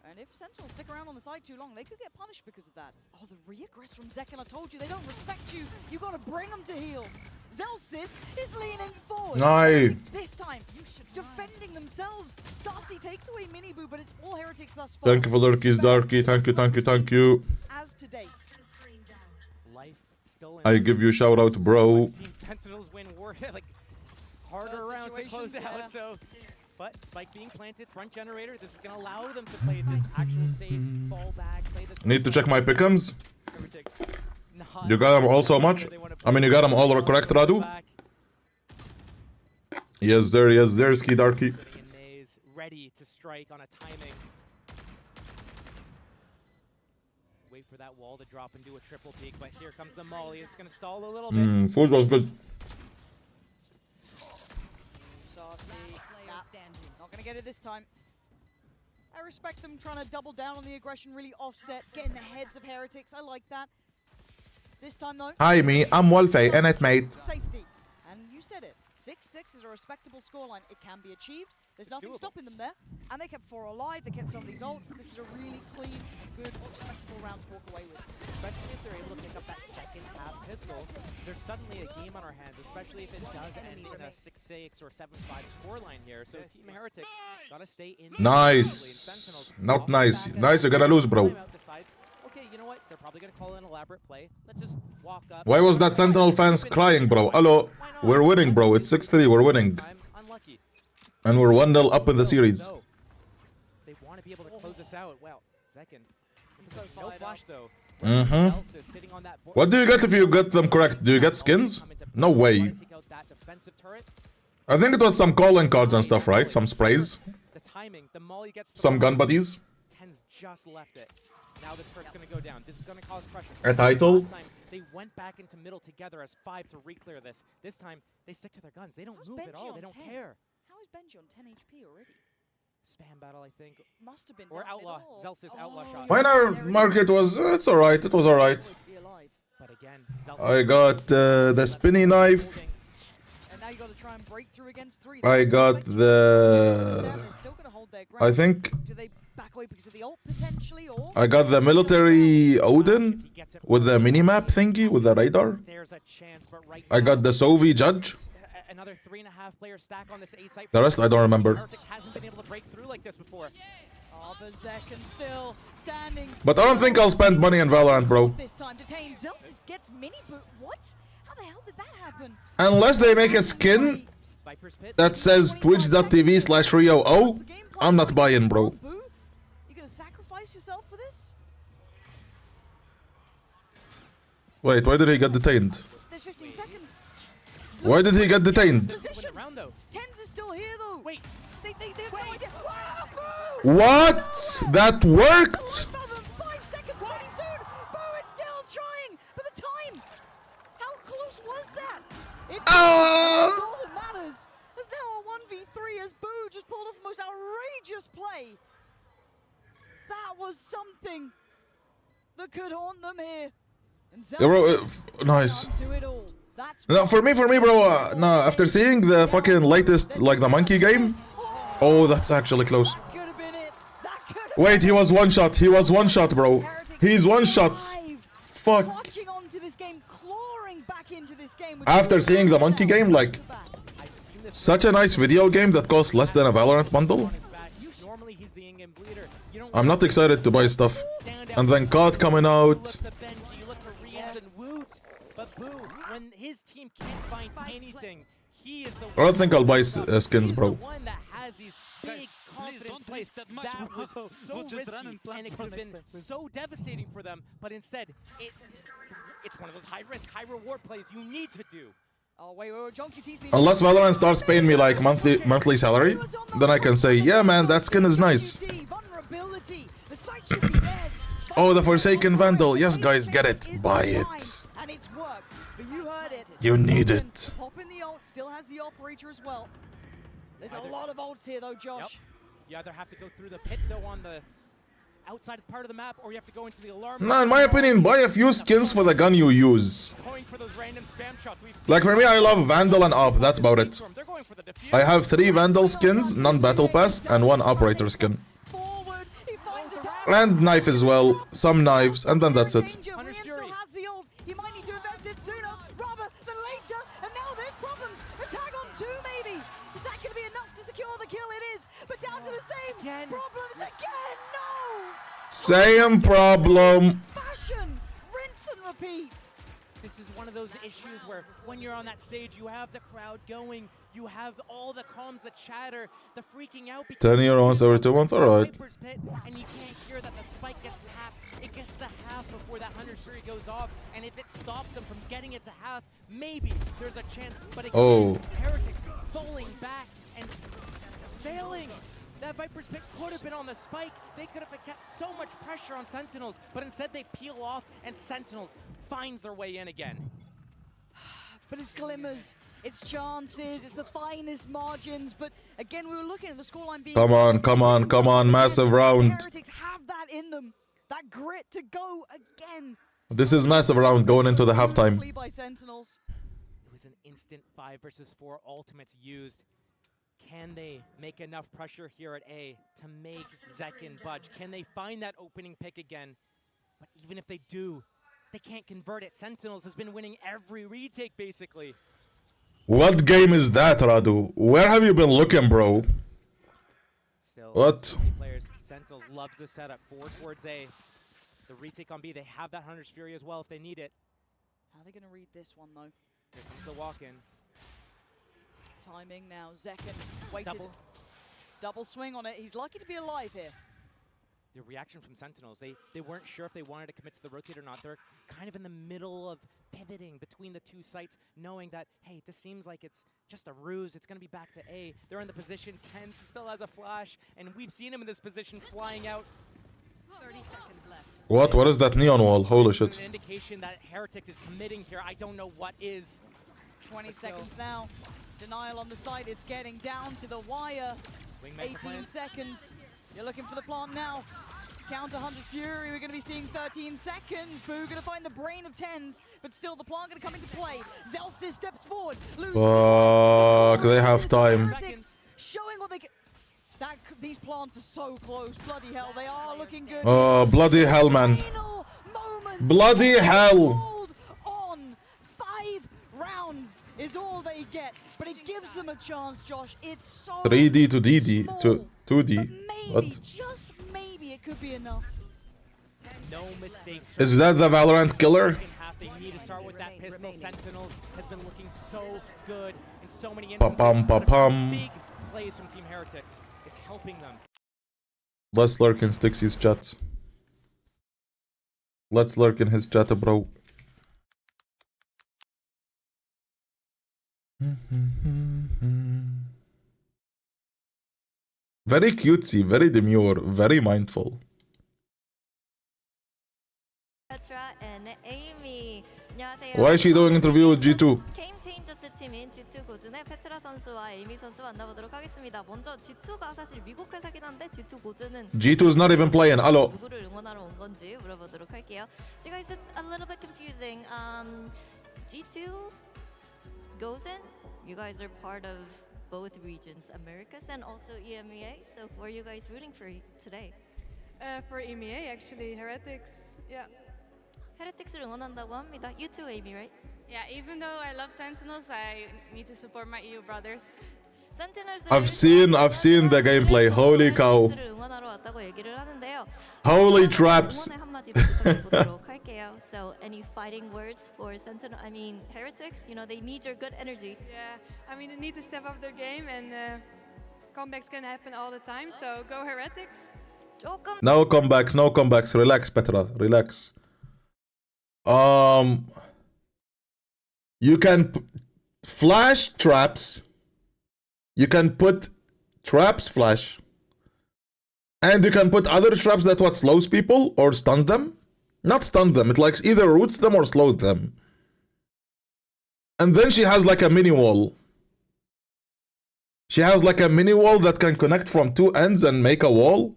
Speaker 10: And if Sentinels stick around on the side too long, they could get punished because of that. Oh, the re-aggress from Zekin. I told you, they don't respect you. You got to bring them to heal. Zelsis is leaning forward.
Speaker 1: Nice.
Speaker 10: This time, defending themselves. Sassy takes away Miniboo, but it's all Heretics thus far.
Speaker 1: Thank you for the lurkies, Darky. Thank you.
Speaker 10: As to date.
Speaker 12: Life still
Speaker 1: I give you shout out, bro.
Speaker 12: Team Sentinels win war, like harder rounds to close out, so. But Spike being planted, front generator, this is going to allow them to play this actual safe, fall back, play this.
Speaker 1: Need to check my pick'ems. You got them all so much? I mean, you got them all correct, Radu? Yes, there, Ski Darky.
Speaker 12: Ready to strike on a timing. Wait for that wall to drop and do a triple peak, but here comes the molly. It's going to stall a little bit.
Speaker 1: Food was good.
Speaker 10: Not gonna get it this time. I respect them trying to double down on the aggression, really offset, get in the heads of Heretics. I like that. This time though.
Speaker 1: Hi, me. I'm Wolfie, and it, mate.
Speaker 10: Safety. And you said it. 6-6 is a respectable scoreline. It can be achieved. There's nothing stopping them there. And they kept 4 alive. They kept some of these ults. This is a really clean, good, respectable round to walk away with.
Speaker 12: Especially if they're able to pick up that second half pistol, there's suddenly a game on our hands, especially if it does end in a 6-6 or 7-5 scoreline here. So Team Heretics gotta stay in.
Speaker 1: Nice. Not nice. Nice, you're gonna lose, bro.
Speaker 12: Okay, you know what? They're probably gonna call an elaborate play. Let's just walk up.
Speaker 1: Why was that Sentinel fans crying, bro? Hello. We're winning, bro. It's 6-3. We're winning. And we're 1-0 up in the series.
Speaker 12: They want to be able to close this out. Well, second. No flash though.
Speaker 1: What do you get if you get them correct? Do you get skins? No way. I think it was some calling cards and stuff, right? Some sprays. Some gun buddies.
Speaker 12: Tens just left it. Now this perk's gonna go down. This is gonna cause pressure.
Speaker 1: A title?
Speaker 12: Last time, they went back into middle together as 5 to re-clear this. This time, they stick to their guns. They don't move at all. They don't care.
Speaker 10: How is Benji on 10 HP already?
Speaker 12: Spam battle, I think.
Speaker 10: Must have been
Speaker 12: or
Speaker 10: down
Speaker 12: outlaw.
Speaker 10: middle.
Speaker 12: Zelsis outlaw shot.
Speaker 1: Minor market was... it's alright. It was alright.
Speaker 12: But again,
Speaker 1: I got the spinny knife.
Speaker 10: And now you got to try and break through against 3.
Speaker 1: I got the... I think...
Speaker 10: Do they back back away because of the ult potentially, or
Speaker 1: I got the military Odin with the minimap thingy with the radar. I got the Sovi judge.
Speaker 12: Another 3.5 player stack on this A site.
Speaker 1: The rest I don't remember.
Speaker 12: Heretics hasn't been able to break through like this before.
Speaker 10: Oh, but Zekken still standing.
Speaker 1: But I don't think I'll spend money in Valorant, bro.
Speaker 10: This time detained. Zelsis gets mini boot. What? How the hell did that happen?
Speaker 1: Unless they make a skin that says twitch.tv/Rio0, I'm not buying, bro.
Speaker 10: You gonna sacrifice yourself for this?
Speaker 1: Wait, why did he get detained?
Speaker 10: There's 15 seconds.
Speaker 1: Why did he get detained?
Speaker 10: Tens is still here though. Wait. They have no idea.
Speaker 1: What? That worked?
Speaker 10: 5 seconds pretty soon. Boo is still trying. But the time. How close was that? It's all that matters. There's now a 1v3 as Boo just pulled off the most outrageous play. That was something that could haunt them here.
Speaker 1: Yeah, bro, nice. No, for me, bro. No, after seeing the fucking latest, like the monkey game. Oh, that's actually close. Wait, he was one shot. He was one shot, bro. He's one shot. Fuck. After seeing the monkey game, like, such a nice video game that costs less than a Valorant bundle. I'm not excited to buy stuff. And then COD coming out. I don't think I'll buy skins, bro.
Speaker 12: That was so risky, and it could have been so devastating for them, but instead, it's one of those high-risk, high-reward plays you need to do.
Speaker 10: Oh, wait, John QT's been...
Speaker 1: Unless Valorant starts paying me like monthly salary, then I can say, yeah, man, that skin is nice. Oh, the Forsaken Vandal. Yes, guys, get it. Buy it.
Speaker 10: And it's worked, but you heard it.
Speaker 1: You need it.
Speaker 10: Pop in the ult, still has the operator as well. There's a lot of ults here, though, Josh.
Speaker 12: You either have to go through the pit, though, on the outside part of the map, or you have to go into the alarm.
Speaker 1: No, in my opinion, buy a few skins for the gun you use. Like for me, I love Vandal and Op, that's about it. I have 3 Vandal skins, none Battle Pass, and 1 Operator skin. And knife as well, some knives, and then that's it. Same problem.
Speaker 10: Fashion, rinse and repeat.
Speaker 12: This is one of those issues where when you're on that stage, you have the crowd going, you have all the comms, the chatter, the freaking out.
Speaker 1: 10 year once every 2 months, alright.
Speaker 12: And you can't hear that the spike gets half. It gets to half before that 100 Fury goes off. And if it stops them from getting it to half, maybe there's a chance. But again, Heretics falling back and failing. That Viper's pick could have been on the spike. They could have kept so much pressure on Sentinels, but instead they peel off and Sentinels finds their way in again.
Speaker 10: But it's glimmers, it's chances, it's the finest margins, but again we were looking at the scoreline being...
Speaker 1: Come on, massive round.
Speaker 10: Heretics have that in them, that grit to go again.
Speaker 1: This is massive round going into the halftime.
Speaker 10: By Sentinels.
Speaker 12: It was an instant 5 versus 4 ultimates used. Can they make enough pressure here at A to make Zekken budge? Can they find that opening pick again? But even if they do, they can't convert it. Sentinels has been winning every retake, basically.
Speaker 1: What game is that, Radu? Where have you been looking, bro?
Speaker 12: Still,
Speaker 1: what?
Speaker 12: Players. Sentinels loves the setup. Forward towards A. The retake on B, they have that Hunter's Fury as well if they need it.
Speaker 10: How are they going to read this one, though?
Speaker 12: Here comes the walk-in.
Speaker 10: Timing now, Zekken waited. Double swing on it. He's lucky to be alive here.
Speaker 12: The reaction from Sentinels, they weren't sure if they wanted to commit to the rotate or not. They're kind of in the middle of pivoting between the 2 sites, knowing that, hey, this seems like it's just a ruse. It's going to be back to A. They're in the position. Tens still has a flash, and we've seen him in this position flying out.
Speaker 5: 30 seconds left.
Speaker 1: What is that neon wall? Holy shit.
Speaker 12: An indication that Heretics is committing here. I don't know what is.
Speaker 10: 20 seconds now. Denial on the side, it's getting down to the wire. 18 seconds. You're looking for the plant now. Counter 100 Fury, we're going to be seeing 13 seconds. Boo going to find the brain of Tens, but still the plant going to come into play. Zelsis steps forward.
Speaker 1: Fuck, they have time.
Speaker 10: Showing what they can. These plants are so close. Bloody hell, they are looking good.
Speaker 1: Oh, bloody hell, man. Bloody hell.
Speaker 10: Hold on. 5 rounds is all they get, but it gives them a chance, Josh. It's so
Speaker 1: 3D to DD to 2D.
Speaker 10: maybe,
Speaker 1: What?
Speaker 10: just maybe it could be enough.
Speaker 12: No mistakes.
Speaker 1: Is that the Valorant killer?
Speaker 12: They need to start with that pistol. Sentinels has been looking so good in so many
Speaker 1: Pa-pum,
Speaker 12: instances.
Speaker 1: pa-pum.
Speaker 12: Big plays from Team Heretics is helping them.
Speaker 1: Let's lurk in Stixie's chat. Let's lurk in his chat, bro. Very cutesy, very demure, very mindful.
Speaker 14: Petra and Amy. 안녕하세요.
Speaker 1: Why is she doing interview with G2?
Speaker 14: 게임 체인저스 팀인 G2 고즈의 페트라 선수와 에이미 선수 만나보도록 하겠습니다. 먼저 G2가 사실 미국 회사긴 한데 G2 고즈는
Speaker 1: G2 is not even playing. Hello.
Speaker 14: 누구를 응원하러 온 건지 물어보도록 할게요. So guys, it's a little bit confusing. G2 goes in. You guys are part of both regions, Americas and also EMEA. So who are you guys rooting for today?
Speaker 8: For EMEA, actually, Heretics. Yeah.
Speaker 14: Heretics를 응원한다고 합니다. You too, Amy, right?
Speaker 8: Yeah. Even though I love Sentinels, I need to support my EU brothers.
Speaker 1: I've seen the gameplay. Holy cow.
Speaker 14: 응원하러 왔다고 얘기를 하는데요.
Speaker 1: Holy traps.
Speaker 14: 응원의 한마디로 부탁드리도록 할게요. So, any fighting words for Sentinel? I mean, Heretics. You know, they need your good energy.
Speaker 8: Yeah. I mean, they need to step up their game, and comebacks can happen all the time. So go Heretics.
Speaker 14: 조금.
Speaker 1: No comebacks, no comebacks. Relax, Petra. Relax. You can flash traps. You can put traps flash. And you can put other traps that what slows people or stuns them. Not stun them. It like either roots them or slows them. And then she has like a mini wall. She has like a mini wall that can connect from 2 ends and make a wall.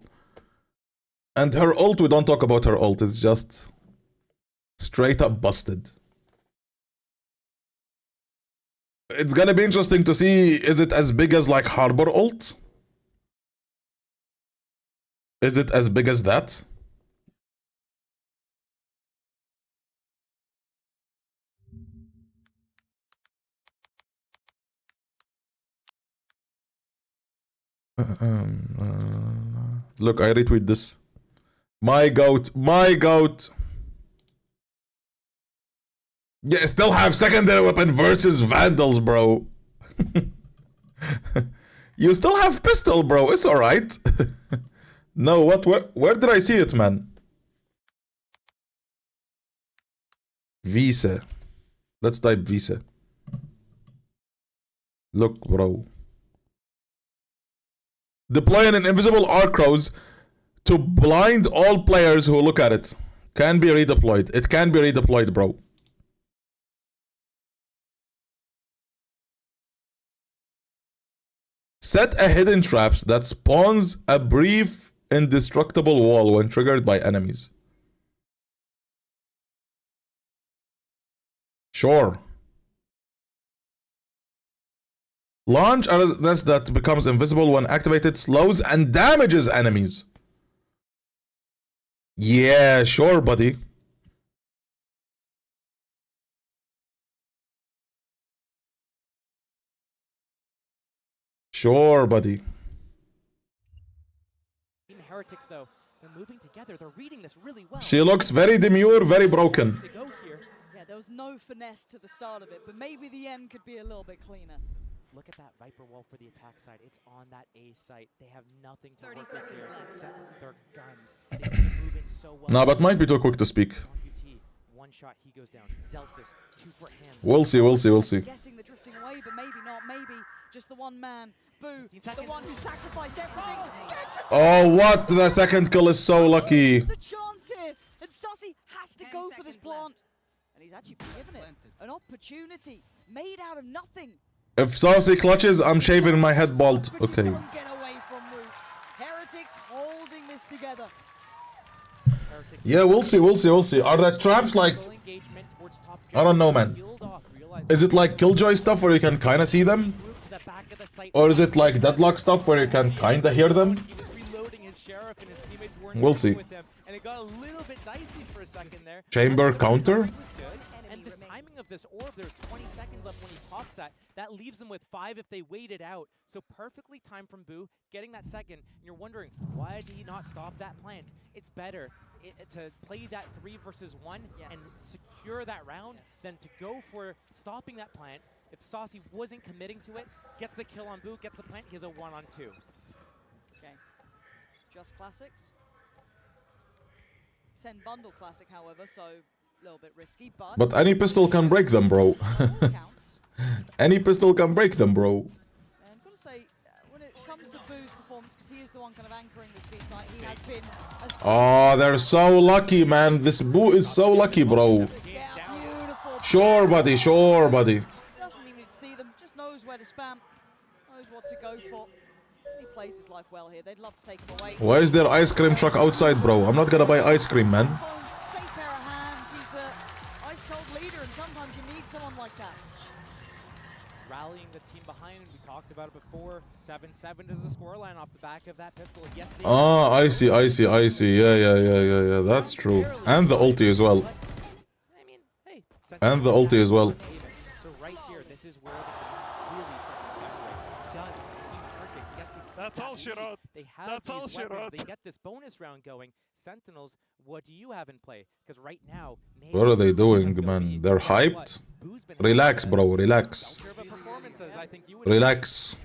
Speaker 1: And her ult, we don't talk about her ult. It's just straight up busted. It's gonna be interesting to see, is it as big as like Harbor ult? Is it as big as that? Look, I retweet this. My goat, my goat. Yeah, still have secondary weapon versus Vandals, bro. You still have pistol, bro. It's alright. No, what? Where did I see it, man? Visa. Let's type Visa. Look, bro. Deploy an invisible arc crows to blind all players who look at it. Can be redeployed. It can be redeployed, bro. Set a hidden traps that spawns a brief indestructible wall when triggered by enemies. Sure. Launch a resistance that becomes invisible when activated, slows and damages enemies. Yeah, sure, buddy. Sure, buddy.
Speaker 12: Team Heretics, though, they're moving together. They're reading this really well.
Speaker 1: She looks very demure, very broken.
Speaker 10: Yeah, there was no finesse to the start of it, but maybe the end could be a little bit cleaner.
Speaker 12: Look at that Viper wall for the attack side. It's on that A site. They have nothing to work with here except their guns. They keep moving so well.
Speaker 1: Nah, but might be too quick to speak.
Speaker 12: One shot, he goes down. Zelsis, 2 for him.
Speaker 1: We'll see, we'll see, we'll see.
Speaker 10: Guessing the drifting away, but maybe not. Maybe just the one man. Boo, the one who sacrificed everything.
Speaker 1: Oh, what? The second kill is so lucky.
Speaker 10: The chance here, and Sussy has to go for this plant, and he's actually been given it an opportunity made out of nothing.
Speaker 1: If Saucy clutches, I'm shaving my head bald. Okay.
Speaker 10: Get away from Root. Heretics holding this together.
Speaker 1: Yeah, we'll see, we'll see, we'll see. Are the traps like... I don't know, man. Is it like Killjoy stuff where you can kind of see them? Or is it like Deadlock stuff where you can kind of hear them?
Speaker 12: and his teammates weren't
Speaker 1: We'll
Speaker 12: sticking
Speaker 1: see.
Speaker 12: with him, and it got a little bit dicey for a second there.
Speaker 1: Chamber
Speaker 12: But the
Speaker 1: counter?
Speaker 12: timing was good, and this timing of this orb, there's 20 seconds left when he pops that. That leaves them with 5 if they wait it out. So perfectly timed from Boo, getting that second, and you're wondering, why did he not stop that plant? It's better to play that 3 versus 1 and secure that round than to go for stopping that plant. If Saucy wasn't committing to it, gets the kill on Boo, gets the plant, he has a 1-on-2.
Speaker 10: Okay. Just classics. Sen Bundle classic, however, so a little bit risky, but...
Speaker 1: But any pistol can break them, bro. Any pistol can break them, bro.
Speaker 10: And I've got to say, when it comes to Boo's performance, because he is the one kind of anchoring this B side, he has been...
Speaker 1: Oh, they're so lucky, man. This Boo is so lucky, bro. Sure, buddy. Sure, buddy.
Speaker 10: Doesn't even need to see them, just knows where to spam, knows what to go for. He plays his life well here. They'd love to take him away.
Speaker 1: Why is there ice cream truck outside, bro? I'm not gonna buy ice cream, man.
Speaker 10: Safe pair of hands. He's the ice cold leader, and sometimes you need someone like that.
Speaker 12: Rallying the team behind, we talked about it before. 7-7 is the scoreline off the back of that pistol. Yes,
Speaker 1: Ah, I see. Yeah. That's true. And the ulti as well. And the ulti as well.
Speaker 12: So right here, this is where the really starts to separate. Does Team Heretics get to...
Speaker 15: That's all she wrote.
Speaker 12: They have
Speaker 15: That's all
Speaker 12: these
Speaker 15: she
Speaker 12: weapons.
Speaker 15: wrote.
Speaker 12: They get this bonus round going. Sentinels, what do you have in play? Because right now...
Speaker 1: What are they doing, man? They're hyped? Relax, bro. Relax. Relax.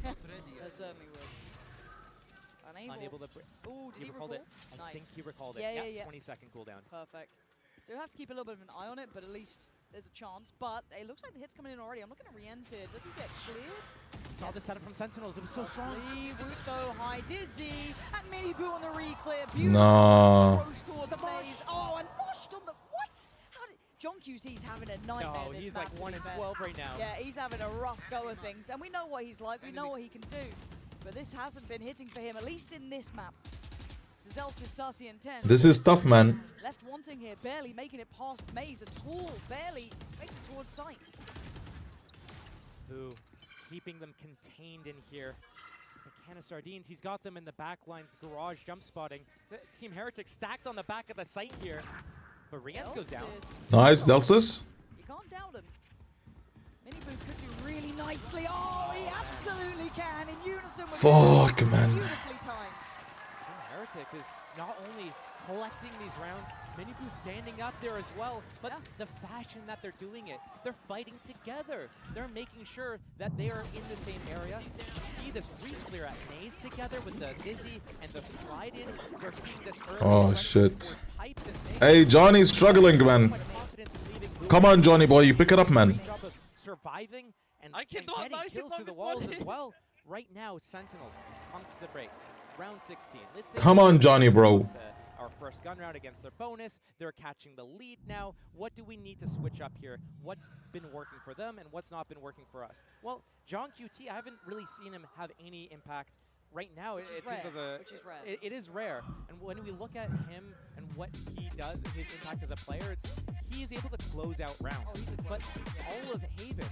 Speaker 12: Unable to...
Speaker 10: Ooh, did he recall it?
Speaker 12: I think he recalled it.
Speaker 10: Yeah.
Speaker 12: 20-second cooldown.
Speaker 10: Perfect. So you have to keep a little bit of an eye on it, but at least there's a chance. But it looks like the hit's coming in already. I'm looking at Rien's here. Does he get cleared?
Speaker 12: Saw the setup from Sentinels. It was so strong.
Speaker 10: Root though, high Dizzy, and Mini Boo on the reclear.
Speaker 1: Nah.
Speaker 10: Toward the maze. Oh, and Moshed on the... What? How did... John QC's having a nightmare this
Speaker 12: he's
Speaker 10: map,
Speaker 12: like
Speaker 10: to
Speaker 12: 1
Speaker 10: be
Speaker 12: in
Speaker 10: fair.
Speaker 12: 12 right now.
Speaker 10: Yeah, he's having a rough go of things. And we know what he's like. We know what he can do. But this hasn't been hitting for him, at least in this map. Zelsis, Saucy, and 10.
Speaker 1: This is tough, man.
Speaker 10: Left wanting here, barely making it past maze at all. Barely making it towards sight.
Speaker 12: Boo, keeping them contained in here. The can of sardines, he's got them in the back lines, garage jump spotting. The Team Heretic stacked on the back of the site here. But Rienz goes down.
Speaker 1: Nice, Delsis.
Speaker 10: You can't doubt him. Mini Boo could do really nicely. Oh, he absolutely can. In unison with
Speaker 1: Fuck,
Speaker 10: him.
Speaker 1: man.
Speaker 10: Beautifully timed.
Speaker 12: Team Heretic is not only collecting these rounds, Mini Boo standing up there as well, but the fashion that they're doing it, they're fighting together. They're making sure that they are in the same area. You see this re-clear at Maze together with the Dizzy and the slide in. They're seeing this early
Speaker 1: Oh, shit. Hey, Johnny's struggling, man. Come on, Johnny boy. You pick it up, man.
Speaker 12: Surviving and getting kills through the walls as well. Right now, Sentinels pumps the brakes. Round 16. Let's say
Speaker 1: Come on, Johnny, bro.
Speaker 12: Our first gun round against their bonus. They're catching the lead now. What do we need to switch up here? What's been working for them and what's not been working for us? Well, John QT, I haven't really seen him have any impact. Right now, it seems as a...
Speaker 10: Which is rare.
Speaker 12: It is rare. And when we look at him and what he does, his impact as a player, he is able to close out rounds. But all of Haven,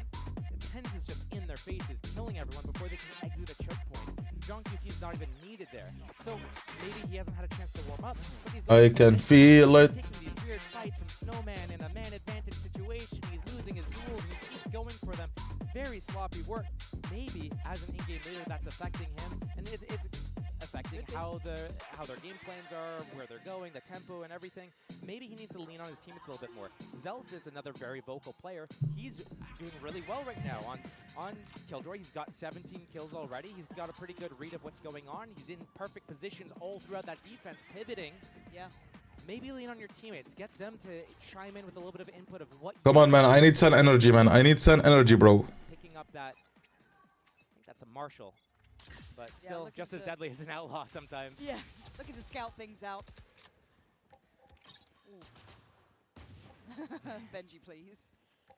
Speaker 12: Tens is just in their faces, killing everyone before they can exit a choke point. John QT is not even needed there. So maybe he hasn't had a chance to warm up. But he's
Speaker 1: I can feel it.
Speaker 12: taking these weird fights from Snowman in a man advantage situation. He's losing his duels and he keeps going for them. Very sloppy work. Maybe as an in-game leader, that's affecting him, and it's affecting how their game plans are, where they're going, the tempo, and everything. Maybe he needs to lean on his teammates a little bit more. Zels is another very vocal player. He's doing really well right now on Killjoy. He's got 17 kills already. He's got a pretty good read of what's going on. He's in perfect positions all throughout that defense, pivoting.
Speaker 10: Yeah.
Speaker 12: Maybe lean on your teammates. Get them to chime in with a little bit of input of what.
Speaker 1: Come on, man. I need Sen energy, man. I need Sen energy, bro.
Speaker 12: Picking up that. I think that's a Marshall, but still just as deadly as an outlaw sometimes.
Speaker 10: Yeah, looking to scout things out. Benji, please.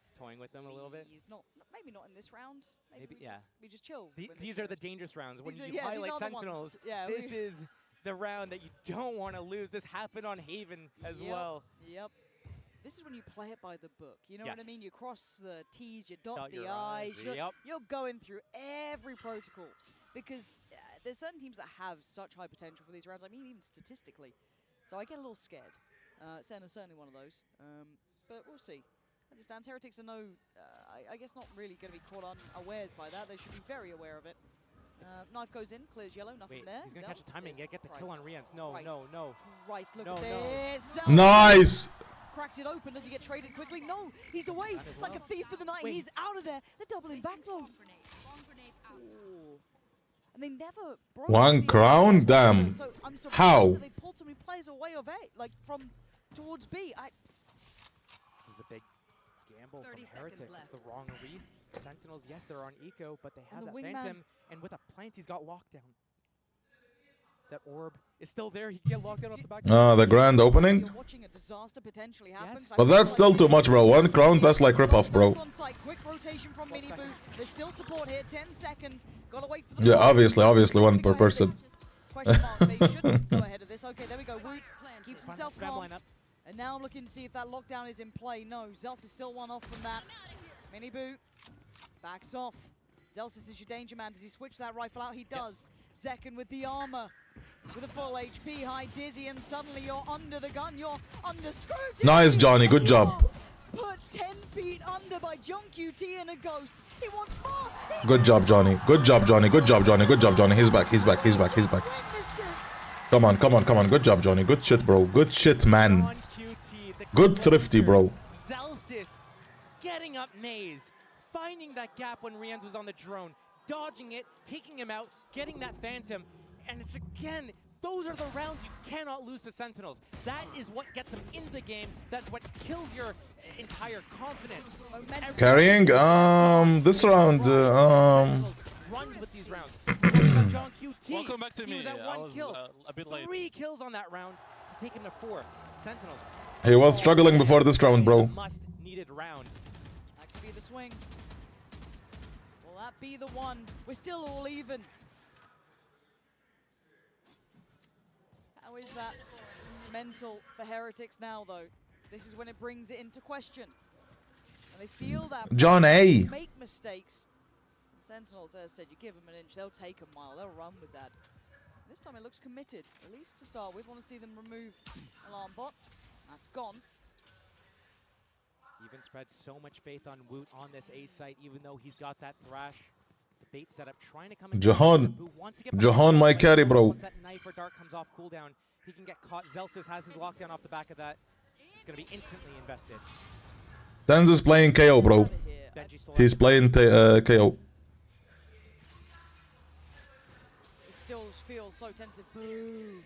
Speaker 12: Just toying with them a little bit.
Speaker 10: He's not, maybe not in this round. Maybe
Speaker 12: yeah.
Speaker 10: We just chill.
Speaker 12: These are the dangerous rounds. When
Speaker 10: These
Speaker 12: you
Speaker 10: are- yeah, these
Speaker 12: highlight
Speaker 10: are the ones.
Speaker 12: Sentinels,
Speaker 10: Yeah,
Speaker 12: this is the round that you don't want to lose. This happened on Haven as well.
Speaker 10: Yep. This is when you play it by the book. You know what I
Speaker 12: Yes.
Speaker 10: mean? You cross the T's, you dot the
Speaker 12: your
Speaker 10: I's.
Speaker 12: I's. Yep.
Speaker 10: You're going through every protocol because there's certain teams that have such high potential for these rounds. I mean, even statistically. So I get a little scared. Sen is certainly one of those. But we'll see. As it stands, Heretics are I guess not really going to be caught unawares by that. They should be very aware of it. Knife goes in, clears yellow, nothing there.
Speaker 12: He's going to catch the timing and get the kill on Rians. No.
Speaker 10: Christ, look
Speaker 12: No,
Speaker 10: at
Speaker 12: no.
Speaker 10: this.
Speaker 1: Nice.
Speaker 10: Cracks it open. Does he get traded quickly? No, he's away like a thief in the night. He's out of there. They're doubling back though. Ooh. And they never broke
Speaker 1: One
Speaker 10: the
Speaker 1: crown?
Speaker 10: other.
Speaker 1: Damn.
Speaker 10: So I'm surprised
Speaker 1: How?
Speaker 10: that they pulled so many players away of A, like from towards B.
Speaker 12: This is a big gamble from Heretics. It's the wrong read. Sentinels, yes, they're on eco, but they have that Phantom, and with a plant, he's got lockdown. That orb is still there. He can get locked down off the back.
Speaker 1: The grand opening? But that's still too much, bro. One crown, that's like rip-off, bro.
Speaker 10: Quick rotation from Minibu. There's still support here. 10 seconds. Gotta wait for the
Speaker 1: Yeah, obviously one per person.
Speaker 10: Question mark. They shouldn't go ahead of this. Okay, there we go. Woot keeps himself calm. And now I'm looking to see if that lockdown is in play. No, Zelsis is still one off from that. Minibu backs off. Zelsis is your danger man. Does he switch that rifle out? He does. Second with the armor. With a full HP, high dizzy, and suddenly you're under the gun. You're under scrutiny.
Speaker 1: Nice, Johnny. Good job.
Speaker 10: Put 10 feet under by John QT and a ghost. He wants more.
Speaker 1: Good job, Johnny. Good job, Johnny. Good job, Johnny. Good job, Johnny. He's back. He's back. He's back. He's back. Come on, come on, come on. Good job, Johnny. Good shit, bro. Good shit, man. Good thrifty, bro.
Speaker 12: Zelsis getting up Maze, finding that gap when Rians was on the drone, dodging it, taking him out, getting that Phantom. And it's again, those are the rounds you cannot lose to Sentinels. That is what gets them into the game. That's what kills your entire confidence.
Speaker 1: Carrying, this round,
Speaker 12: runs with these rounds. John QT.
Speaker 7: Welcome back to
Speaker 12: He
Speaker 7: me.
Speaker 12: was at
Speaker 7: I
Speaker 12: one
Speaker 7: was
Speaker 12: kill.
Speaker 7: a bit late.
Speaker 12: 3 kills on that round to take him to 4. Sentinels.
Speaker 1: he was struggling before this round, bro.
Speaker 12: Must needed round.
Speaker 10: That could be the swing. Will that be the one? We're still all even. How is that mental for Heretics now, though? This is when it brings it into question. And they feel that
Speaker 1: John A.
Speaker 10: make mistakes. And Sentinels, as I said, you give them an inch, they'll take a mile, they'll run with that. This time it looks committed, at least to start with. Want to see them remove alarm bot. That's gone.
Speaker 12: Even spread so much faith on Woot on this A site, even though he's got that Thrash. The bait setup, trying to come in.
Speaker 1: Jahan, my carry, bro.
Speaker 12: Once that knife or dart comes off cooldown, he can get caught. Zelsis has his lockdown off the back of that. It's going to be instantly invested.
Speaker 1: Tenz is playing KO, bro. He's playing KO.
Speaker 10: It still feels so tense. Boo.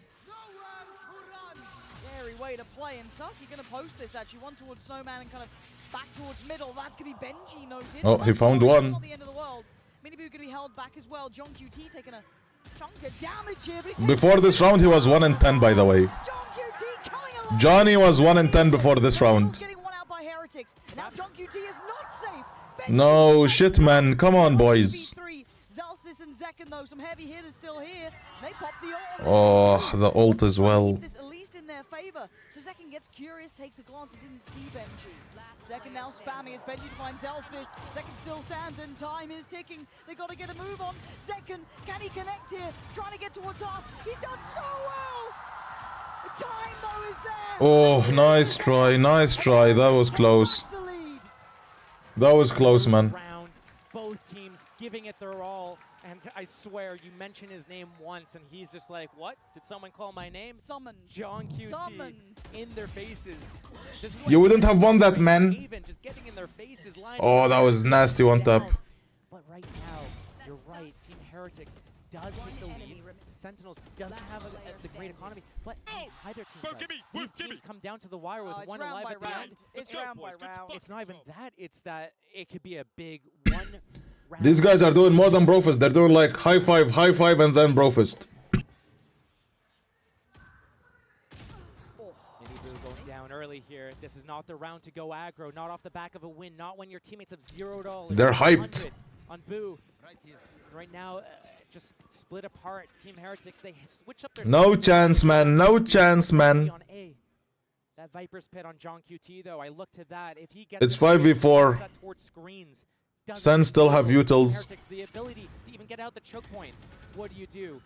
Speaker 10: Scary way to play. And Sussy going to post this actually. One towards Snowman and kind of back towards middle. That's going to be Benji noted.
Speaker 1: Oh, he found one.
Speaker 10: Not the end of the world. Minibu going to be held back as well. John QT taking a chunk of damage here. But
Speaker 1: Before this round, he was 1 in 10, by the way. Johnny was 1 in 10 before this round.
Speaker 10: Getting one out by Heretics. Now John QT is not safe.
Speaker 1: No shit, man. Come on, boys.
Speaker 10: Zelsis and Zekken, though, some heavy hitters still here. They pop the ult.
Speaker 1: Oh, the ult as well.
Speaker 10: This at least in their favor. So Zekken gets curious, takes a glance, and didn't see Benji. Zekken now spamming as Benji finds Zelsis. Zekken still stands and time is ticking. They got to get a move on. Zekken, can he connect here? Trying to get towards us. He's done so well. The time though is there.
Speaker 1: Oh, nice try, nice try. That was close. That was close, man.
Speaker 12: Round, both teams giving it their all. And I swear, you mention his name once, and he's just like, what? Did someone call my name?
Speaker 10: Summoned.
Speaker 12: John QT.
Speaker 10: Summoned.
Speaker 12: In their faces.
Speaker 1: You wouldn't have won that, man.
Speaker 12: Even just getting in their faces,
Speaker 1: Oh, that was nasty one tap.
Speaker 12: But right now, you're right. Team Heretics does take the lead. Sentinels doesn't have the great economy, but either team does. These teams come down to the wire with one alive at the end.
Speaker 10: It's round by round.
Speaker 12: It's not even that. It's that it could be a big one.
Speaker 1: These guys are doing more than Brofist. They're doing like high five, and then Brofist.
Speaker 12: Minibu going down early here. This is not the round to go aggro. Not off the back of a win. Not when your teammates have $0.
Speaker 1: They're hyped.
Speaker 12: On Boo. Right now, just split apart. Team Heretics, they switch up their...
Speaker 1: No chance, man. No chance, man.
Speaker 12: On A. That Viper's Pit on John QT, though, I look to that. If he gets
Speaker 1: It's 5v4.
Speaker 12: towards screens,
Speaker 1: Sen still have utils.
Speaker 12: The ability to even get out the choke point. What do?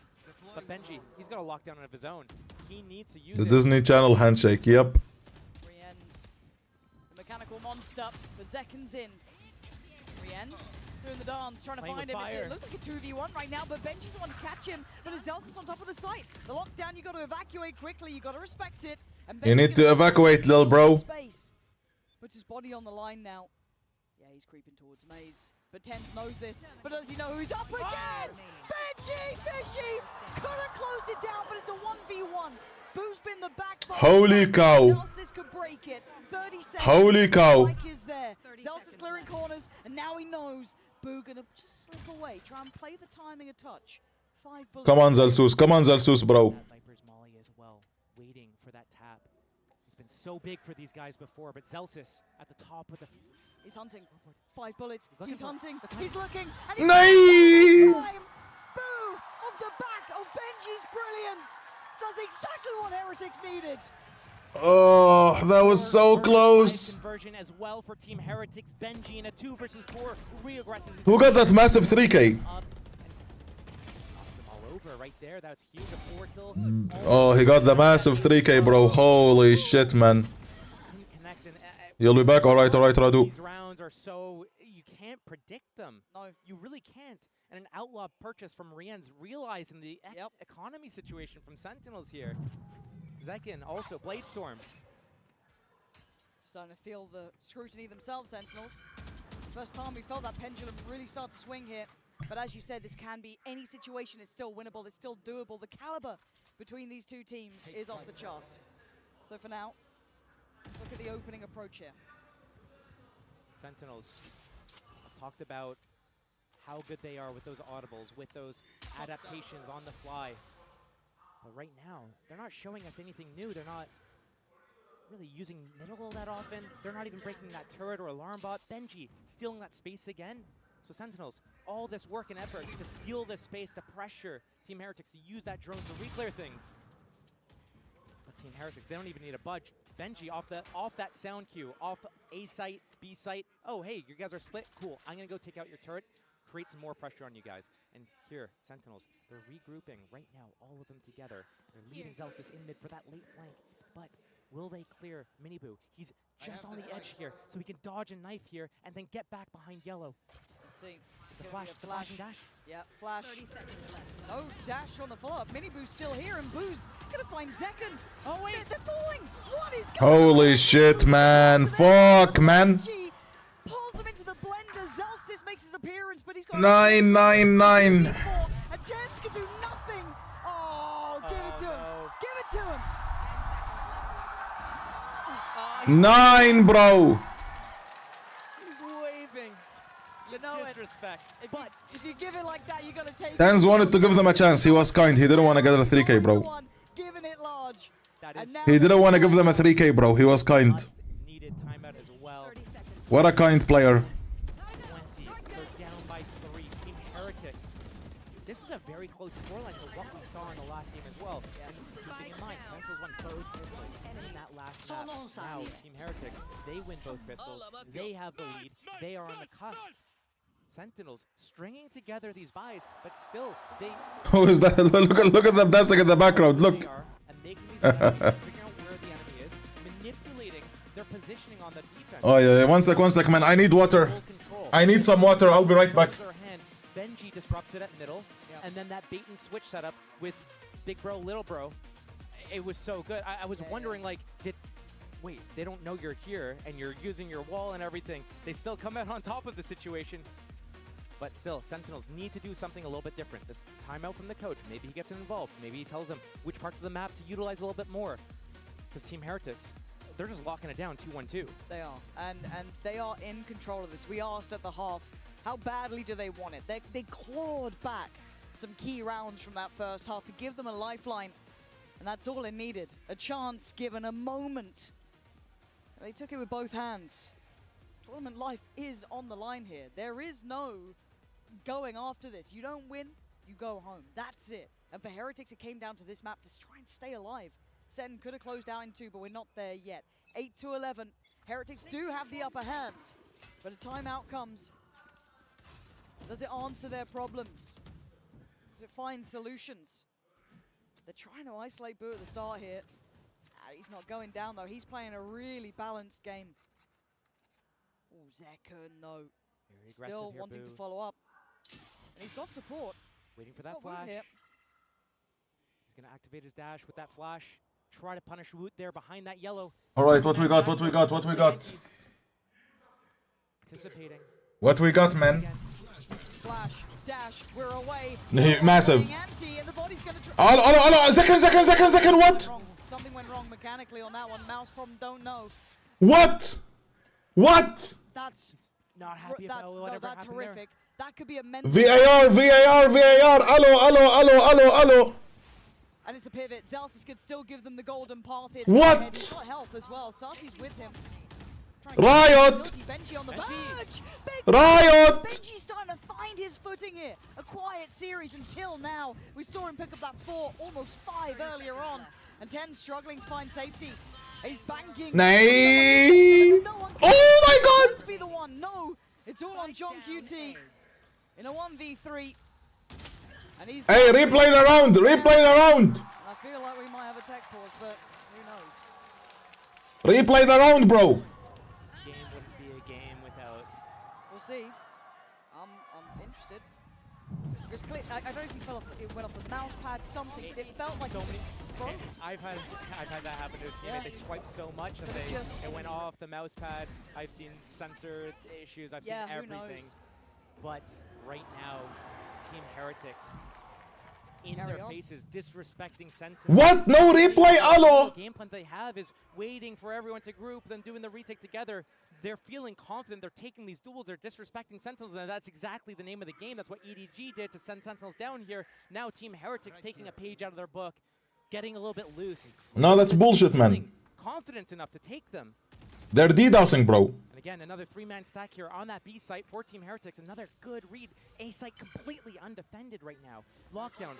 Speaker 12: But Benji, he's got a lockdown of his own. He needs to use
Speaker 1: The
Speaker 12: it.
Speaker 1: Disney Channel handshake, yep.
Speaker 10: The mechanical monster, but Zekken's in. Rien's doing the dance, trying to
Speaker 12: Playing
Speaker 10: find
Speaker 12: with
Speaker 10: him.
Speaker 12: fire.
Speaker 10: It looks like a 2v1 right now, but Benji's the one to catch him. But Azelsa's on top of the site. The lockdown, you got to evacuate quickly. You got to respect it. And
Speaker 1: You
Speaker 10: Benji's
Speaker 1: need to
Speaker 10: gonna
Speaker 1: evacuate, lil bro.
Speaker 10: space. Puts his body on the line now. Yeah, he's creeping towards Maze. But Tens knows this. But does he know who he's up against? Benji Fishy could have closed it down, but it's a 1v1. Boo's been the backbone.
Speaker 1: Holy cow.
Speaker 10: Zelsis could break it. 30 seconds.
Speaker 1: Holy cow.
Speaker 10: Mike is there. Zelsis clearing corners, and now he knows Boo gonna just slip away. Try and play the timing a touch. 5 bullets.
Speaker 1: Come on, Zelsus. Come on, Zelsus, bro.
Speaker 12: Viper's Molly as well, waiting for that tap. He's been so big for these guys before, but Celsius at the top with the...
Speaker 10: He's hunting. 5 bullets. He's
Speaker 12: for
Speaker 10: hunting.
Speaker 12: the time.
Speaker 10: He's looking. And he's
Speaker 1: Nay!
Speaker 10: time. Boo off the back of Benji's brilliance. Does exactly what Heretics needed.
Speaker 1: Oh, that was so close.
Speaker 12: Conversion as well for Team Heretics. Benji in a 2 versus 4 reaggressive.
Speaker 1: Who got that massive 3K?
Speaker 12: Up and all over right there. That's huge. A 4 kill.
Speaker 1: Oh, he got the massive 3K, bro. Holy shit, man.
Speaker 12: Connect and,
Speaker 1: You'll be back. All right, Radu.
Speaker 12: These rounds are so you can't predict them.
Speaker 10: No,
Speaker 12: you really can't. And an outlaw purchase from Rien's, realizing the economy situation from Sentinels here. Zekin also Bladestorm.
Speaker 10: Starting to feel the scrutiny themselves, Sentinels. First time we felt that pendulum really start to swing here. But as you said, this can be any situation is still winnable. It's still doable. The caliber between these two teams is off the charts. So for now, let's look at the opening approach here.
Speaker 12: Sentinels talked about how good they are with those audibles, with those adaptations on the fly. But right now, they're not showing us anything new. They're not really using middle that often. They're not even breaking that turret or alarm bot. Benji stealing that space again. So Sentinels, all this work and effort to steal this space, to pressure Team Heretics to use that drone to re-clear things. But Team Heretics, they don't even need a budge. Benji off that sound cue, off A site, B site. Oh, hey, you guys are split. Cool. I'm gonna go take out your turret. Create some more pressure on you guys. And here, Sentinels, they're regrouping right now, all of them together. They're leaving Zelsis in mid for that late flank. But will they clear Miniboo? He's just on the edge here, so he can dodge and knife here and then get back behind yellow.
Speaker 10: Let's see.
Speaker 12: It's a flash, it's a flash and dash.
Speaker 10: Yeah, flash. 30 seconds left. No dash on the follow-up. Miniboo's still here, and Boo's gonna find Zekken. Oh wait, they're falling. What is going on?
Speaker 1: Holy shit, man. Fuck, man.
Speaker 10: Pulls him into the blender. Zelsis makes his appearance, but he's got
Speaker 1: 999.
Speaker 10: And Tens can do nothing. Oh, give it to him. Give it to him.
Speaker 1: 9, bro.
Speaker 12: He's waving.
Speaker 10: You know
Speaker 12: Disrespect.
Speaker 10: But if you give it like that, you gotta take
Speaker 1: Tens
Speaker 10: it.
Speaker 1: wanted to give them a chance. He was kind. He didn't want to get a 3K, bro.
Speaker 10: Giving it large.
Speaker 1: He didn't want to give them a 3K, bro. He was kind.
Speaker 12: Needed timeout as well.
Speaker 1: What a kind player.
Speaker 12: 20. They're down by 3. Team Heretics. This is a very close scoreline to what we saw in the last game as well. And keeping in mind, Sentinels won both pistols in that last map. Now, Team Heretics, they win both pistols. They have the lead. They are on the cusp. Sentinels stringing together these buys, but still, they...
Speaker 1: Who is that? Look at them dancing in the background. Look.
Speaker 12: And making these adaptations, figuring out where the enemy is, manipulating their positioning on the defense.
Speaker 1: Oh, yeah. One sec, man. I need water. I need some water. I'll be right back.
Speaker 12: Benji disrupts it at middle, and then that bait and switch setup with big bro, little bro. It was so good. I was wondering, like, wait, they don't know you're here, and you're using your wall and everything. They still come out on top of the situation. But still, Sentinels need to do something a little bit different. This timeout from the coach, maybe he gets involved. Maybe he tells them which parts of the map to utilize a little bit more. Because Team Heretics, they're just locking it down 2-1-2.
Speaker 10: They are, and they are in control of this. We asked at the half, how badly do they want it? They clawed back some key rounds from that first half to give them a lifeline, and that's all it needed. A chance given, a moment. They took it with both hands. Tournament life is on the line here. There is no going after this. You don't win, you go home. That's it. And for Heretics, it came down to this map to try and stay alive. Sen could have closed out in 2, but we're not there yet. 8-11. Heretics do have the upper hand, but a timeout comes. Does it answer their problems? It's to find solutions. They're trying to isolate Boo at the start here. He's not going down though. He's playing a really balanced game. Oh, Zekken though. Still wanting to follow up. And he's got support.
Speaker 12: Waiting for that flash. He's going to activate his dash with that flash. Try to punish Woot there behind that yellow.
Speaker 1: All right, what we got? What we got? What we got?
Speaker 12: Anticipating.
Speaker 1: What we got, man?
Speaker 10: Flash, dash, we're away.
Speaker 1: Massive. Hello, Zekken, what?
Speaker 10: Something went wrong mechanically on that one. Mouse problem, don't know.
Speaker 1: What? What?
Speaker 10: That's
Speaker 12: not happy about whatever
Speaker 10: that's
Speaker 12: happened
Speaker 10: horrific. That could be a mental.
Speaker 1: VAR. Hello.
Speaker 10: And it's a pivot. Zelsis could still give them the golden path here.
Speaker 1: What?
Speaker 10: He's got health as well. Sarsi's with him.
Speaker 1: Riot!
Speaker 10: Benji on the verge.
Speaker 1: Riot!
Speaker 10: Benji's starting to find his footing here. A quiet series until now. We saw him pick up that 4, almost 5 earlier on. And 10 struggling to find safety. He's banking.
Speaker 1: Nay! Oh my god!
Speaker 10: To be the one. No, it's all on John QT in a 1v3. And he's
Speaker 1: hey, replay the round! Replay the round!
Speaker 10: I feel like we might have a tech pause, but who knows?
Speaker 1: Replay the round, bro!
Speaker 12: Game wouldn't be a game without.
Speaker 10: We'll see. I'm interested. Because I don't know if it went off the mouse pad, something. It felt like
Speaker 12: I've had that happen to a teammate. They swiped so much and it went off the mouse pad. I've seen sensor issues. I've seen everything. But right now, Team Heretics in their faces, disrespecting Sentinels.
Speaker 1: What? No replay, hello!
Speaker 12: The game plan they have is waiting for everyone to group, then doing the retake together. They're feeling confident. They're taking these duels. They're disrespecting Sentinels, and that's exactly the name of the game. That's what EDG did to send Sentinels down here. Now Team Heretics taking a page out of their book, getting a little bit loose.
Speaker 1: No, that's bullshit, man.
Speaker 12: Confident enough to take them.
Speaker 1: They're DDoSing, bro.
Speaker 12: And again, another 3-man stack here on that B site for Team Heretics. Another good read. A site completely undefended right now. Lockdown.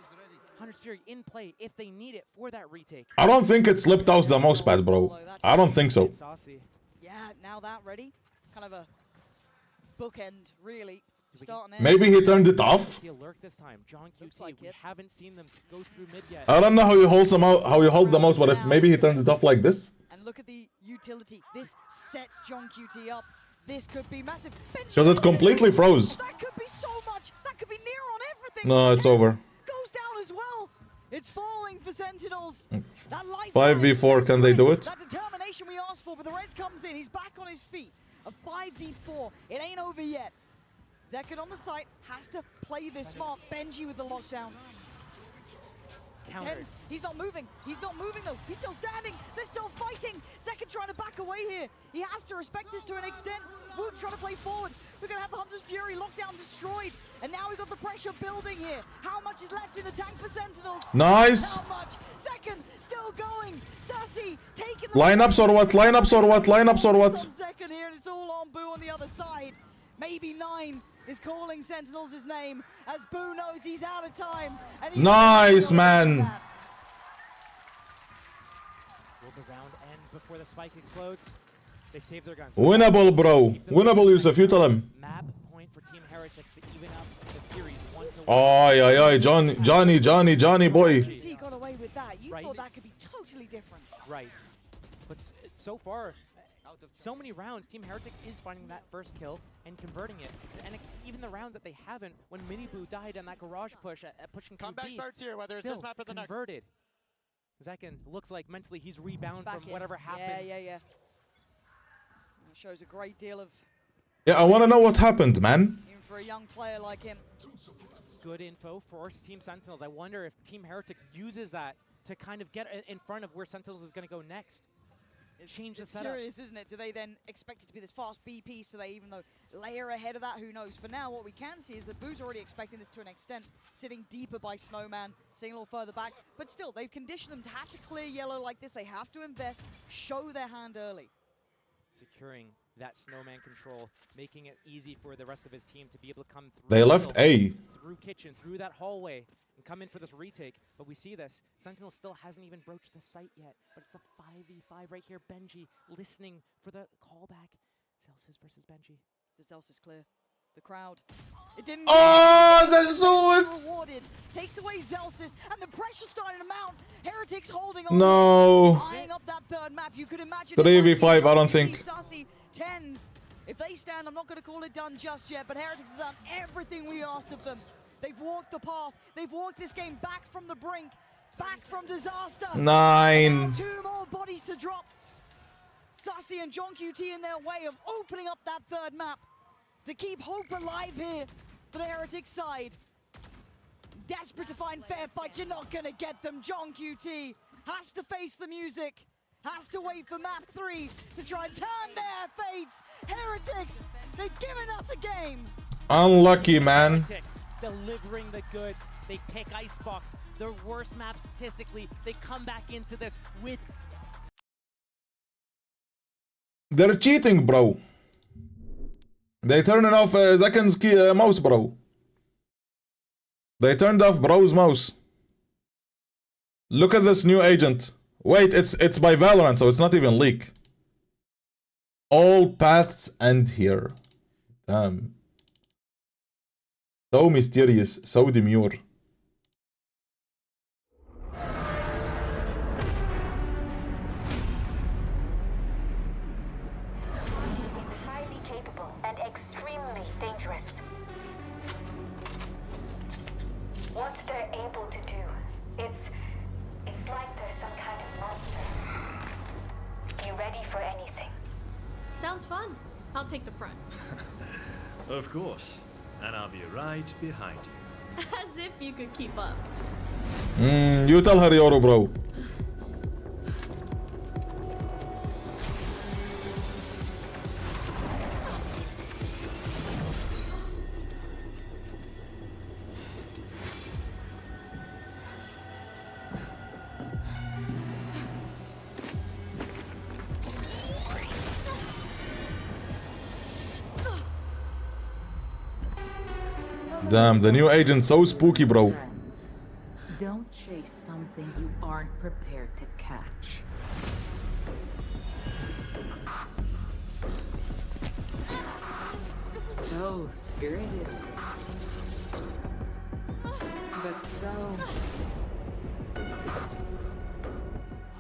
Speaker 12: Hunter's Fury in play if they need it for that retake.
Speaker 1: I don't think it slipped out the mouse pad, bro. I don't think so.
Speaker 10: Yeah, now that ready. Kind of a bookend, really. Starting
Speaker 1: Maybe he turned it off.
Speaker 12: See a lurk this time. John QT, we haven't seen them go through mid yet.
Speaker 1: I don't know how you hold the mouse, but if maybe he turned it off like this.
Speaker 10: And look at the utility. This sets John QT up. This could be massive.
Speaker 1: Because it completely froze.
Speaker 10: That could be so much. That could be near on everything.
Speaker 1: No, it's over.
Speaker 10: Goes down as well. It's falling for Sentinels. That light
Speaker 1: 5v4, can they do it?
Speaker 10: That determination we asked for, but the Rez comes in. He's back on his feet. A 5v4. It ain't over yet. Zekken on the site has to play this smart. Benji with the lockdown. He's not moving. He's not moving though. He's still standing. They're still fighting. Zekken trying to back away here. He has to respect this to an extent. Woot trying to play forward. We're going to have the Hunter's Fury lockdown destroyed. And now we've got the pressure building here. How much is left in the tank for Sentinels?
Speaker 1: Nice.
Speaker 10: How much? Zekken still going. Sassy taking the
Speaker 1: Lineups or what? Lineups or what? Lineups or what?
Speaker 10: Zekken here, and it's all on Boo on the other side. Maybe 9 is calling Sentinels his name as Boo knows he's out of time. And
Speaker 1: Nice, man.
Speaker 12: Will the round end before the spike explodes? They save their guns.
Speaker 1: Winnable, bro. Winnable, Yusuf. You tell him.
Speaker 12: Map point for Team Heretics to even up the series 1-1.
Speaker 1: Ay, Johnny, boy.
Speaker 10: QT got away with that. You thought that could be totally different.
Speaker 12: Right. But so far, so many rounds, Team Heretics is finding that first kill and converting it. And even the rounds that they haven't, when Miniboo died on that garage push at pushing
Speaker 15: Comeback
Speaker 12: QB,
Speaker 15: starts here, whether it's this map or the next.
Speaker 12: Converted. Zekken looks like mentally he's rebound from whatever happened.
Speaker 10: Yeah. That shows a great deal of...
Speaker 1: Yeah, I want to know what happened, man.
Speaker 10: Even for a young player like him.
Speaker 12: Good info for Team Sentinels. I wonder if Team Heretics uses that to kind of get in front of where Sentinels is going to go next. Change the setup.
Speaker 10: Curious, isn't it? Do they then expect it to be this fast BP, so they even though layer ahead of that? Who knows? For now, what we can see is that Boo's already expecting this to an extent, sitting deeper by Snowman, sitting a little further back. But still, they've conditioned them to have to clear yellow like this. They have to invest, show their hand early.
Speaker 12: Securing that Snowman control, making it easy for the rest of his team to be able to come through.
Speaker 1: They left A.
Speaker 12: Through kitchen, through that hallway, and come in for this retake. But we see this. Sentinel still hasn't even broached the site yet. But it's a 5v5 right here. Benji listening for the callback. Zelsis versus Benji.
Speaker 10: The Zelsis clear. The crowd. It didn't.
Speaker 1: Oh, Zelsis!
Speaker 10: Rewarded Takes away Zelsis, and the pressure starting to mount. Heretics holding on.
Speaker 1: No.
Speaker 10: Eyeing up that third map. You could imagine
Speaker 1: 3v5, I don't think.
Speaker 10: Sassy 10s. If they stand, I'm not going to call it done just yet, but Heretics have done everything we asked of them. They've walked the path. They've walked this game back from the brink, back from disaster.
Speaker 1: 9.
Speaker 10: 2 more bodies to drop. Sassy and John QT in their way of opening up that third map to keep hope alive here for the Heretics side. Desperate to find fair fights, you're not gonna get them. John QT has to face the music, has to wait for map 3 to try and turn their fates. Heretics, they've given us a game.
Speaker 1: Unlucky, man.
Speaker 12: Heretics delivering the goods. They pick Icebox, their worst map statistically. They come back into this with...
Speaker 1: They're cheating, bro. They turning off Zekin's mouse, bro. They turned off bro's mouse. Look at this new agent. Wait, it's by Valorant, so it's not even leak. All paths end here. Damn. So mysterious, so demure.
Speaker 11: Highly capable and extremely dangerous. What they're able to do, it's like they're some kind of monster. You ready for anything?
Speaker 9: Sounds fun. I'll take the front.
Speaker 22: Of course. And I'll be right behind you.
Speaker 9: As if you could keep up.
Speaker 1: You tell her, Yoru, bro. Damn, the new agent so spooky, bro.
Speaker 23: Don't chase something you aren't prepared to catch. So spirited. But so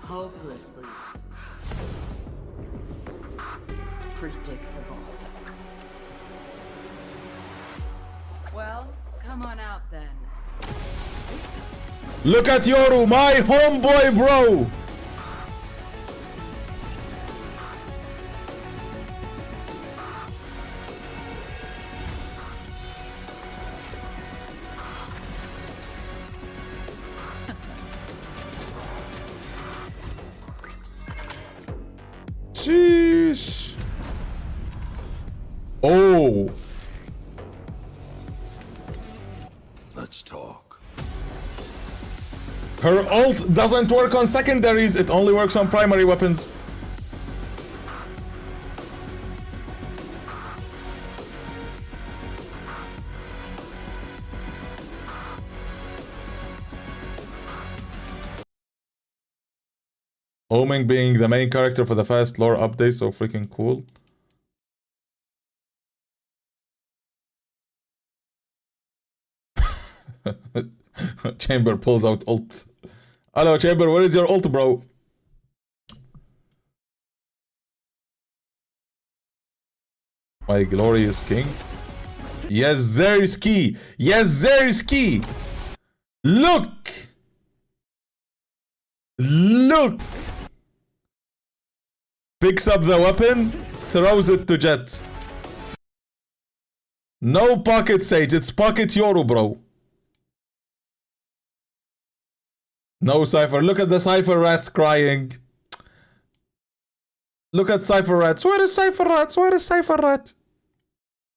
Speaker 23: hopelessly predictable. Well, come on out then.
Speaker 1: Look at Yoru, my homeboy, bro. Sheesh. Oh.
Speaker 22: Let's talk.
Speaker 1: Her ult doesn't work on secondaries, it only works on primary weapons. Oming being the main character for the fast lore update, so freaking cool. Chamber pulls out ult. Hello, Chamber, where is your ult, bro? My glorious king. Yes, Zerski. Yes, Zerski. Look. Look. Picks up the weapon, throws it to Jet. No pocket Sage, it's pocket Yoru, bro. No Cypher. Look at the Cypher rats crying. Look at Cypher rats. Where is Cypher rats? Where is Cypher rat?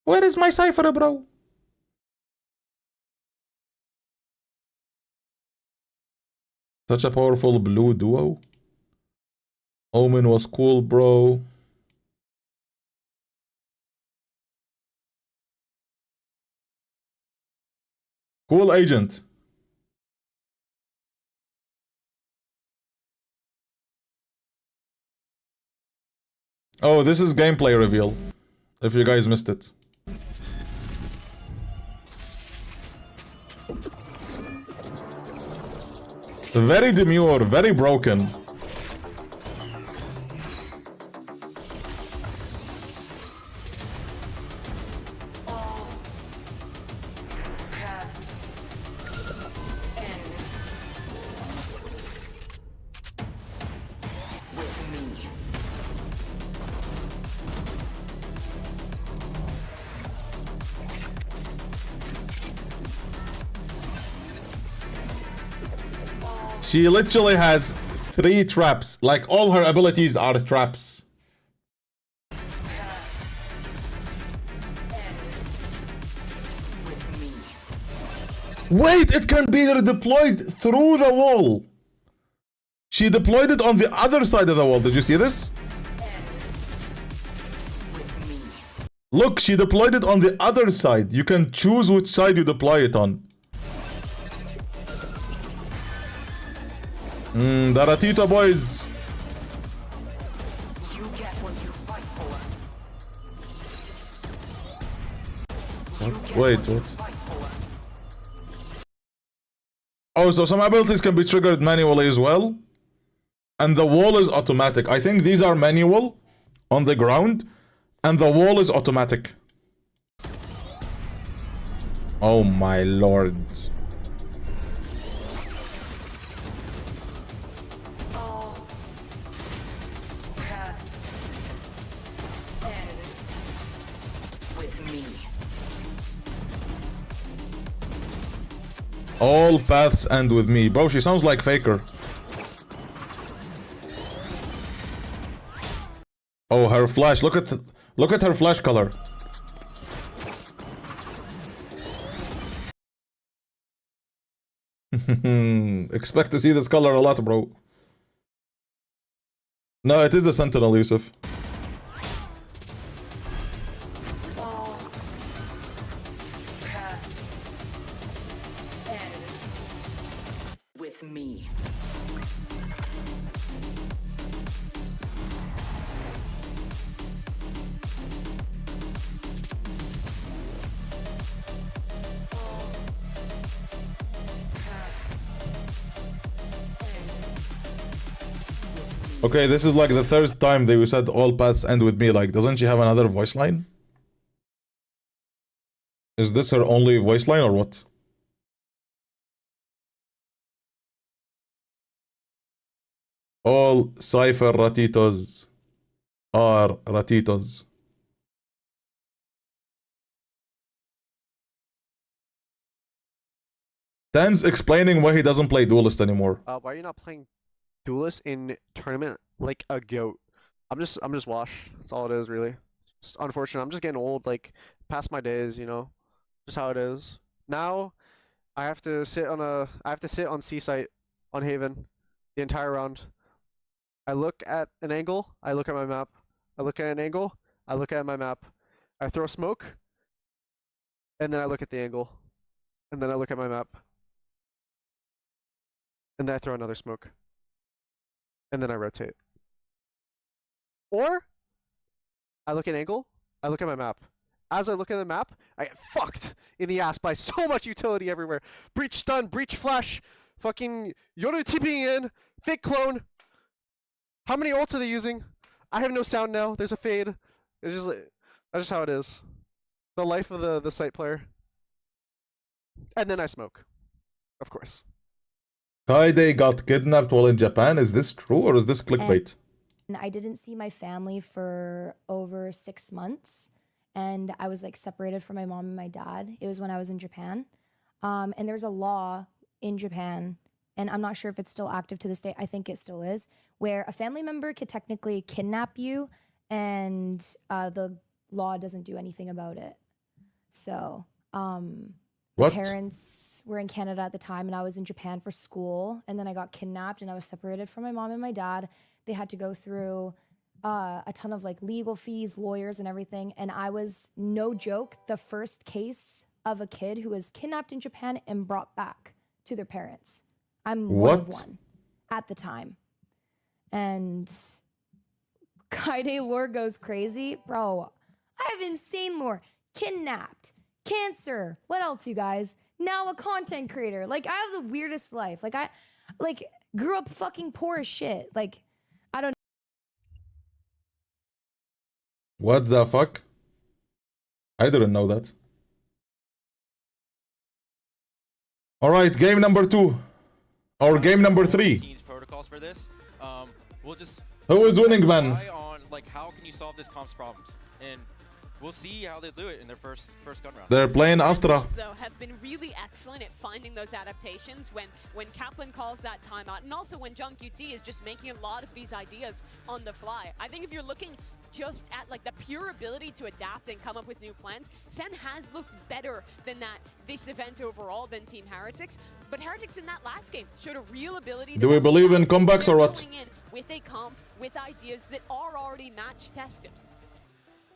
Speaker 1: Where is my Cypher, bro? Such a powerful blue duo. Omen was cool, bro. Cool agent. Oh, this is gameplay reveal. If you guys missed it. Very demure, very broken. She literally has 3 traps. Like, all her abilities are traps. Wait, it can be redeployed through the wall. She deployed it on the other side of the wall. Did you see this? Look, she deployed it on the other side. You can choose which side you deploy it on. The Ratito boys. Wait, what? Oh, so some abilities can be triggered manually as well. And the wall is automatic. I think these are manual on the ground. And the wall is automatic. Oh my lord. All paths end with me. Bro, she sounds like Faker. Oh, her flash. Look at her flash color. Expect to see this color a lot, bro. No, it is a Sentinel, Yusuf.
Speaker 19: With me.
Speaker 1: Okay, this is like the 3rd time they said all paths end with me. Like, doesn't she have another voice line? Is this her only voice line or what? All Cypher Ratitos are Ratitos. Dan's explaining why he doesn't play Duelist anymore.
Speaker 3: Why are you not playing Duelist in tournament like a goat? I'm just washed. That's all it is, really. It's unfortunate. I'm just getting old, like past my days, you know. Just how it is. Now I have to sit on C site on Haven the entire round. I look at an angle, I look at my map. I look at an angle, I look at my map. I throw smoke, and then I look at the angle. And then I look at my map. And then I throw another smoke. And then I rotate. Or I look at angle, I look at my map. As I look at the map, I get fucked in the ass by so much utility everywhere. Breach stun, breach flash, fucking Yoru TPing in, fake clone. How many ults are they using? I have no sound now. There's a fade. It's just like, that's just how it is. The life of the site player. And then I smoke, of course.
Speaker 1: Kaide got kidnapped while in Japan. Is this true or is this clickbait?
Speaker 13: And I didn't see my family for over 6 months. And I was like separated from my mom and my dad. It was when I was in Japan. And there's a law in Japan, and I'm not sure if it's still active to this day. I think it still is, where a family member could technically kidnap you and the law doesn't do anything about it. So, my parents were in Canada at the time and I was in Japan for school, and then I got kidnapped and I was separated from my mom and my dad. They had to go through a ton of like legal fees, lawyers and everything. And I was, no joke, the first case of a kid who was kidnapped in Japan and brought back to their parents. I'm one of one at the time. And Kaide lore goes crazy. Bro, I have insane lore. Kidnapped, cancer. What else, you guys? Now a content creator. Like, I have the weirdest life. Like, like grew up fucking poor as shit. Like, I don't.
Speaker 1: What the fuck? I didn't know that. All right, game number 2 or game number 3.
Speaker 21: Teams protocols for this. We'll just.
Speaker 1: Who is winning, man?
Speaker 21: Rely on like how can you solve this comps problems, and we'll see how they do it in their first gun round.
Speaker 1: They're playing Astra.
Speaker 4: So have been really excellent at finding those adaptations when Kaplan calls that timeout, and also when John QT is just making a lot of these ideas on the fly. I think if you're looking just at like the pure ability to adapt and come up with new plans, Sen has looked better than that this event overall than Team Heretics. But Heretics in that last game showed a real ability.
Speaker 1: Do we believe in comebacks or what?
Speaker 4: Going in with a comp, with ideas that are already match tested.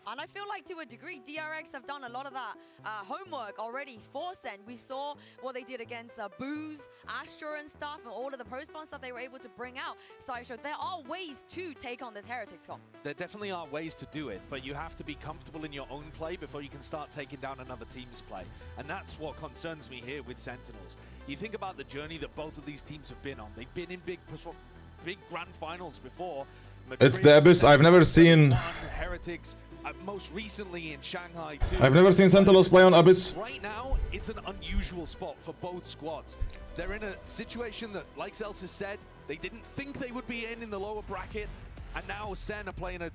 Speaker 5: And I feel like to a degree, DRX have done a lot of that homework already for Sen. We saw what they did against Booze, Astra and stuff, and all of the pro spawns that they were able to bring out. Sideshow, there are ways to take on this Heretics comp.
Speaker 16: There definitely are ways to do it, but you have to be comfortable in your own play before you can start taking down another team's play. And that's what concerns me here with Sentinels. You think about the journey that both of these teams have been on. They've been in big grand finals before.
Speaker 1: It's the Abyss. I've never seen.
Speaker 16: Heretics. Most recently in Shanghai too.
Speaker 1: I've never seen Sentinels play on Abyss.
Speaker 16: Right now, it's an unusual spot for both squads. They're in a situation that, like Celsius has said, they didn't think they would be in the lower bracket, and now Sen are playing a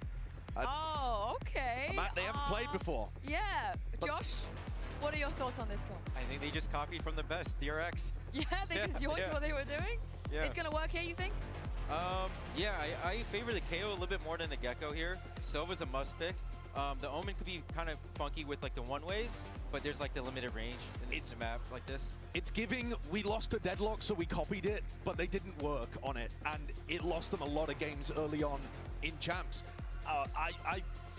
Speaker 16: map they haven't played before.
Speaker 5: Yeah, Josh, what are your thoughts on this comp?
Speaker 21: I think they just copied from the best, DRX.
Speaker 5: Yeah, they just joined what they were doing?
Speaker 21: Yeah.
Speaker 5: It's gonna work here, you think?
Speaker 21: Yeah, I favor the KO a little bit more than the Gecko here. Sova's a must pick. The Omen could be kind of funky with like the one-ways, but there's like the limited range in the map like this.
Speaker 16: It's giving, we lost to Deadlock, so we copied it, but they didn't work on it, and it lost them a lot of games early on in Champs.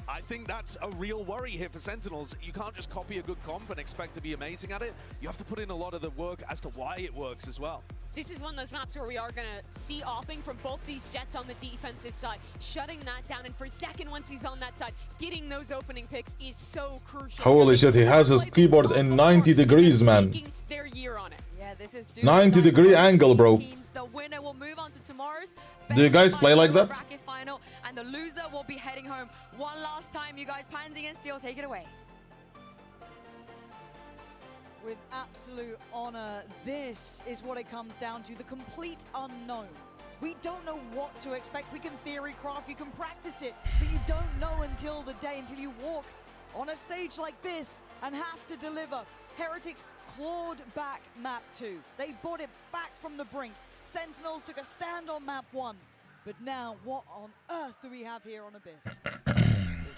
Speaker 16: I think that's a real worry here for Sentinels. You can't just copy a good comp and expect to be amazing at it. You have to put in a lot of the work as to why it works as well.
Speaker 4: This is one of those maps where we are going to see opping from both these Jets on the defensive side, shutting that down, and for Second, once he's on that side, getting those opening picks is so crucial.
Speaker 1: Holy shit, he has his keyboard in 90 degrees, man.
Speaker 4: Their year on it.
Speaker 5: Yeah, this is
Speaker 1: 90-degree angle, bro.
Speaker 5: The winner will move on to tomorrow's
Speaker 1: Do you guys play like that?
Speaker 5: bracket final, and the loser will be heading home one last time. You guys, Pansy and Steel, take it away.
Speaker 10: With absolute honor, this is what it comes down to, the complete unknown. We don't know what to expect. We can theory craft, you can practice it, but you don't know until the day, until you walk on a stage like this and have to deliver. Heretics clawed back map 2. They brought it back from the brink. Sentinels took a stand on map 1. But now, what on earth do we have here on Abyss?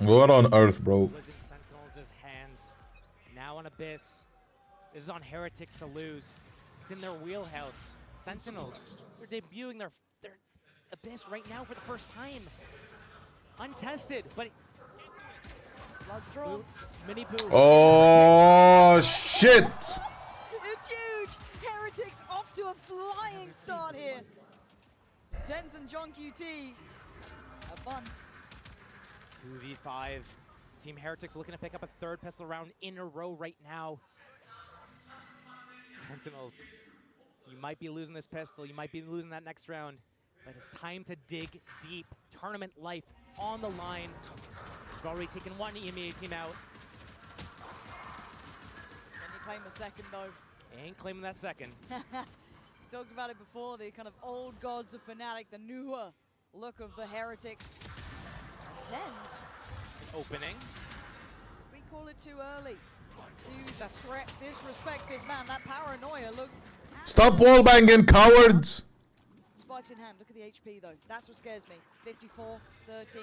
Speaker 1: What on earth, bro?
Speaker 12: Sentinels' hands. Now on Abyss. This is on Heretics to lose. It's in their wheelhouse. Sentinels, they're debuting their Abyss right now for the first time. Untested, but...
Speaker 10: Blood's drawn.
Speaker 12: Mini Boo.
Speaker 1: Oh, shit!
Speaker 10: It's huge! Heretics off to a flying start here. Dens and John QT have fun.
Speaker 12: 2v5. Team Heretics looking to pick up a third pistol round in a row right now. Sentinels, you might be losing this pistol, you might be losing that next round, but it's time to dig deep. Tournament life on the line. We've already taken one EMEA team out.
Speaker 10: Can you claim a second, though?
Speaker 12: Ain't claiming that second.
Speaker 10: Talked about it before, the kind of old gods of Fnatic, the newer look of the Heretics. Tens.
Speaker 12: Opening.
Speaker 10: We call it too early. To threat, disrespect this man. That paranoia looked...
Speaker 1: Stop wallbanging, cowards!
Speaker 10: Spikes in hand. Look at the HP, though. That's what scares me. 54, 13.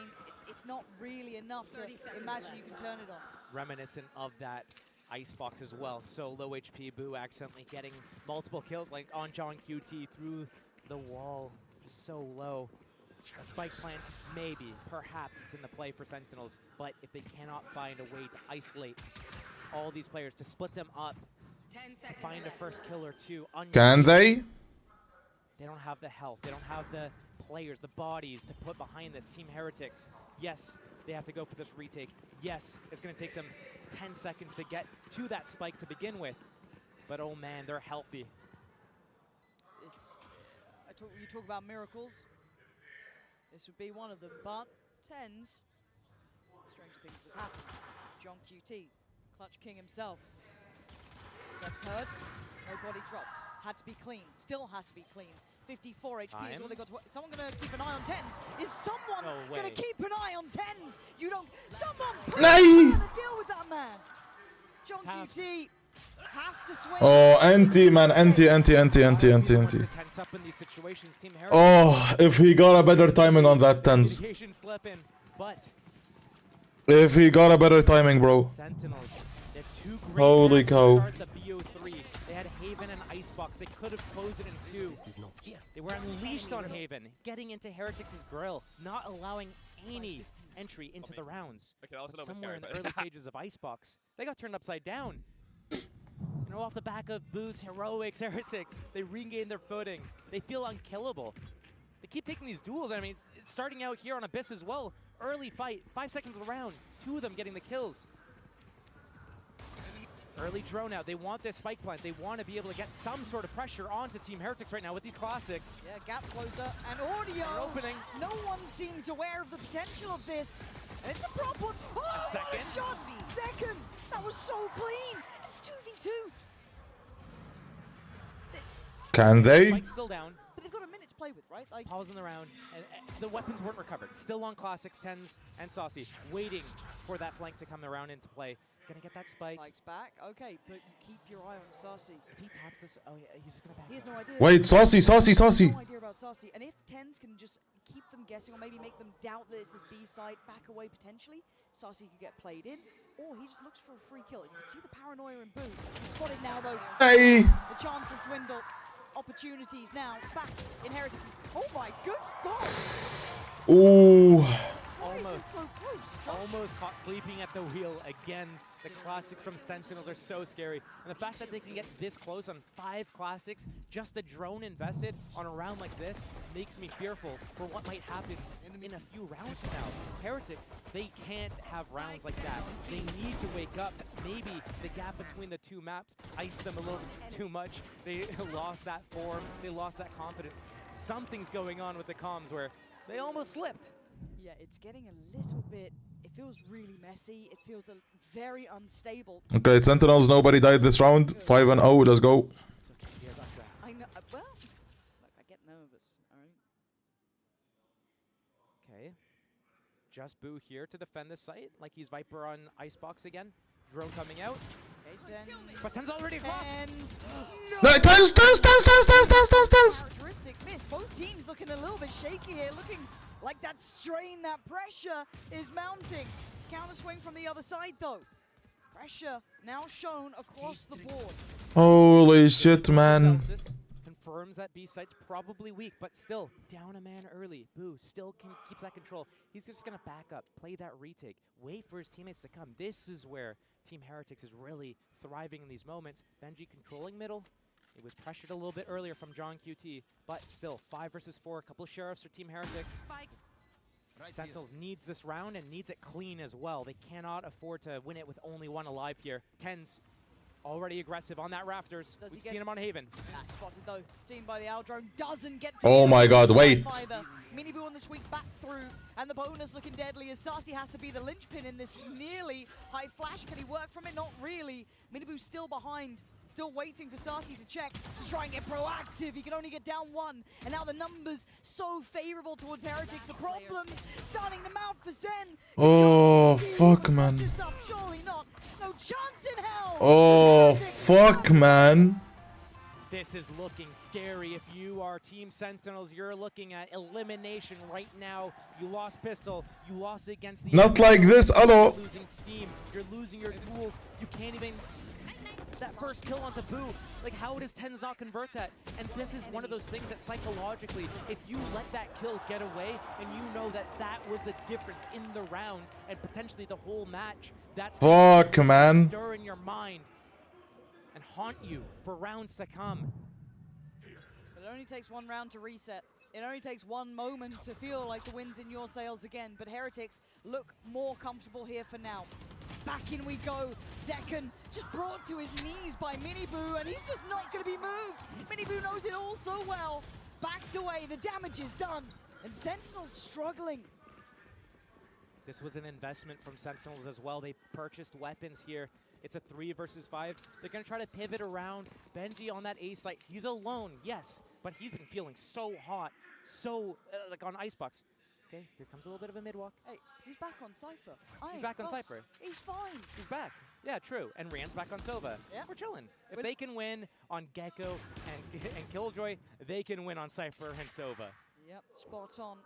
Speaker 10: It's not really enough to imagine you can turn it on.
Speaker 12: Reminiscent of that Icebox as well. So low HP, Boo accidentally getting multiple kills like on John QT through the wall. Just so low. A spike plant, maybe, perhaps it's in the play for Sentinels, but if they cannot find a way to isolate all these players, to split them up, to find a first kill or two.
Speaker 1: Can they?
Speaker 12: They don't have the health, they don't have the players, the bodies to put behind this. Team Heretics, yes, they have to go for this retake. Yes, it's going to take them 10 seconds to get to that spike to begin with, but oh man, they're healthy.
Speaker 10: You talk about miracles. This would be one of them, but tens. Strange things have happened. John QT, Clutch King himself. Steps heard, no body dropped. Had to be clean, still has to be clean. 54 HP is what they got to work. Someone gonna keep an eye on tens? Is someone gonna keep an eye on tens? You don't. Someone put to deal with that man. John QT has to swing.
Speaker 1: Oh, anti man, anti. Oh, if he got a better timing on that tens. If he got a better timing, bro.
Speaker 12: Sentinels,
Speaker 1: Holy cow.
Speaker 12: They had Haven and Icebox. They could have closed it in 2. They were unleashed on Haven, getting into Heretics' grill, not allowing any entry into the rounds. But somewhere in the early stages of Icebox, they got turned upside down. You know, off the back of Boo's heroics, Heretics, they regained their footing. They feel unkillable. They keep taking these duels. I mean, it's starting out here on Abyss as well. Early fight, 5 seconds of the round. 2 of them getting the kills. Early drone out. They want this spike plant. They want to be able to get some sort of pressure onto Team Heretics right now with these classics.
Speaker 10: Yeah, gap closer and audio.
Speaker 12: Opening.
Speaker 10: No one seems aware of the potential of this. And it's a problem. Oh,
Speaker 12: a second.
Speaker 10: Shot. Second. That was so clean. It's 2v2.
Speaker 1: Can they?
Speaker 12: Spike's still down.
Speaker 10: But they've got a minute to play with, right? Like,
Speaker 12: pause in the round. And the weapons weren't recovered. Still on classics, tens, and Saucy. Waiting for that flank to come around into play. Gonna get that spike.
Speaker 10: Spike's back. Okay, but keep your eye on Saucy.
Speaker 12: If he taps this, oh yeah, he's gonna back.
Speaker 10: He has no idea.
Speaker 1: Wait, Saucy.
Speaker 10: No idea about Saucy. And if tens can just keep them guessing, or maybe make them doubt that it's this B side, back away potentially, Saucy could get played in, or he just looks for a free kill. You can see the paranoia in Boo. He's spotted now though.
Speaker 1: Hey.
Speaker 10: The chances dwindle. Opportunities now back in Heretics. Oh my good God!
Speaker 1: Ooh.
Speaker 12: Almost caught sleeping at the wheel again. The classics from Sentinels are so scary. And the fact that they can get this close on 5 classics, just a drone invested on a round like this, makes me fearful for what might happen in a few rounds from now. Heretics, they can't have rounds like that. They need to wake up. Maybe the gap between the 2 maps iced them a little bit too much. They lost that form. They lost that confidence. Something's going on with the comms where they almost slipped.
Speaker 10: Yeah, it's getting a little bit, it feels really messy. It feels very unstable.
Speaker 1: Okay, Sentinels, nobody died this round. 5-0, let's go.
Speaker 10: I know, well, look, I get nervous, all right?
Speaker 12: Okay. Just Boo here to defend this site, like he's Viper on Icebox again. Drone coming out.
Speaker 10: Okay, then.
Speaker 12: But Ten's already across.
Speaker 1: No, tens.
Speaker 10: Characteristic miss. Both teams looking a little bit shaky here, looking like that strain, that pressure is mounting. Counter swing from the other side though. Pressure now shown across the board.
Speaker 1: Holy shit, man.
Speaker 12: Confirms that B site's probably weak, but still down a man early. Boo still keeps that control. He's just gonna back up, play that retake, wait for his teammates to come. This is where Team Heretics is really thriving in these moments. Benji controlling middle. It was pressured a little bit earlier from John QT, but still 5 versus 4. A couple of sheriffs for Team Heretics. Sentinels needs this round and needs it clean as well. They cannot afford to win it with only 1 alive here. Tens already aggressive on that rafters. We've seen him on Haven.
Speaker 10: Spotted though, seen by the Aldrone, doesn't get to
Speaker 1: Oh my God, wait.
Speaker 10: Miniboo on the sweep back through, and the bonus looking deadly as Saucy has to be the linchpin in this nearly high flash. Can he work from it? Not really. Miniboo still behind. Still waiting for Saucy to check, to try and get proactive. He can only get down 1, and now the numbers so favorable towards Heretics. The problems starting to mount for Zen.
Speaker 1: Oh, fuck, man.
Speaker 10: Surely not. No chance in hell.
Speaker 1: Oh, fuck, man.
Speaker 12: This is looking scary. If you are Team Sentinels, you're looking at elimination right now. You lost pistol. You lost against the...
Speaker 1: Not like this, hello.
Speaker 12: You're losing steam. You're losing your tools. You can't even... That first kill onto Boo, like how does Tens not convert that? And this is one of those things that psychologically, if you let that kill get away and you know that that was the difference in the round and potentially the whole match, that's
Speaker 1: fuck, man.
Speaker 12: Stir in your mind and haunt you for rounds to come.
Speaker 10: But it only takes 1 round to reset. It only takes 1 moment to feel like the wind's in your sails again. But Heretics look more comfortable here for now. back in we go. Zekken just brought to his knees by Miniboo, and he's just not going to be moved. Miniboo knows it all so well. Backs away, the damage is done, and Sentinel's struggling.
Speaker 12: This was an investment from Sentinels as well. They purchased weapons here. It's a 3 versus 5. They're going to try to pivot around. Benji on that A site. He's alone, yes, but he's been feeling so hot, so like on Icebox. Okay, here comes a little bit of a mid-walk.
Speaker 10: Hey, he's back on Cypher.
Speaker 12: He's back on Cypher.
Speaker 10: He's fine.
Speaker 12: He's back. Yeah, true. And Rand's back on Sova.
Speaker 10: Yeah.
Speaker 12: We're chilling. If they can win on Gecko and Killjoy, they can win on Cypher and Sova.
Speaker 10: Yep, spot on.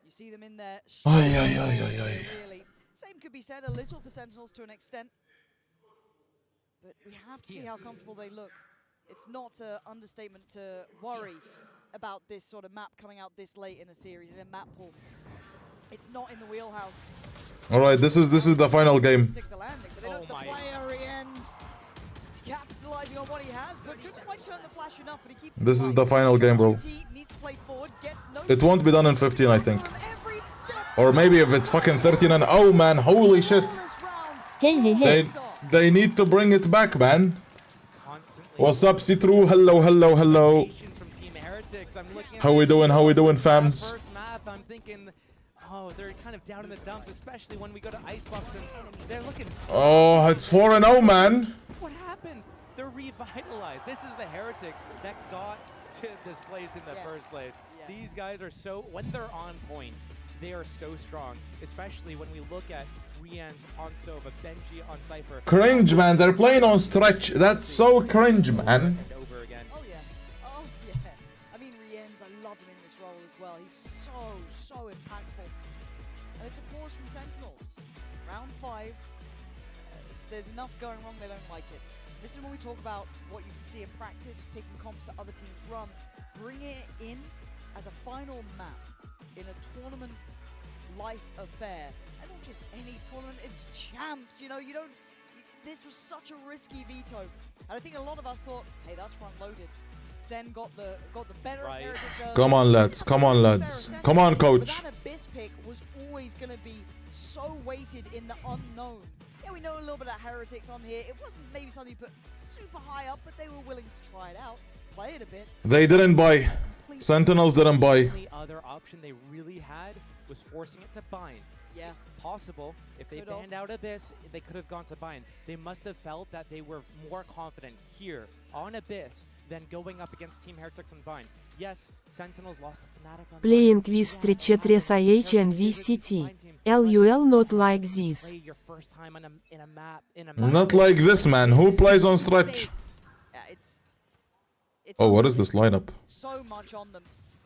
Speaker 10: You see them in there. Really. Same could be said a little for Sentinels to an extent. But we have to see how comfortable they look. It's not an understatement to worry about this sort of map coming out this late in a series, in a map pool. It's not in the wheelhouse.
Speaker 1: All right, this is the final game.
Speaker 10: Stick the landing, but they don't. The player ends capitalizing on what he has, but couldn't quite turn the flash enough. But he keeps.
Speaker 1: This is the final game, bro.
Speaker 10: Needs to play forward, gets no.
Speaker 1: It won't be done in 15, I think. Or maybe if it's fucking 13 and oh man, holy shit. They need to bring it back, man. What's up, Citru? Hello, hello, hello. How we doing? How we doing, fams?
Speaker 12: First map, I'm thinking, oh, they're kind of down in the dumps, especially when we go to Icebox and they're looking.
Speaker 1: Oh, it's 4-0, man.
Speaker 12: What happened? They're revitalized. This is the Heretics that got to this place in the first place. These guys are so, when they're on point, they are so strong, especially when we look at Rian's on Sova, Benji on Cypher.
Speaker 1: Cringe, man. They're playing on stretch. That's so cringe, man.
Speaker 10: Oh yeah. Oh yeah. I mean, Rienz, I love him in this role as well. He's so impactful. And it's a pause from Sentinels. Round 5. There's enough going wrong, they don't like it. This is when we talk about what you can see in practice, picking comps that other teams run. Bring it in as a final map in a tournament life affair. And not just any tournament, it's champs, you know, you don't. This was such a risky veto. And I think a lot of us thought, hey, that's front loaded. Sen got the better of Heretics.
Speaker 1: Come on, lads. Come on, lads. Come on, coach.
Speaker 10: But that Abyss pick was always going to be so weighted in the unknown. Yeah, we know a little bit about Heretics on here. It wasn't maybe something you put super high up, but they were willing to try it out, play it a bit.
Speaker 1: They didn't buy. Sentinels didn't buy.
Speaker 12: The other option they really had was forcing it to bind.
Speaker 10: Yeah.
Speaker 12: Possible. If they banned out Abyss, they could have gone to bind. They must have felt that they were more confident here on Abyss than going up against Team Heretics on bind. Yes, Sentinels lost to Fnatic on
Speaker 6: Playing quiz 3 Sen Vs Th. LUL not like this.
Speaker 12: Your first time in a map.
Speaker 1: Not like this, man. Who plays on stretch?
Speaker 10: Yeah, it's
Speaker 1: oh, what is this lineup?
Speaker 10: so much on them.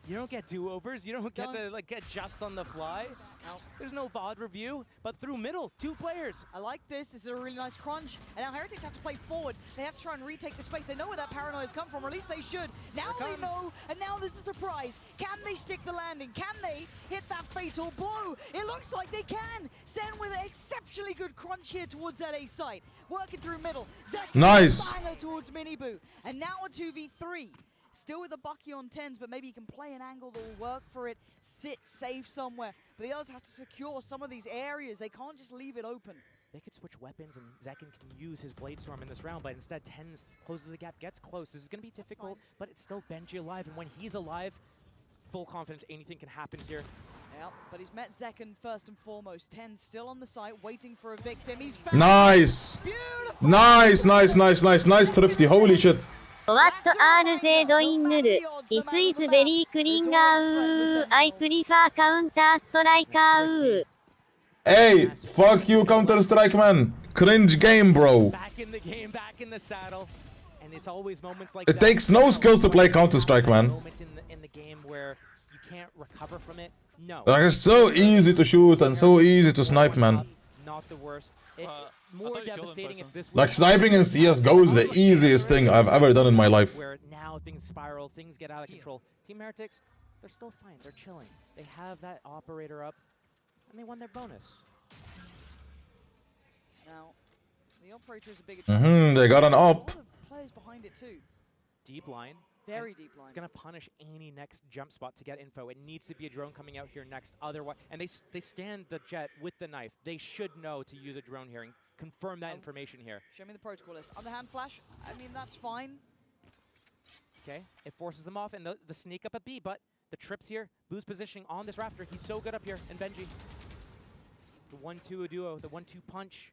Speaker 12: You don't get do-overs. You don't get to like get just on the fly. No. There's no VOD review, but through middle, 2 players.
Speaker 10: I like this. This is a really nice crunch. And now Heretics have to play forward. They have to try and retake the space. They know where that paranoia's come from, or at least they should. Now they know, and now there's a surprise. Can they stick the landing? Can they hit that fatal blow? It looks like they can. Sen with an exceptionally good crunch here towards that A site. Working through middle. Zach
Speaker 1: nice.
Speaker 10: Banger towards Miniboo. And now a 2v3. Still with a Bucky on 10s, but maybe you can play an angle that will work for it, sit safe somewhere. But the others have to secure some of these areas. They can't just leave it open.
Speaker 12: They could switch weapons, and Zekken can use his Blade Storm in this round, but instead 10s closes the gap, gets close. This is going to be difficult, but it's still Benji alive, and when he's alive, full confidence, anything can happen here.
Speaker 10: Yeah, but he's met Zekken first and foremost. 10 still on the site, waiting for a victim. He's found
Speaker 1: nice!
Speaker 10: Beautiful.
Speaker 1: Nice, Thrifty. Holy shit.
Speaker 17: What RZ doing? This is very clean. I prefer Counter Strike.
Speaker 1: Hey, fuck you, Counter Strike, man. Cringe game, bro.
Speaker 12: Back in the game, back in the saddle, and it's always moments like
Speaker 1: it takes no skills to play Counter Strike, man.
Speaker 12: Moment in the game where you can't recover from it. No.
Speaker 1: Like it's so easy to shoot and so easy to snipe, man.
Speaker 12: Not the worst. More devastating if this
Speaker 1: like sniping in CSGO is the easiest thing I've ever done in my life.
Speaker 12: Where now things spiral, things get out of control. Team Heretics, they're still fine. They're chilling. They have that operator up, and they won their bonus.
Speaker 10: Now, the operator is a bigger.
Speaker 1: They got an op.
Speaker 10: Players behind it too.
Speaker 12: Deep line.
Speaker 10: Very deep line.
Speaker 12: It's going to punish any next jump spot to get info. It needs to be a drone coming out here next. Otherwise, and they scanned the jet with the knife. They should know to use a drone here. confirm that information here.
Speaker 10: Show me the protocol list. Underhand flash. I mean, that's fine.
Speaker 12: Okay, it forces them off, and the sneak up at B, but the trips here, Boo's positioning on this Raptor. He's so good up here, and Benji. The 1-2 duo, the 1-2 punch.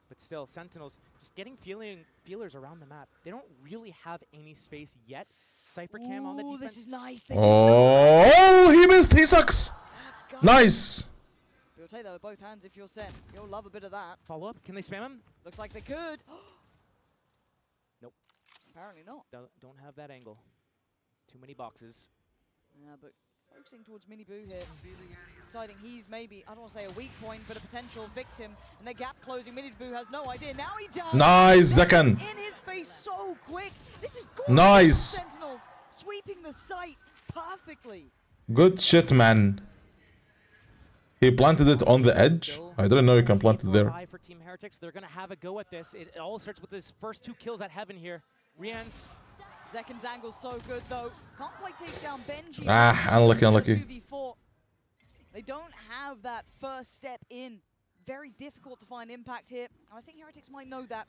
Speaker 12: But still, Sentinels just getting feelers around the map. They don't really have any space yet. Cypher Cam on the defense.
Speaker 10: This is nice.
Speaker 1: Oh, he missed. He sucks. Nice.
Speaker 10: You'll take that with both hands if you're Sen. You'll love a bit of that.
Speaker 12: Follow up. Can they spam him?
Speaker 10: Looks like they could.
Speaker 12: Nope.
Speaker 10: Apparently not.
Speaker 12: Don't have that angle. Too many boxes.
Speaker 10: Yeah, but focusing towards Mini Boo here. Deciding he's maybe, I don't want to say a weak point, but a potential victim. And the gap closing. Mini Boo has no idea. Now he does.
Speaker 1: Nice, Zekan.
Speaker 10: In his face so quick. This is gorgeous.
Speaker 1: Nice.
Speaker 10: Sentinels sweeping the site perfectly.
Speaker 1: Good shit, man. He planted it on the edge. I didn't know you can plant it there.
Speaker 12: For Team Heretics, they're gonna have a go at this. It all starts with his first 2 kills at Heaven here. Rian's.
Speaker 10: Zekan's angle's so good though. Can't quite take down Benji.
Speaker 1: Unlucky.
Speaker 10: 2v4. They don't have that first step in. Very difficult to find impact here. I think Heretics might know that.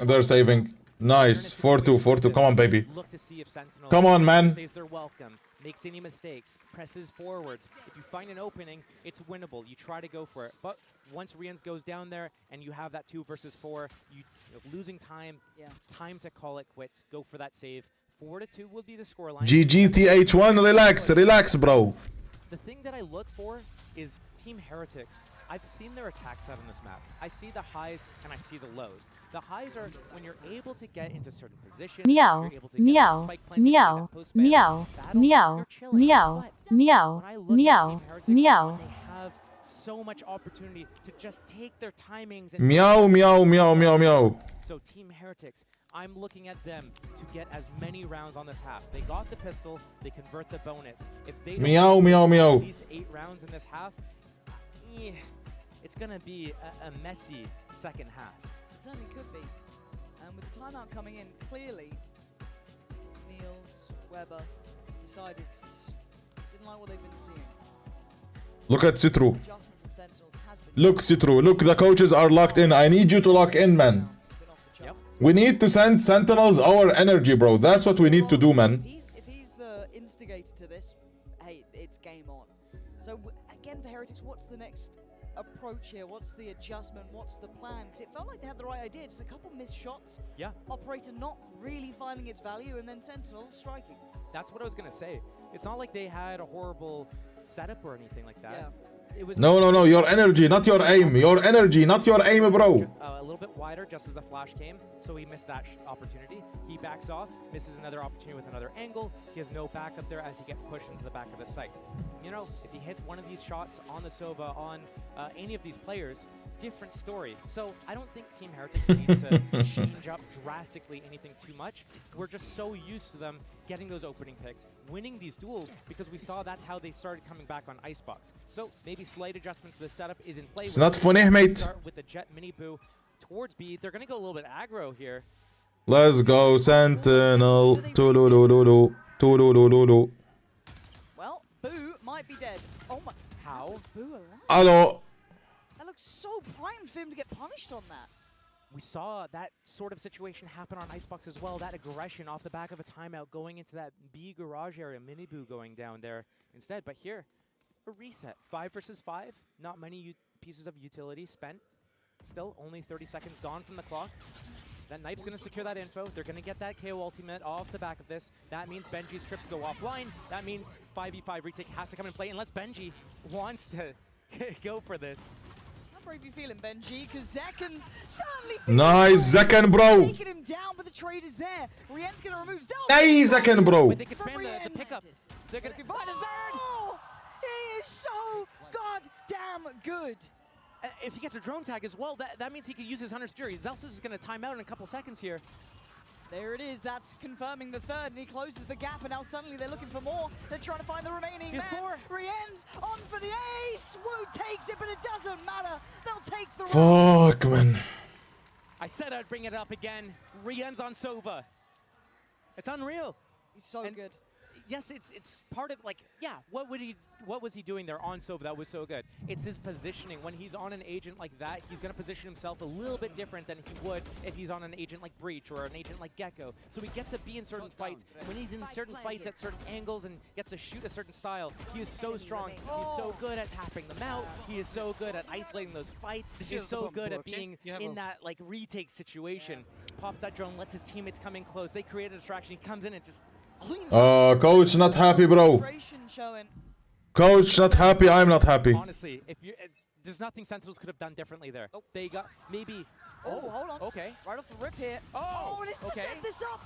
Speaker 1: They're saving. Nice. 4-2, 4-2. Come on, baby.
Speaker 12: Look to see if Sentinel
Speaker 1: Come on, man.
Speaker 12: says they're welcome, makes any mistakes, presses forwards. If you find an opening, it's winnable. You try to go for it. But once Rians goes down there and you have that 2 versus 4, losing time, time to call it quits. Go for that save. 4-2 will be the scoreline.
Speaker 1: GGTH1, relax, bro.
Speaker 12: The thing that I look for is Team Heretics. I've seen their attack set on this map. I see the highs and I see the lows. The highs are when you're able to get into certain positions.
Speaker 6: Meow, meow, meow, meow, meow, meow, meow, meow, meow.
Speaker 12: They have so much opportunity to just take their timings. And
Speaker 1: Meow, meow, meow, meow, meow.
Speaker 12: So Team Heretics, I'm looking at them to get as many rounds on this half. They got the pistol, they convert the bonus. If they
Speaker 1: Meow, meow, meow.
Speaker 12: At least 8 rounds in this half, it's gonna be a messy second half.
Speaker 10: It certainly could be. And with the timeout coming in, clearly, Niels, Weber decided didn't like what they've been seeing.
Speaker 1: Look at Citru.
Speaker 10: Adjustment from Sentinels has been
Speaker 1: Look, Citru. Look, the coaches are locked in. I need you to lock in, man. We need to send Sentinels our energy, bro. That's what we need to do, man.
Speaker 10: If he's the instigator to this, hey, it's game on. So again, for Heretics, what's the next approach here? What's the adjustment? What's the plan? Because it felt like they had the right idea. Just a couple missed shots.
Speaker 12: Yeah.
Speaker 10: Operator not really finding its value, and then Sentinels striking.
Speaker 12: That's what I was gonna say. It's not like they had a horrible setup or anything like that.
Speaker 10: Yeah.
Speaker 12: It was
Speaker 1: No. Your energy, not your aim. Your energy, not your aim, bro.
Speaker 12: A little bit wider just as the flash came, so he missed that opportunity. He backs off, misses another opportunity with another angle. He has no backup there as he gets pushed into the back of the site. You know, if he hits one of these shots on the Sova, on any of these players, different story. So I don't think Team Heretics needs to change up drastically anything too much. We're just so used to them getting those opening picks, winning these duels, because we saw that's how they started coming back on Icebox. So maybe slight adjustments to the setup is in play.
Speaker 1: It's not funny, mate.
Speaker 12: Start with the Jet Mini Boo towards B. They're going to go a little bit aggro here.
Speaker 1: Let's go, Sentinel.
Speaker 10: Well, Boo might be dead. Oh my.
Speaker 12: How?
Speaker 10: Is Boo alive?
Speaker 1: Hello.
Speaker 10: That looks so primed for him to get punished on that.
Speaker 12: We saw that sort of situation happen on Icebox as well. That aggression off the back of a timeout going into that B garage area. Mini Boo going down there instead. But here, a reset. 5 versus 5. Not many pieces of utility spent. Still, only 30 seconds gone from the clock. That Knife's going to secure that info. They're going to get that KO ultimate off the back of this. That means Benji's trips go offline. That means 5v5 retake has to come in play unless Benji wants to go for this.
Speaker 10: How brave you feeling, Benji? Because Zekan's certainly
Speaker 1: Nice, Zekan, bro.
Speaker 10: taking him down, but the trade is there. Rian's going to remove Zelda.
Speaker 1: Hey, Zekan, bro.
Speaker 12: They can spam the pickup. They're going to find a third.
Speaker 10: Oh, he is so goddamn good.
Speaker 12: If he gets a drone tag as well, that means he can use his Hunter's Fury. Zelsis is going to time out in a couple seconds here.
Speaker 10: There it is. That's confirming the third, and he closes the gap, and now suddenly they're looking for more. They're trying to find the remaining
Speaker 12: Here's
Speaker 10: man.
Speaker 12: 4.
Speaker 10: Rian's on for the ace. Wu takes it, but it doesn't matter. They'll take the
Speaker 1: Fuck, man.
Speaker 12: I said I'd bring it up again. Rian's on Sova. It's unreal.
Speaker 10: He's so good.
Speaker 12: yes, it's part of like, yeah, what was he doing there on Sova that was so good? It's his positioning. When he's on an agent like that, he's gonna position himself a little bit different than he would if he's on an agent like Breach or an agent like Gecko. So he gets to be in certain fights. When he's in certain fights at certain angles and gets to shoot a certain style, he is so strong. He's so good at tapping them out. He is so good at isolating those fights. He's so good at being in that like retake situation. Pops that drone, lets his teammates come in close. They create a distraction. He comes in and just
Speaker 1: Coach not happy, bro. Coach not happy, I'm not happy.
Speaker 12: Honestly, there's nothing Sentinels could have done differently there. They got maybe.
Speaker 10: Oh, hold on.
Speaker 12: Okay.
Speaker 10: Right off the rip here.
Speaker 12: Oh,
Speaker 10: and it's to set this up.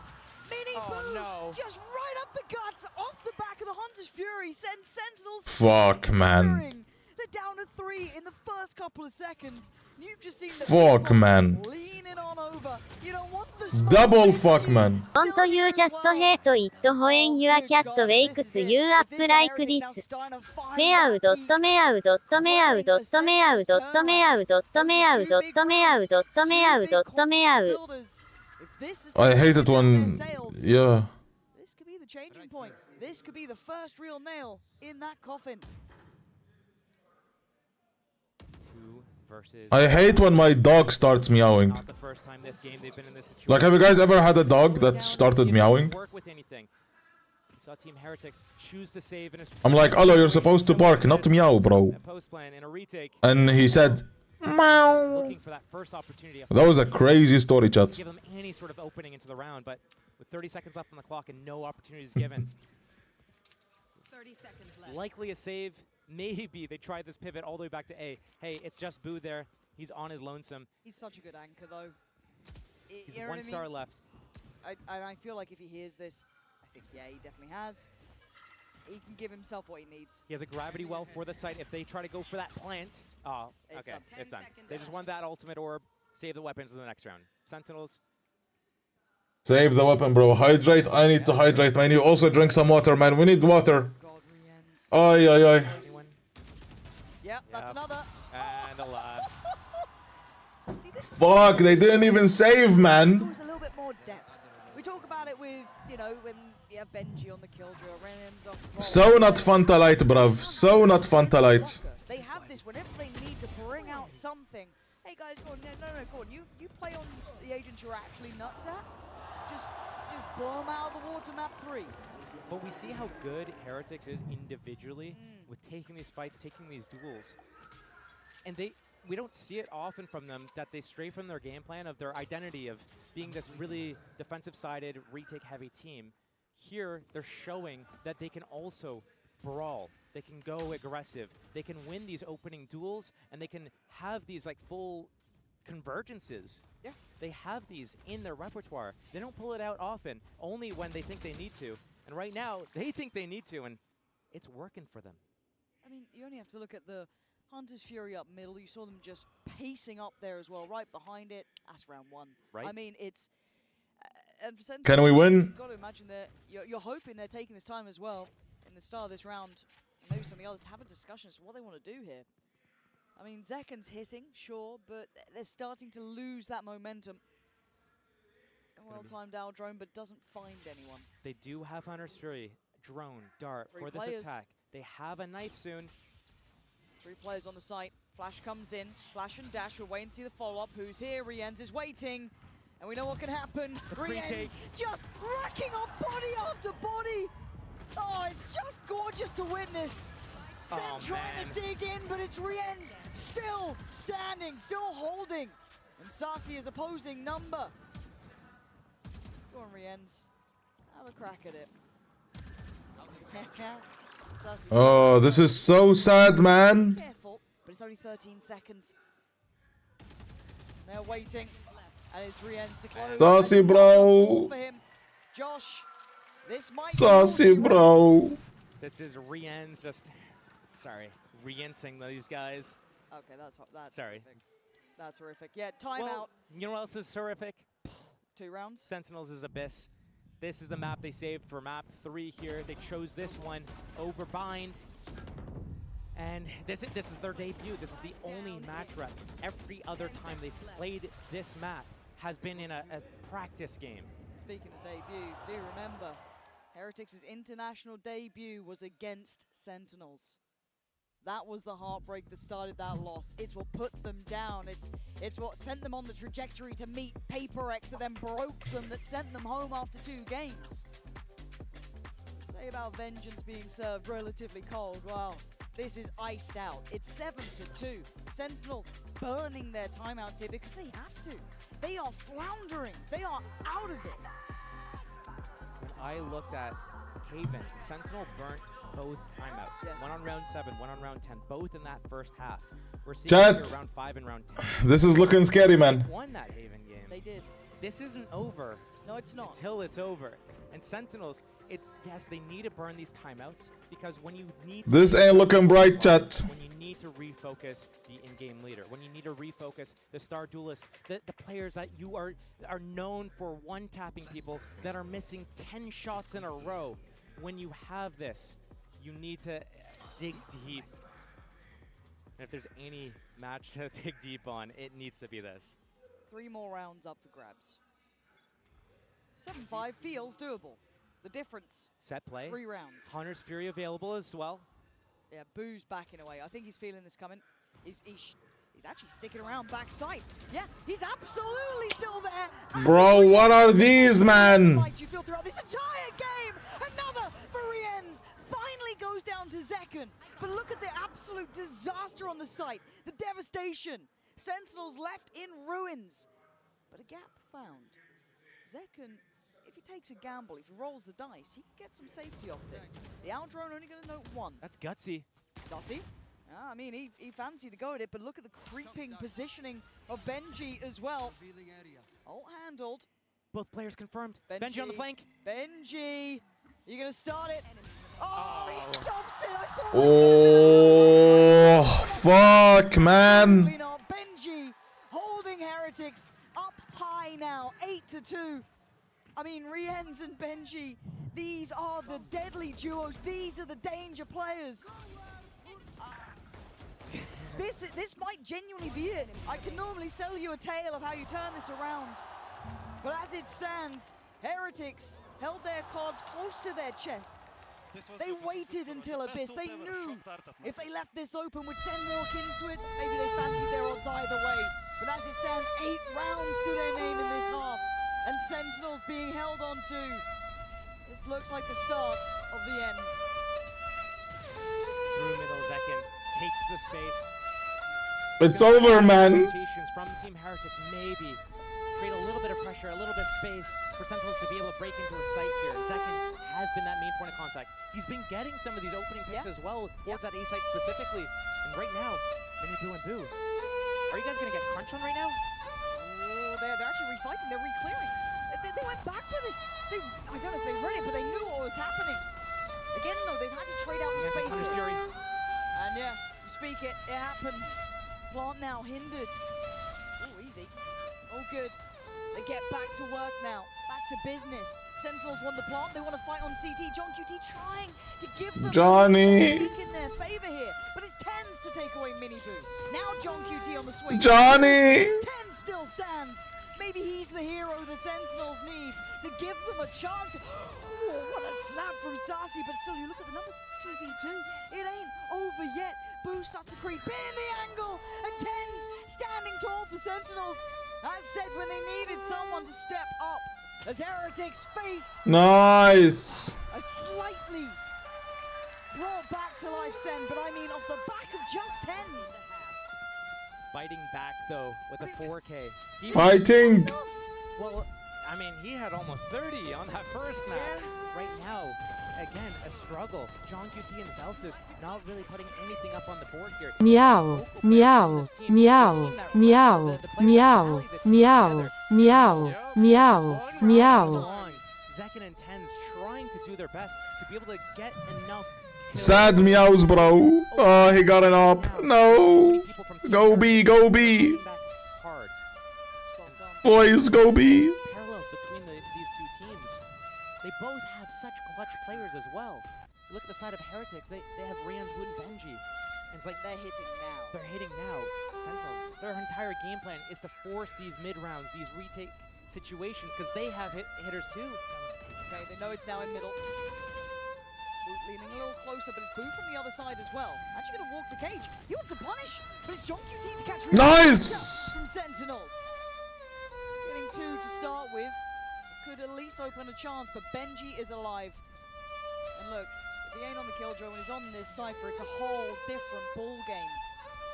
Speaker 10: Mini Boo,
Speaker 12: no.
Speaker 10: just right up the guts, off the back of the Hunter's Fury, sends Sentinels.
Speaker 1: Fuck, man.
Speaker 10: They're down to 3 in the first couple of seconds. You've just seen the
Speaker 1: Fuck, man.
Speaker 10: leaning on over. You don't want the
Speaker 1: Double fuck, man.
Speaker 17: Don't you just hate it when your cat wakes you up like this. Meow dot meow dot meow dot meow dot meow dot meow dot meow dot meow dot meow.
Speaker 1: I hate it when, yeah.
Speaker 10: This could be the changing point. This could be the first real nail in that coffin.
Speaker 1: I hate when my dog starts meowing.
Speaker 12: Not the first time this game they've been in this situation.
Speaker 1: Like, have you guys ever had a dog that started meowing?
Speaker 12: Work with anything. We saw Team Heretics choose to save in his
Speaker 1: I'm like, hello, you're supposed to bark, not to meow, bro.
Speaker 12: post plan in a retake.
Speaker 1: And he said, meow.
Speaker 12: Looking for that first opportunity.
Speaker 1: That was a crazy story, chat.
Speaker 12: Give them any sort of opening into the round, but with 30 seconds left on the clock and no opportunities given.
Speaker 9: 30 seconds left.
Speaker 12: Likely a save. Maybe they tried this pivot all the way back to A. Hey, it's just Boo there. He's on his lonesome.
Speaker 10: He's such a good anchor, though.
Speaker 12: He's one star left.
Speaker 10: I feel like if he hears this, I think, yeah, he definitely has. He can give himself what he needs.
Speaker 12: He has a gravity well for the site. If they try to go for that plant, oh, okay, it's done. They just want that ultimate orb. Save the weapons in the next round. Sentinels.
Speaker 1: Save the weapon, bro. Hydrate. I need to hydrate, man. You also drink some water, man. We need water. Ay, ay, ay.
Speaker 10: Yep, that's another.
Speaker 12: And the last.
Speaker 1: Fuck, they didn't even save, man.
Speaker 10: Always a little bit more depth. We talk about it with, you know, when you have Benji on the Killjoy, Renan's off the
Speaker 1: So not Fanta Light, bruv. So not Fanta Light.
Speaker 10: They have this whenever they need to bring out something. Hey guys, go on, no, go on. You play on the agents you're actually nuts at. Just blow them out of the water, map 3.
Speaker 12: But we see how good Heretics is individually with taking these fights, taking these duels. And we don't see it often from them that they stray from their game plan of their identity of being this really defensive-sided, retake-heavy team. Here, they're showing that they can also brawl. They can go aggressive. They can win these opening duels, and they can have these like full convergences.
Speaker 10: Yeah.
Speaker 12: They have these in their repertoire. They don't pull it out often, only when they think they need to. And right now, they think they need to, and it's working for them.
Speaker 10: I mean, you only have to look at the Hunter's Fury up middle. You saw them just pacing up there as well, right behind it. That's round 1.
Speaker 12: Right.
Speaker 10: I mean, it's... and for Sentinels,
Speaker 1: Can we win?
Speaker 10: You've got to imagine that you're hoping they're taking this time as well in the start of this round. Maybe some of the others to have a discussion as to what they want to do here. I mean, Zekken's hitting, sure, but they're starting to lose that momentum. Well-timed out drone, but doesn't find anyone.
Speaker 12: They do have Hunter's Fury, drone, dart
Speaker 10: 3
Speaker 12: for this
Speaker 10: players.
Speaker 12: attack. They have a knife soon.
Speaker 10: 3 players on the site. Flash comes in. Flash and Dash. We're waiting to see the follow-up. Who's here? Rienz is waiting. And we know what can happen. Rienz just racking up body after body. Oh, it's just gorgeous to witness. Sen trying to dig in, but it's Rienz still standing, still holding. And Sasi is opposing number. Go on, Rienz. Have a crack at it.
Speaker 1: Oh, this is so sad, man.
Speaker 10: Careful, but it's only 13 seconds. They're waiting, and it's Rienz to close.
Speaker 1: Saucy, bro.
Speaker 10: For him. Josh, this might
Speaker 1: Saucy, bro.
Speaker 12: This is Rienz just, sorry, Rienzing these guys.
Speaker 10: Okay, that's
Speaker 12: sorry.
Speaker 10: Horrific. That's horrific. Yeah, timeout.
Speaker 12: Well, you know what else is horrific?
Speaker 10: 2 rounds.
Speaker 12: Sentinels is Abyss. This is the map they saved for map 3 here. They chose this one over Bind. And this is their debut. This is the only match rep. Every other time they've played this map has been in a practice game.
Speaker 10: Speaking of debut, do remember Heretics' international debut was against Sentinels. That was the heartbreak that started that loss. It's what put them down. It's what sent them on the trajectory to meet Paper X that then broke them, that sent them home after 2 games. Say about Vengeance being served relatively cold. Well, this is iced out. It's 7-2. Sentinels burning their timeouts here because they have to. They are floundering. They are out of it.
Speaker 12: When I looked at Haven, Sentinel burnt both timeouts.
Speaker 10: Yes.
Speaker 12: One on round 7, one on round 10, both in that first half. We're seeing
Speaker 1: Chat.
Speaker 12: round 5 and round 10.
Speaker 1: This is looking scary, man.
Speaker 12: They won that Haven game.
Speaker 10: They did.
Speaker 12: This isn't over.
Speaker 10: No, it's not.
Speaker 12: Until it's over. And Sentinels, yes, they need to burn these timeouts because when you need to
Speaker 1: This ain't looking bright, chat.
Speaker 12: when you need to refocus the in-game leader, when you need to refocus the star duelists, the players that you are known for one-tapping people that are missing 10 shots in a row. When you have this, you need to dig deep. And if there's any match to dig deep on, it needs to be this.
Speaker 10: 3 more rounds up for grabs. 7-5 feels doable. The difference,
Speaker 12: Set play.
Speaker 10: 3 rounds.
Speaker 12: Hunter's Fury available as well.
Speaker 10: Yeah, Boo's backing away. I think he's feeling this coming. He's actually sticking around backside. Yeah, he's absolutely still there.
Speaker 1: Bro, what are these, man?
Speaker 10: You feel throughout this entire game. Another for Rienz. Finally goes down to Zekken. But look at the absolute disaster on the site. The devastation. Sentinels left in ruins. But a gap found. Zekken, if he takes a gamble, if he rolls the dice, he can get some safety off this. The Aldrone only going to note 1.
Speaker 12: That's gutsy.
Speaker 10: Does he? I mean, he fancied to go at it, but look at the creeping positioning of Benji as well. All handled.
Speaker 12: Both players confirmed. Benji on the flank.
Speaker 10: Benji, you're going to start it. Oh, he stops it. I thought
Speaker 1: Oh, fuck, man.
Speaker 10: Probably not. Benji holding Heretics up high now, 8-2. I mean, Rienz and Benji, these are the deadly duos. These are the danger players. This might genuinely be it. I can normally sell you a tale of how you turn this around. But as it stands, Heretics held their cards close to their chest. They waited until Abyss. They knew if they left this open, would Sen walk into it? Maybe they fancied their odds either way. But as it stands, 8 rounds to their name in this half. And Sentinels being held on to. This looks like the start of the end.
Speaker 12: Through middle, Zekken takes the space.
Speaker 1: It's over, man.
Speaker 12: From Team Heretics, maybe create a little bit of pressure, a little bit of space for Sentinels to be able to break into the site here. Zekken has been that main point of contact. He's been getting some of these opening picks as well towards that A site specifically. And right now, Mini Boo and Boo. Are you guys going to get crunched on right now?
Speaker 10: Oh, they're actually refighting. They're re-clearing. They went back for this. I don't know if they read it, but they knew what was happening. Again, though, they've had to trade out the space. And yeah, you speak it, it happens. Plant now hindered. Oh, easy. Oh, good. They get back to work now. Back to business. Sentinels won the plant. They want to fight on CT. John QT trying to give them
Speaker 1: Johnny
Speaker 10: in their favor here, but it's Tens to take away Mini Boo. Now John QT on the swing.
Speaker 1: Johnny!
Speaker 10: Tens still stands. Maybe he's the hero the Sentinels need to give them a chance. Oh, what a snap from Sassy, but still, you look at the numbers, 2v2. It ain't over yet. Boo starts to creep in the angle, and Tens standing tall for Sentinels. As said, when they needed someone to step up, as Heretics face
Speaker 1: Nice.
Speaker 10: a slightly brought back to life Sen, but I mean off the back of just Tens.
Speaker 12: Fighting back though with a 4K.
Speaker 1: Fighting.
Speaker 12: Well, I mean, he had almost 30 on that first map. Right now, again, a struggle. John QT and Celsius not really putting anything up on the board here.
Speaker 6: Meow, meow, meow, meow, meow, meow, meow, meow, meow.
Speaker 12: Zekken and Tens trying to do their best to be able to get enough.
Speaker 1: Sad meows, bro. Oh, he got an up. No. Go B, go B. Boys, go B.
Speaker 12: Parallels between these two teams. They both have such clutch players as well. You look at the side of Heretics, they have Rienz, Wood, and Benji. And it's like
Speaker 10: they're hitting now.
Speaker 12: They're hitting now. Sentinels, their entire game plan is to force these mid rounds, these retake situations, because they have hitters too.
Speaker 10: Okay, they know it's now in middle. Boot leaning a little closer, but it's Boo from the other side as well. Actually gonna walk the cage. He wants to punish, but it's John QT to catch.
Speaker 1: Nice!
Speaker 10: From Sentinels. Getting 2 to start with. Could at least open a chance, but Benji is alive. And look, if he ain't on the Killjoy when he's on this Cypher, it's a whole different ball game.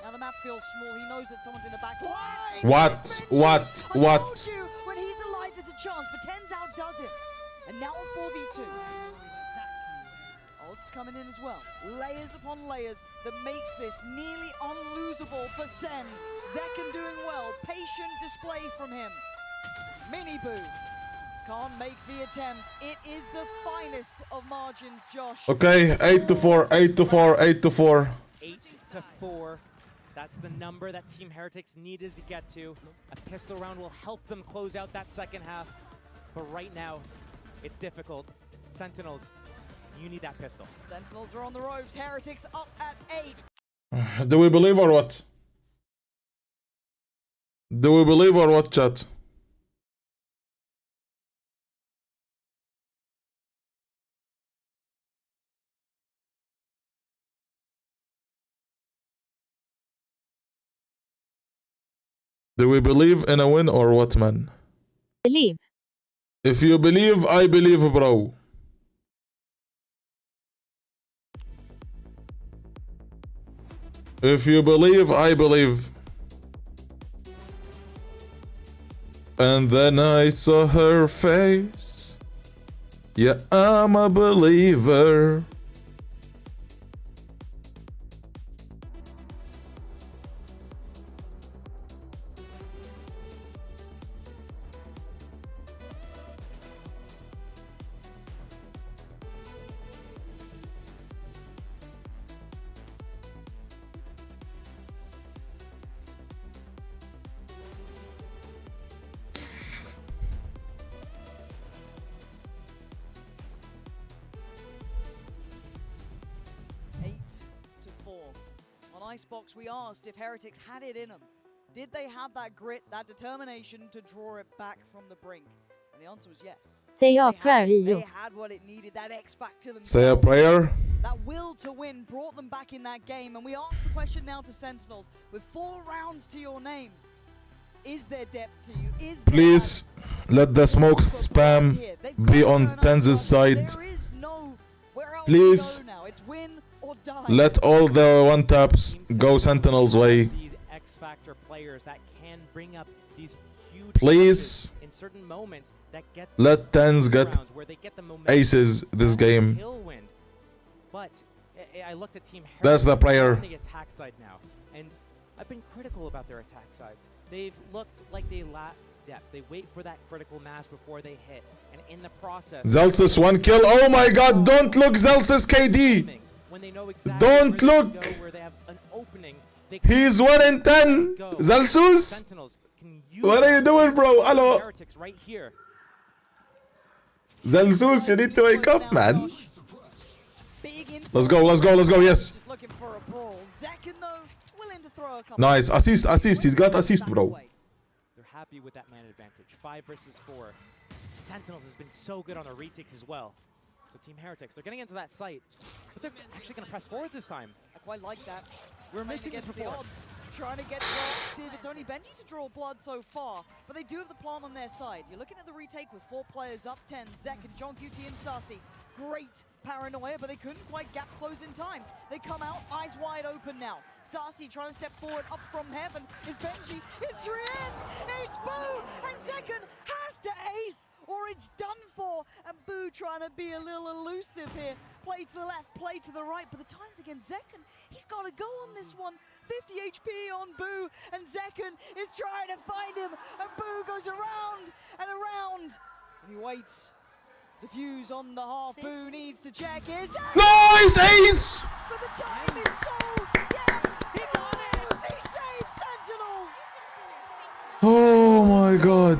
Speaker 10: Now the map feels small. He knows that someone's in the back line.
Speaker 1: What? What?
Speaker 10: I
Speaker 1: What?
Speaker 10: told you, when he's alive, there's a chance, but Tens outdoes him. And now on 4v2. Ult's coming in as well. Layers upon layers that makes this nearly unlosable for Sen. Zekken doing well. Patient display from him. Mini Boo can't make the attempt. It is the finest of margins, Josh.
Speaker 1: Okay, 8-4, 8-4, 8-4.
Speaker 12: 8-4. That's the number that Team Heretics needed to get to. A pistol round will help them close out that second half. But right now, it's difficult. Sentinels, you need that pistol.
Speaker 10: Sentinels are on the ropes. Heretics up at 8.
Speaker 1: Do we believe or what? Do we believe or what, chat? Do we believe in a win or what, man?
Speaker 17: Believe.
Speaker 1: If you believe, I believe, bro. If you believe, I believe. And then I saw her face. Yeah, I'm a believer.
Speaker 10: Icebox, we asked if Heretics had it in them. Did they have that grit, that determination to draw it back from the brink? And the answer was yes.
Speaker 17: Say your prayer,
Speaker 10: They
Speaker 17: Rio.
Speaker 10: had what it needed, that X factor themselves.
Speaker 1: Say a prayer.
Speaker 10: That will to win brought them back in that game. And we ask the question now to Sentinels, with 4 rounds to your name, is there depth to you? Is there
Speaker 1: Please let the smoke spam be on Tenz's side.
Speaker 10: There is nowhere else
Speaker 1: Please
Speaker 10: to go now. It's win or die.
Speaker 1: let all the one taps go Sentinel's way.
Speaker 12: These X Factor players that can bring up these huge
Speaker 1: Please
Speaker 12: in certain moments that get
Speaker 1: let Tenz get
Speaker 12: rounds where they get the momentum
Speaker 1: aces this game.
Speaker 12: tailwind. But I looked at Team
Speaker 1: That's the
Speaker 12: Heretics
Speaker 1: player.
Speaker 12: on the attack side now, and I've been critical about their attack sides. They've looked like they lack depth. They wait for that critical mass before they hit, and in the process,
Speaker 1: Zelsis 1 kill. Oh my god, don't look Zelsis KD.
Speaker 12: when they know exactly
Speaker 1: Don't
Speaker 12: where
Speaker 1: look.
Speaker 12: they go, where they have an opening, they
Speaker 1: He's 1 in 10.
Speaker 12: go.
Speaker 1: Zelsus.
Speaker 12: Sentinels can use
Speaker 1: What are you doing, bro? Hello.
Speaker 12: Heretics right here.
Speaker 1: Zelsus, you need to wake up, man. Let's go, let's go, let's go, yes.
Speaker 10: Just looking for a brawl. Zekken, though, willing to throw a couple.
Speaker 1: Nice. Assist, assist. He's got assist, bro.
Speaker 12: They're happy with that man advantage. 5 versus 4. Sentinels has been so good on the retakes as well. So Team Heretics, they're getting into that site, but they're actually going to press forward this time.
Speaker 10: I quite like that.
Speaker 12: We're missing this
Speaker 10: the
Speaker 12: before.
Speaker 10: odds. Trying to get proactive. It's only Benji to draw blood so far, but they do have the plant on their side. You're looking at the retake with 4 players up 10. Zekken, John QT, and Sassy. Great paranoia, but they couldn't quite gap close in time. They come out, eyes wide open now. Sassy trying to step forward, up from heaven is Benji. It's 3 ends! Ace Boo! And Zekken has to ace, or it's done for. And Boo trying to be a little elusive here. Play to the left, play to the right, but the time's against Zekken. He's got to go on this one. 50 HP on Boo, and Zekken is trying to find him, and Boo goes around and around, and he waits. The fuse on the half. Boo needs to check his.
Speaker 1: Nice ace!
Speaker 10: But the time is so. Yeah, he got it. He saves Sentinels.
Speaker 1: Oh my god.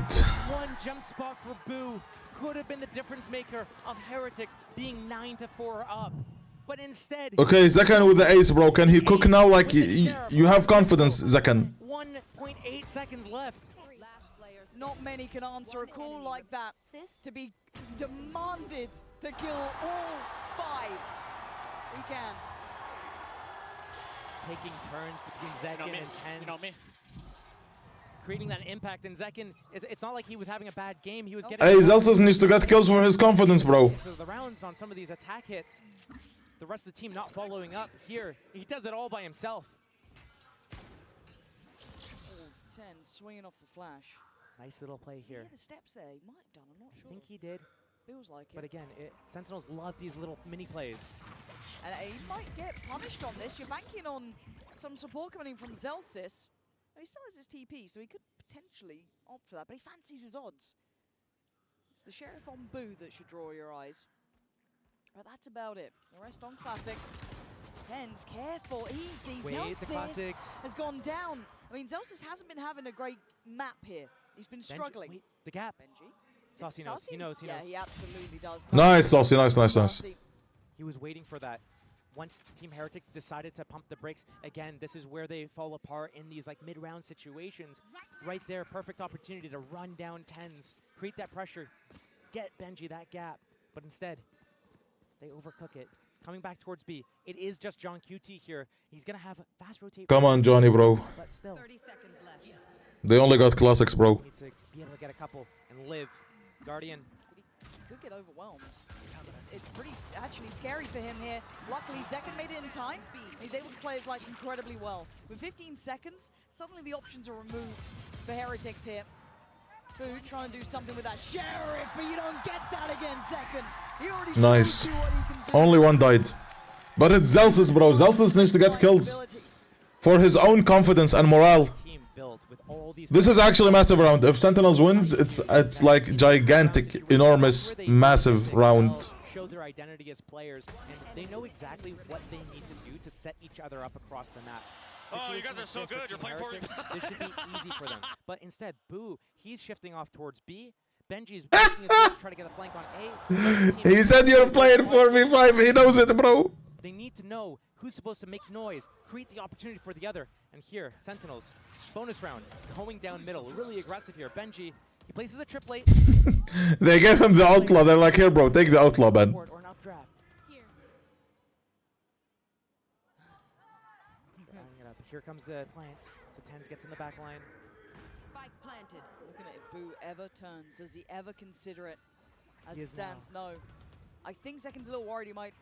Speaker 12: One jump spot for Boo could have been the difference maker of Heretics being 9-4 up. But instead,
Speaker 1: Okay, Zekken with the ace, bro. Can he cook now? Like, you have confidence, Zekken.
Speaker 12: 1.8 seconds left.
Speaker 10: Not many can answer a call like that. To be demanded to kill all 5. He can.
Speaker 12: Taking turns between Zekin and Tens.
Speaker 7: You know me.
Speaker 12: Creating that impact, and Zekin, it's not like he was having a bad game. He was getting.
Speaker 1: Hey, Zelsis needs to get kills for his confidence, bro.
Speaker 12: The rounds on some of these attack hits, the rest of the team not following up. Here, he does it all by himself.
Speaker 10: 10 swinging off the flash.
Speaker 12: Nice little play here.
Speaker 10: Yeah, the steps there. He might have done. I'm not sure.
Speaker 12: I think he did.
Speaker 10: Feels like it.
Speaker 12: But again, Sentinels love these little mini plays.
Speaker 10: And he might get punished on this. You're banking on some support coming in from Zelsis. He still has his TP, so he could potentially opt for that, but he fancies his odds. It's the Sheriff on Boo that should draw your eyes. But that's about it. The rest on Classics. Tens, careful, easy.
Speaker 12: Wait, the
Speaker 10: Zelsis
Speaker 12: Classics
Speaker 10: has gone down. I mean, Zelsis hasn't been having a great map here. He's been struggling.
Speaker 12: Wait, the gap.
Speaker 10: Benji.
Speaker 12: Saucy knows. He knows.
Speaker 10: Yeah, he absolutely does.
Speaker 1: Nice, Saucy. Nice.
Speaker 12: He was waiting for that. Once Team Heretics decided to pump the brakes, again, this is where they fall apart in these like mid-round situations. Right there, perfect opportunity to run down Tens, create that pressure, get Benji that gap. But instead, they overcook it. Coming back towards B, it is just John QT here. He's gonna have a fast rotate.
Speaker 1: Come on, Johnny, bro.
Speaker 12: But still,
Speaker 9: 30 seconds left.
Speaker 1: They only got Classics, bro.
Speaker 12: needs to be able to get a couple and live. Guardian.
Speaker 10: He could get overwhelmed. It's pretty actually scary for him here. Luckily, Zekin made it in time. He's able to play his life incredibly well. With 15 seconds, suddenly the options are removed for Heretics here. Food trying to do something with that Sheriff, but you don't get that against Zekin. He already
Speaker 1: Nice.
Speaker 10: showed you what he can do.
Speaker 1: Only one died. But it's Zelsis, bro. Zelsis needs to get kills. For his own confidence and morale. This is actually a massive round. If Sentinels wins, it's like gigantic, enormous, massive round.
Speaker 12: Show their identity as players, and they know exactly what they need to do to set each other up across the map.
Speaker 7: Oh, you guys are so good. You're playing for me.
Speaker 12: This should be easy for them. But instead, Boo, he's shifting off towards B. Benji's working his best to try to get a flank on A.
Speaker 1: He said you're playing 4v5. He knows it, bro.
Speaker 12: They need to know who's supposed to make noise, create the opportunity for the other. And here, Sentinels, bonus round, going down middle, really aggressive here. Benji, he places a triplet.
Speaker 1: They gave him the outlaw. They're like, here, bro, take the outlaw, man.
Speaker 12: Or an updraft. Here comes the plant. So Tens gets in the back line.
Speaker 10: Spike planted. Looking at if Boo ever turns. Does he ever consider it? As
Speaker 12: He
Speaker 10: it
Speaker 12: is
Speaker 10: stands, no. I think Zekin's a little worried he might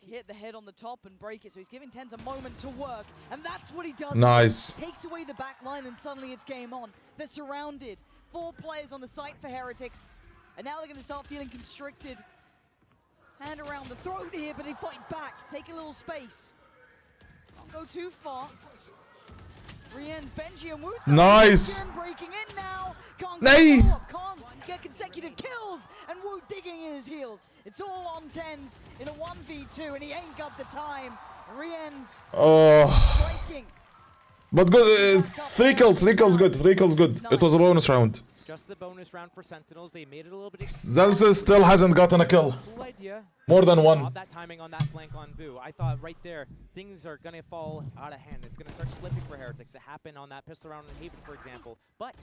Speaker 10: hit the head on the top and break it. So he's giving Tens a moment to work. And that's what he does.
Speaker 1: Nice.
Speaker 10: Takes away the back line and suddenly it's game on. They're surrounded. 4 players on the site for Heretics. And now they're going to start feeling constricted. Hand around the throat here, but they fight back. Take a little space. Don't go too far. Rien's Benji and Wood.
Speaker 1: Nice.
Speaker 10: Breaking in now. Can't
Speaker 1: Nay.
Speaker 10: can't get consecutive kills. And Wood digging in his heels. It's all on Tens in a 1v2, and he ain't got the time. Rien's breaking.
Speaker 1: But good. 3 kills good. 3 kills good. It was a bonus round.
Speaker 12: Just the bonus round for Sentinels. They made it a little bit.
Speaker 1: Zelsis still hasn't gotten a kill.
Speaker 12: Cool idea.
Speaker 1: More than one.
Speaker 12: That timing on that flank on Boo. I thought right there, things are going to fall out of hand. It's going to start slipping for Heretics. It happened on that pistol round in Haven, for example. But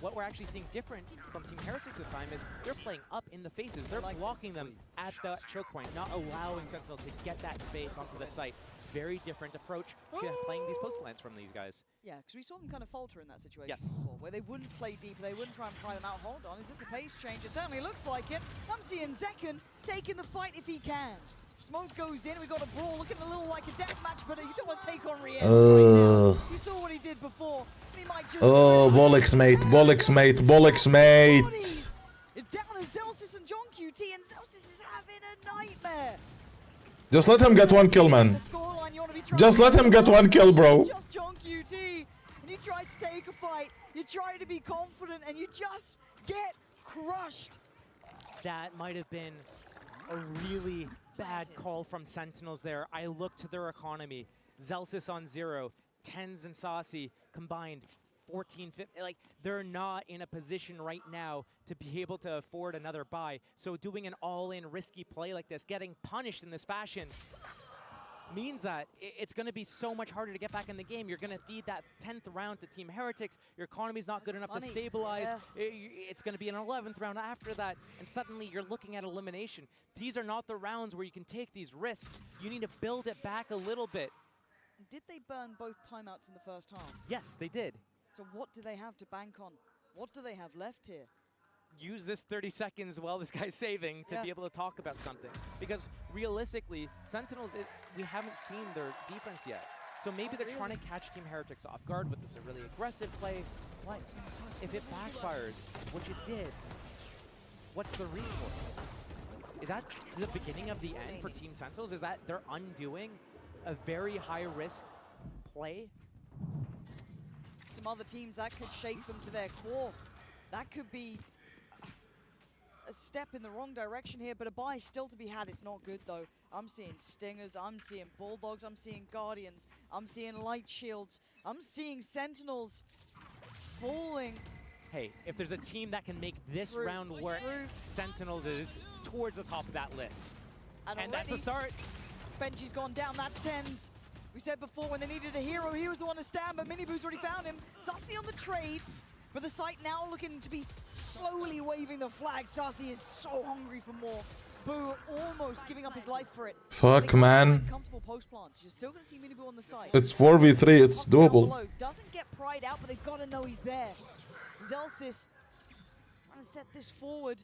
Speaker 12: what we're actually seeing different from Team Heretics this time is they're playing up in the faces. They're blocking them at the choke point, not allowing Sentinels to get that space onto the site. Very different approach to playing these post plants from these guys.
Speaker 10: Yeah, because we saw them kind of falter in that situation
Speaker 12: Yes.
Speaker 10: before, where they wouldn't play deep, they wouldn't try and pry them out. Hold on, is this a pace change? It certainly looks like it. I'm seeing Zekin taking the fight if he can. Smoke goes in, we got a brawl, looking a little like a death match, but you don't want to take on Rien right now. You saw what he did before. He might just
Speaker 1: bollocks, mate. Bollocks, mate. Bollocks, mate.
Speaker 10: It's down to Zelsis and John QT, and Zelsis is having a nightmare.
Speaker 1: Just let him get 1 kill, man. Just let him get 1 kill, bro.
Speaker 10: Just John QT, and you try to take a fight, you try to be confident, and you just get crushed.
Speaker 12: That might have been a really bad call from Sentinels there. I look to their economy. Zelsis on 0, Tens and Saucy combined 14, 15. Like, they're not in a position right now to be able to afford another buy. So doing an all-in risky play like this, getting punished in this fashion, means that it's going to be so much harder to get back in the game. You're going to feed that 10th round to Team Heretics. Your economy's not good enough to stabilize. It's going to be an 11th round after that, and suddenly you're looking at elimination. These are not the rounds where you can take these risks. You need to build it back a little bit.
Speaker 10: Did they burn both timeouts in the first half?
Speaker 12: Yes, they did.
Speaker 10: So what do they have to bank on? What do they have left here?
Speaker 12: Use this 30 seconds while this guy's saving to be able to talk about something. Because realistically, Sentinels, we haven't seen their defense yet. So maybe they're trying to catch Team Heretics off guard with this a really aggressive play. But if it backfires, what you did, what's the recourse? Is that the beginning of the end for Team Sentinels? Is that they're undoing a very high-risk play?
Speaker 10: Some other teams, that could shake them to their core. That could be a step in the wrong direction here, but a buy still to be had. It's not good though. I'm seeing Stingers, I'm seeing Bulldogs, I'm seeing Guardians, I'm seeing Light Shields, I'm seeing Sentinels falling.
Speaker 12: Hey, if there's a team that can make this round work, Sentinels is towards the top of that list. And that's the start.
Speaker 10: Benji's gone down, that's TenZ. We said before when they needed a hero, he was the one to stand, but Miniboo's already found him. Sassy on the trade. But the site now looking to be slowly waving the flag. Sassy is so hungry for more. Boo almost giving up his life for it.
Speaker 1: Fuck, man.
Speaker 10: Comfortable post plants. You're still going to see Miniboo on the site.
Speaker 1: It's 4v3, it's doable.
Speaker 10: Doesn't get pried out, but they've got to know he's there. Zellsis trying to set this forward.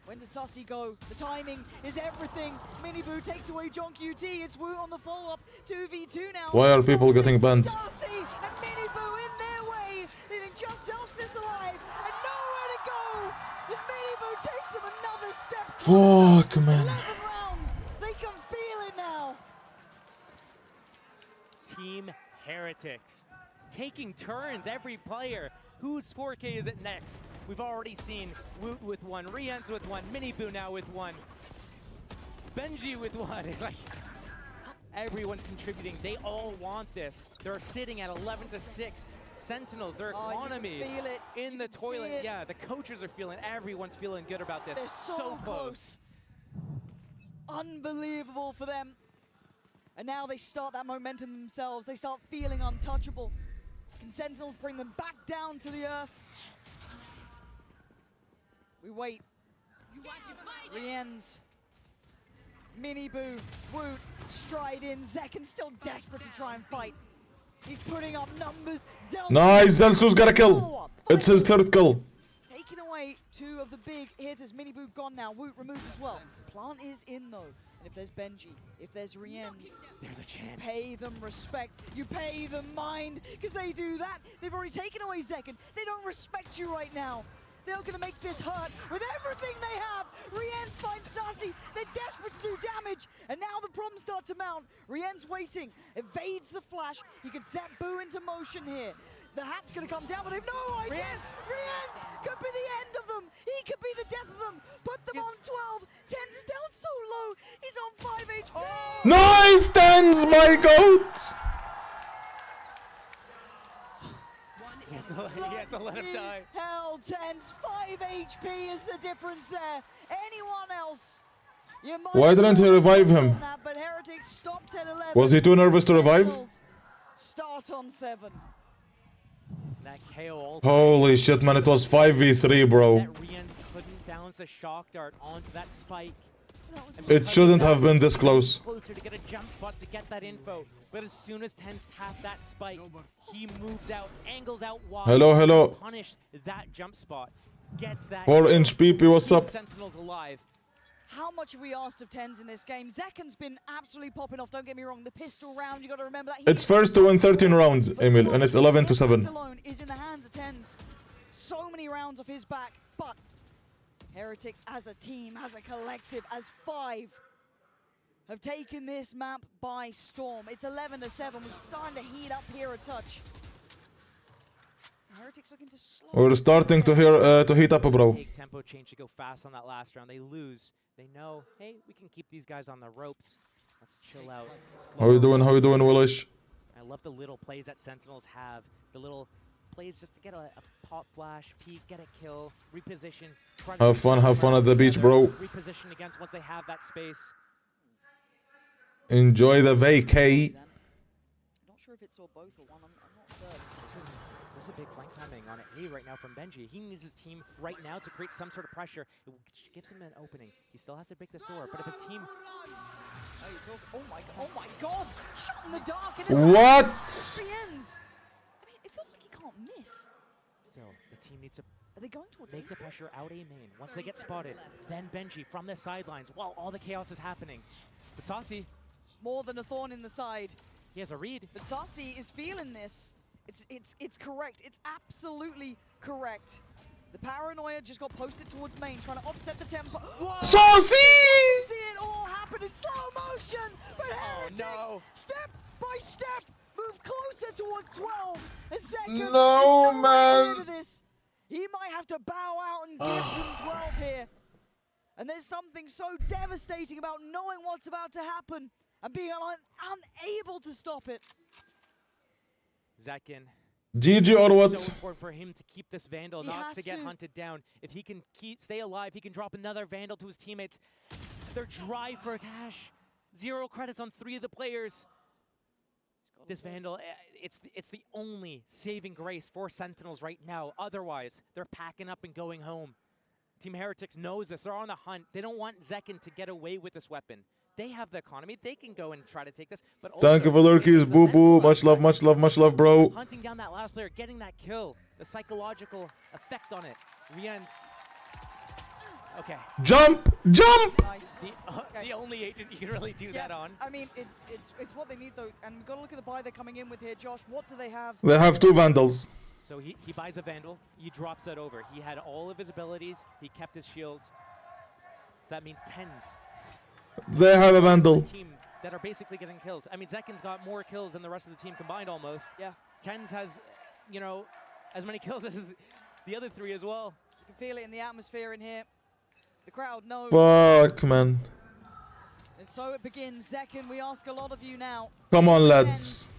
Speaker 10: When does Sassy go? The timing is everything. Miniboo takes away John QT. It's Wu on the follow-up. 2v2 now.
Speaker 1: Why are people getting banned?
Speaker 10: Sassy and Miniboo in their way. Leaving just Zellsis alive and nowhere to go. As Miniboo takes them another step.
Speaker 1: Fuck, man.
Speaker 10: 11 rounds. They can feel it now.
Speaker 12: Team Heretics taking turns, every player. Whose 4K is it next? We've already seen Woot with one, Rienz with one, Miniboo now with one, Benji with one. Like, everyone's contributing. They all want this. They're sitting at 11-6. Sentinels, their economy in the toilet. Yeah, the coaches are feeling, everyone's feeling good about this.
Speaker 10: They're so close. Unbelievable for them. And now they start that momentum themselves. They start feeling untouchable. Can Sentinels bring them back down to the earth? We wait. Rienz, Miniboo, Woot, stride in. Zekken still desperate to try and fight. He's putting up numbers.
Speaker 1: Nice, Zelsu's got a kill. It's his third kill.
Speaker 10: Taking away two of the big hitters. Miniboo gone now. Woot removed as well. Plant is in though. And if there's Benji, if there's Rienz,
Speaker 12: there's a chance.
Speaker 10: Pay them respect. You pay them mind, because they do that. They've already taken away Zekken. They don't respect you right now. They're going to make this hurt with everything they have. Rienz finds Sassy. They're desperate to do damage. And now the problems start to mount. Rienz waiting, evades the flash. He can set Boo into motion here. The hat's going to come down, but they have no idea. Rienz could be the end of them. He could be the death of them. Put them on 12. TenZ is down so low. He's on 5 HP.
Speaker 1: Nice, TenZ, my goat.
Speaker 12: He has to let him die.
Speaker 10: Hell, TenZ, 5 HP is the difference there. Anyone else?
Speaker 1: Why didn't he revive him?
Speaker 10: That, but Heretics stopped at 11.
Speaker 1: Was he too nervous to revive?
Speaker 10: Start on 7.
Speaker 12: That KO
Speaker 1: Holy shit, man, it was 5v3, bro.
Speaker 12: That Rienz couldn't bounce a shock dart onto that spike.
Speaker 1: It shouldn't have been this close.
Speaker 12: Closer to get a jump spot to get that info. But as soon as TenZ tapped that spike, he moves out, angles out wide.
Speaker 1: Hello.
Speaker 12: Punish that jump spot. Gets that.
Speaker 1: 4-inch PP, what's up?
Speaker 12: Sentinels alive.
Speaker 10: How much have we asked of TenZ in this game? Zekken's been absolutely popping off, don't get me wrong. The pistol round, you got to remember that.
Speaker 1: It's first to win 13 rounds, Emil, and it's 11-7.
Speaker 10: Alone is in the hands of TenZ. So many rounds off his back, but Heretics as a team, as a collective, as 5, have taken this map by storm. It's 11-7. We're starting to heat up here a touch. Heretics looking to slow.
Speaker 1: We're starting to heat up, bro.
Speaker 12: Big tempo change to go fast on that last round. They lose. They know, hey, we can keep these guys on the ropes. Let's chill out.
Speaker 1: How you doing, Willish?
Speaker 12: I love the little plays that Sentinels have. The little plays just to get a pop flash, peek, get a kill, reposition.
Speaker 1: Have fun at the beach, bro.
Speaker 12: Reposition against once they have that space.
Speaker 1: Enjoy the vacay.
Speaker 10: Not sure if it saw both or one. I'm not certain.
Speaker 12: This is a big flank timing on A right now from Benji. He needs his team right now to create some sort of pressure. It gives him an opening. He still has to break this door, but if his team...
Speaker 10: Oh my god! Shot in the dark and
Speaker 1: What?
Speaker 10: The ends. I mean, it feels like he can't miss.
Speaker 12: Still, the team needs to
Speaker 10: Are they going towards
Speaker 12: make the
Speaker 10: A still?
Speaker 12: pressure out A main. Once they get spotted, then Benji from the sidelines while all the chaos is happening. But Saucy,
Speaker 10: More than a thorn in the side.
Speaker 12: he has a read.
Speaker 10: But Saucy is feeling this. It's correct. It's absolutely correct. The paranoia just got posted towards main, trying to offset the tempo.
Speaker 1: Saucy!
Speaker 10: See it all happen in slow motion. But Heretics, step by step, move closer towards 12. As Zekum
Speaker 1: No,
Speaker 10: is
Speaker 1: man.
Speaker 10: into this. He might have to bow out and give them 12 here. And there's something so devastating about knowing what's about to happen and being unable to stop it.
Speaker 12: Zekin.
Speaker 1: GG or what?
Speaker 12: So important for him to keep this Vandal, not to get hunted down. If he can stay alive, he can drop another Vandal to his teammates. They're dry for cash. 0 credits on 3 of the players. This Vandal, it's the only saving grace for Sentinels right now. Otherwise, they're packing up and going home. Team Heretics knows this. They're on the hunt. They don't want Zekin to get away with this weapon. They have the economy. They can go and try to take this. But
Speaker 1: Thank you for lurkies, boo boo. Much love, much love, much love, bro.
Speaker 12: Hunting down that last player, getting that kill, the psychological effect on it. Rien's. Okay.
Speaker 1: Jump! Jump!
Speaker 10: Nice.
Speaker 12: The only agent you can really do that on.
Speaker 10: I mean, it's what they need though, and we've got to look at the buy they're coming in with here, Josh. What do they have?
Speaker 1: They have 2 Vandals.
Speaker 12: So he buys a Vandal, he drops that over. He had all of his abilities, he kept his shields. So that means 10s.
Speaker 1: They have a Vandal.
Speaker 12: Teams that are basically getting kills. I mean, Zekin's got more kills than the rest of the team combined almost.
Speaker 10: Yeah.
Speaker 12: 10s has, you know, as many kills as the other 3 as well.
Speaker 10: You can feel it in the atmosphere in here. The crowd knows.
Speaker 1: Fuck, man.
Speaker 10: And so it begins. Zekin, we ask a lot of you now.
Speaker 1: Come on, lads.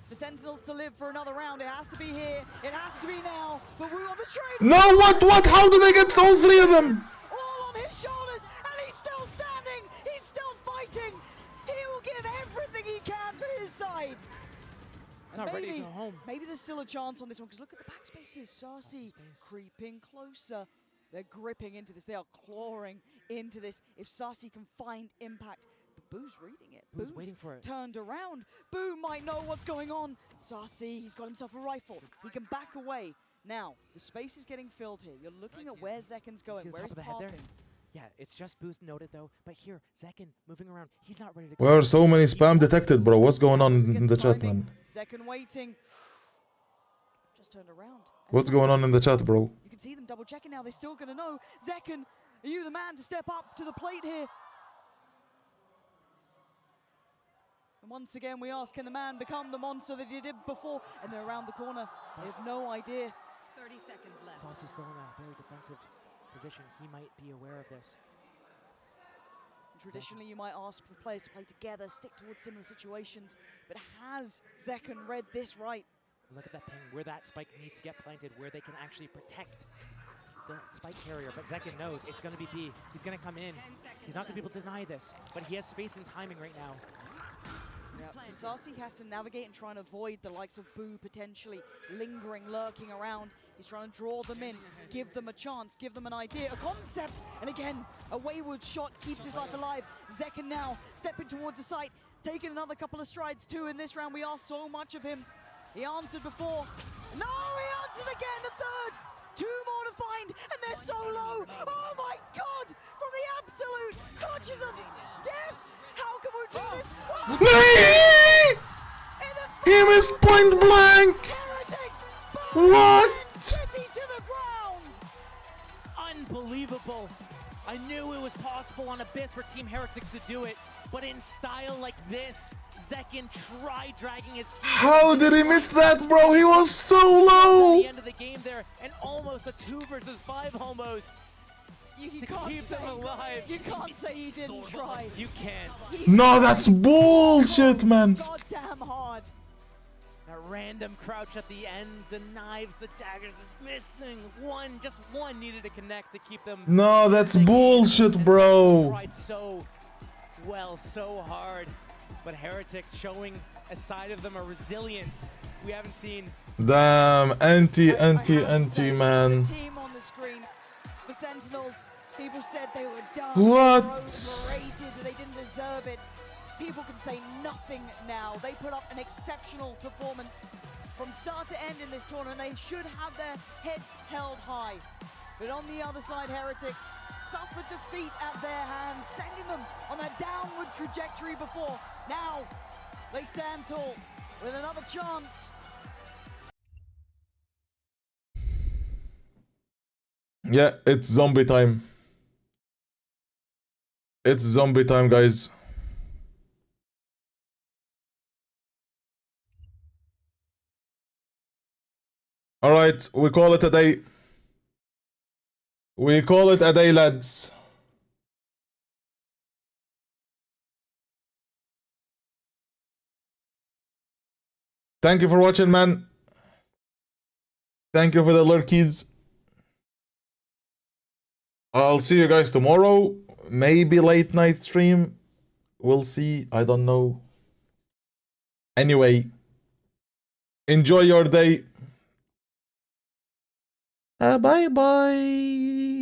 Speaker 10: For Sentinels to live for another round, it has to be here. It has to be now. But we're on the trade.
Speaker 1: No, what? How do they get all 3 of them?
Speaker 10: All on his shoulders, and he's still standing. He's still fighting. He will give everything he can for his side.
Speaker 12: It's not ready to go home.
Speaker 10: Maybe there's still a chance on this one, because look at the backspace here. Saucy creeping closer. They're gripping into this. They are clawing into this. If Saucy can find impact. But Boo's reading it.
Speaker 12: Boo's waiting for it.
Speaker 10: Turned around. Boo might know what's going on. Saucy, he's got himself a rifle. He can back away. Now, the space is getting filled here. You're looking at where Zekin's going, where he's parting.
Speaker 12: Yeah, it's just Boost noted though. But here, Zekin moving around. He's not ready to go.
Speaker 1: Where are so many spam detected, bro? What's going on in the chat, man?
Speaker 10: Zekin waiting. Just turned around.
Speaker 1: What's going on in the chat, bro?
Speaker 10: You can see them double checking now. They're still going to know. Zekin, are you the man to step up to the plate here? And once again, we ask, can the man become the monster that he did before? And they're around the corner. They have no idea.
Speaker 23: 30 seconds left.
Speaker 12: Saucy's still in a very defensive position. He might be aware of this.
Speaker 10: Traditionally, you might ask for players to play together, stick towards similar situations. But has Zekin read this right?
Speaker 12: Look at that ping, where that spike needs to get planted, where they can actually protect the spike carrier. But Zekin knows it's going to be B. He's going to come in. He's not going to be able to deny this. But he has space and timing right now.
Speaker 10: Yeah, Saucy has to navigate and try and avoid the likes of Boo potentially lingering, lurking around. He's trying to draw them in, give them a chance, give them an idea, a concept. And again, a wayward shot keeps his life alive. Zekin now stepping towards the site, taking another couple of strides too in this round. We asked so much of him. He answered before. No, he answers again, the third. 2 more to find, and they're so low. Oh my God, from the absolute clutches of death. How can we do this? Oh.
Speaker 1: He missed point blank. What?
Speaker 12: Unbelievable. I knew it was possible on Abyss for Team Heretics to do it, but in style like this, Zekin tried dragging his team.
Speaker 1: How did he miss that, bro? He was so low.
Speaker 12: At the end of the game there, and almost a 2 versus 5 almost.
Speaker 10: You
Speaker 12: to
Speaker 10: can't
Speaker 12: keep them alive.
Speaker 10: You can't say he didn't try.
Speaker 12: You can't.
Speaker 1: No, that's bullshit, man.
Speaker 10: Goddamn hard.
Speaker 12: A random crouch at the end, the knives, the daggers, missing one, just one needed to connect to keep them.
Speaker 1: No, that's bullshit, bro.
Speaker 12: Tried so well, so hard. but Heretics showing a side of them, a resilience we haven't seen.
Speaker 1: Damn, anti, man.
Speaker 10: Team on the screen. The Sentinels, people said they were done.
Speaker 1: What?
Speaker 10: Overrated, they didn't deserve it. People can say nothing now. They put up an exceptional performance from start to end in this tournament. They should have their heads held high. But on the other side, Heretics suffered defeat at their hands, sending them on a downward trajectory before. Now, they stand tall with another chance.
Speaker 1: Yeah, it's zombie time. It's zombie time, guys. Alright, we call it a day. We call it a day, lads. Thank you for watching, man. Thank you for the lurkies. I'll see you guys tomorrow. Maybe late night stream. We'll see. I don't know. Anyway, enjoy your day. Bye bye.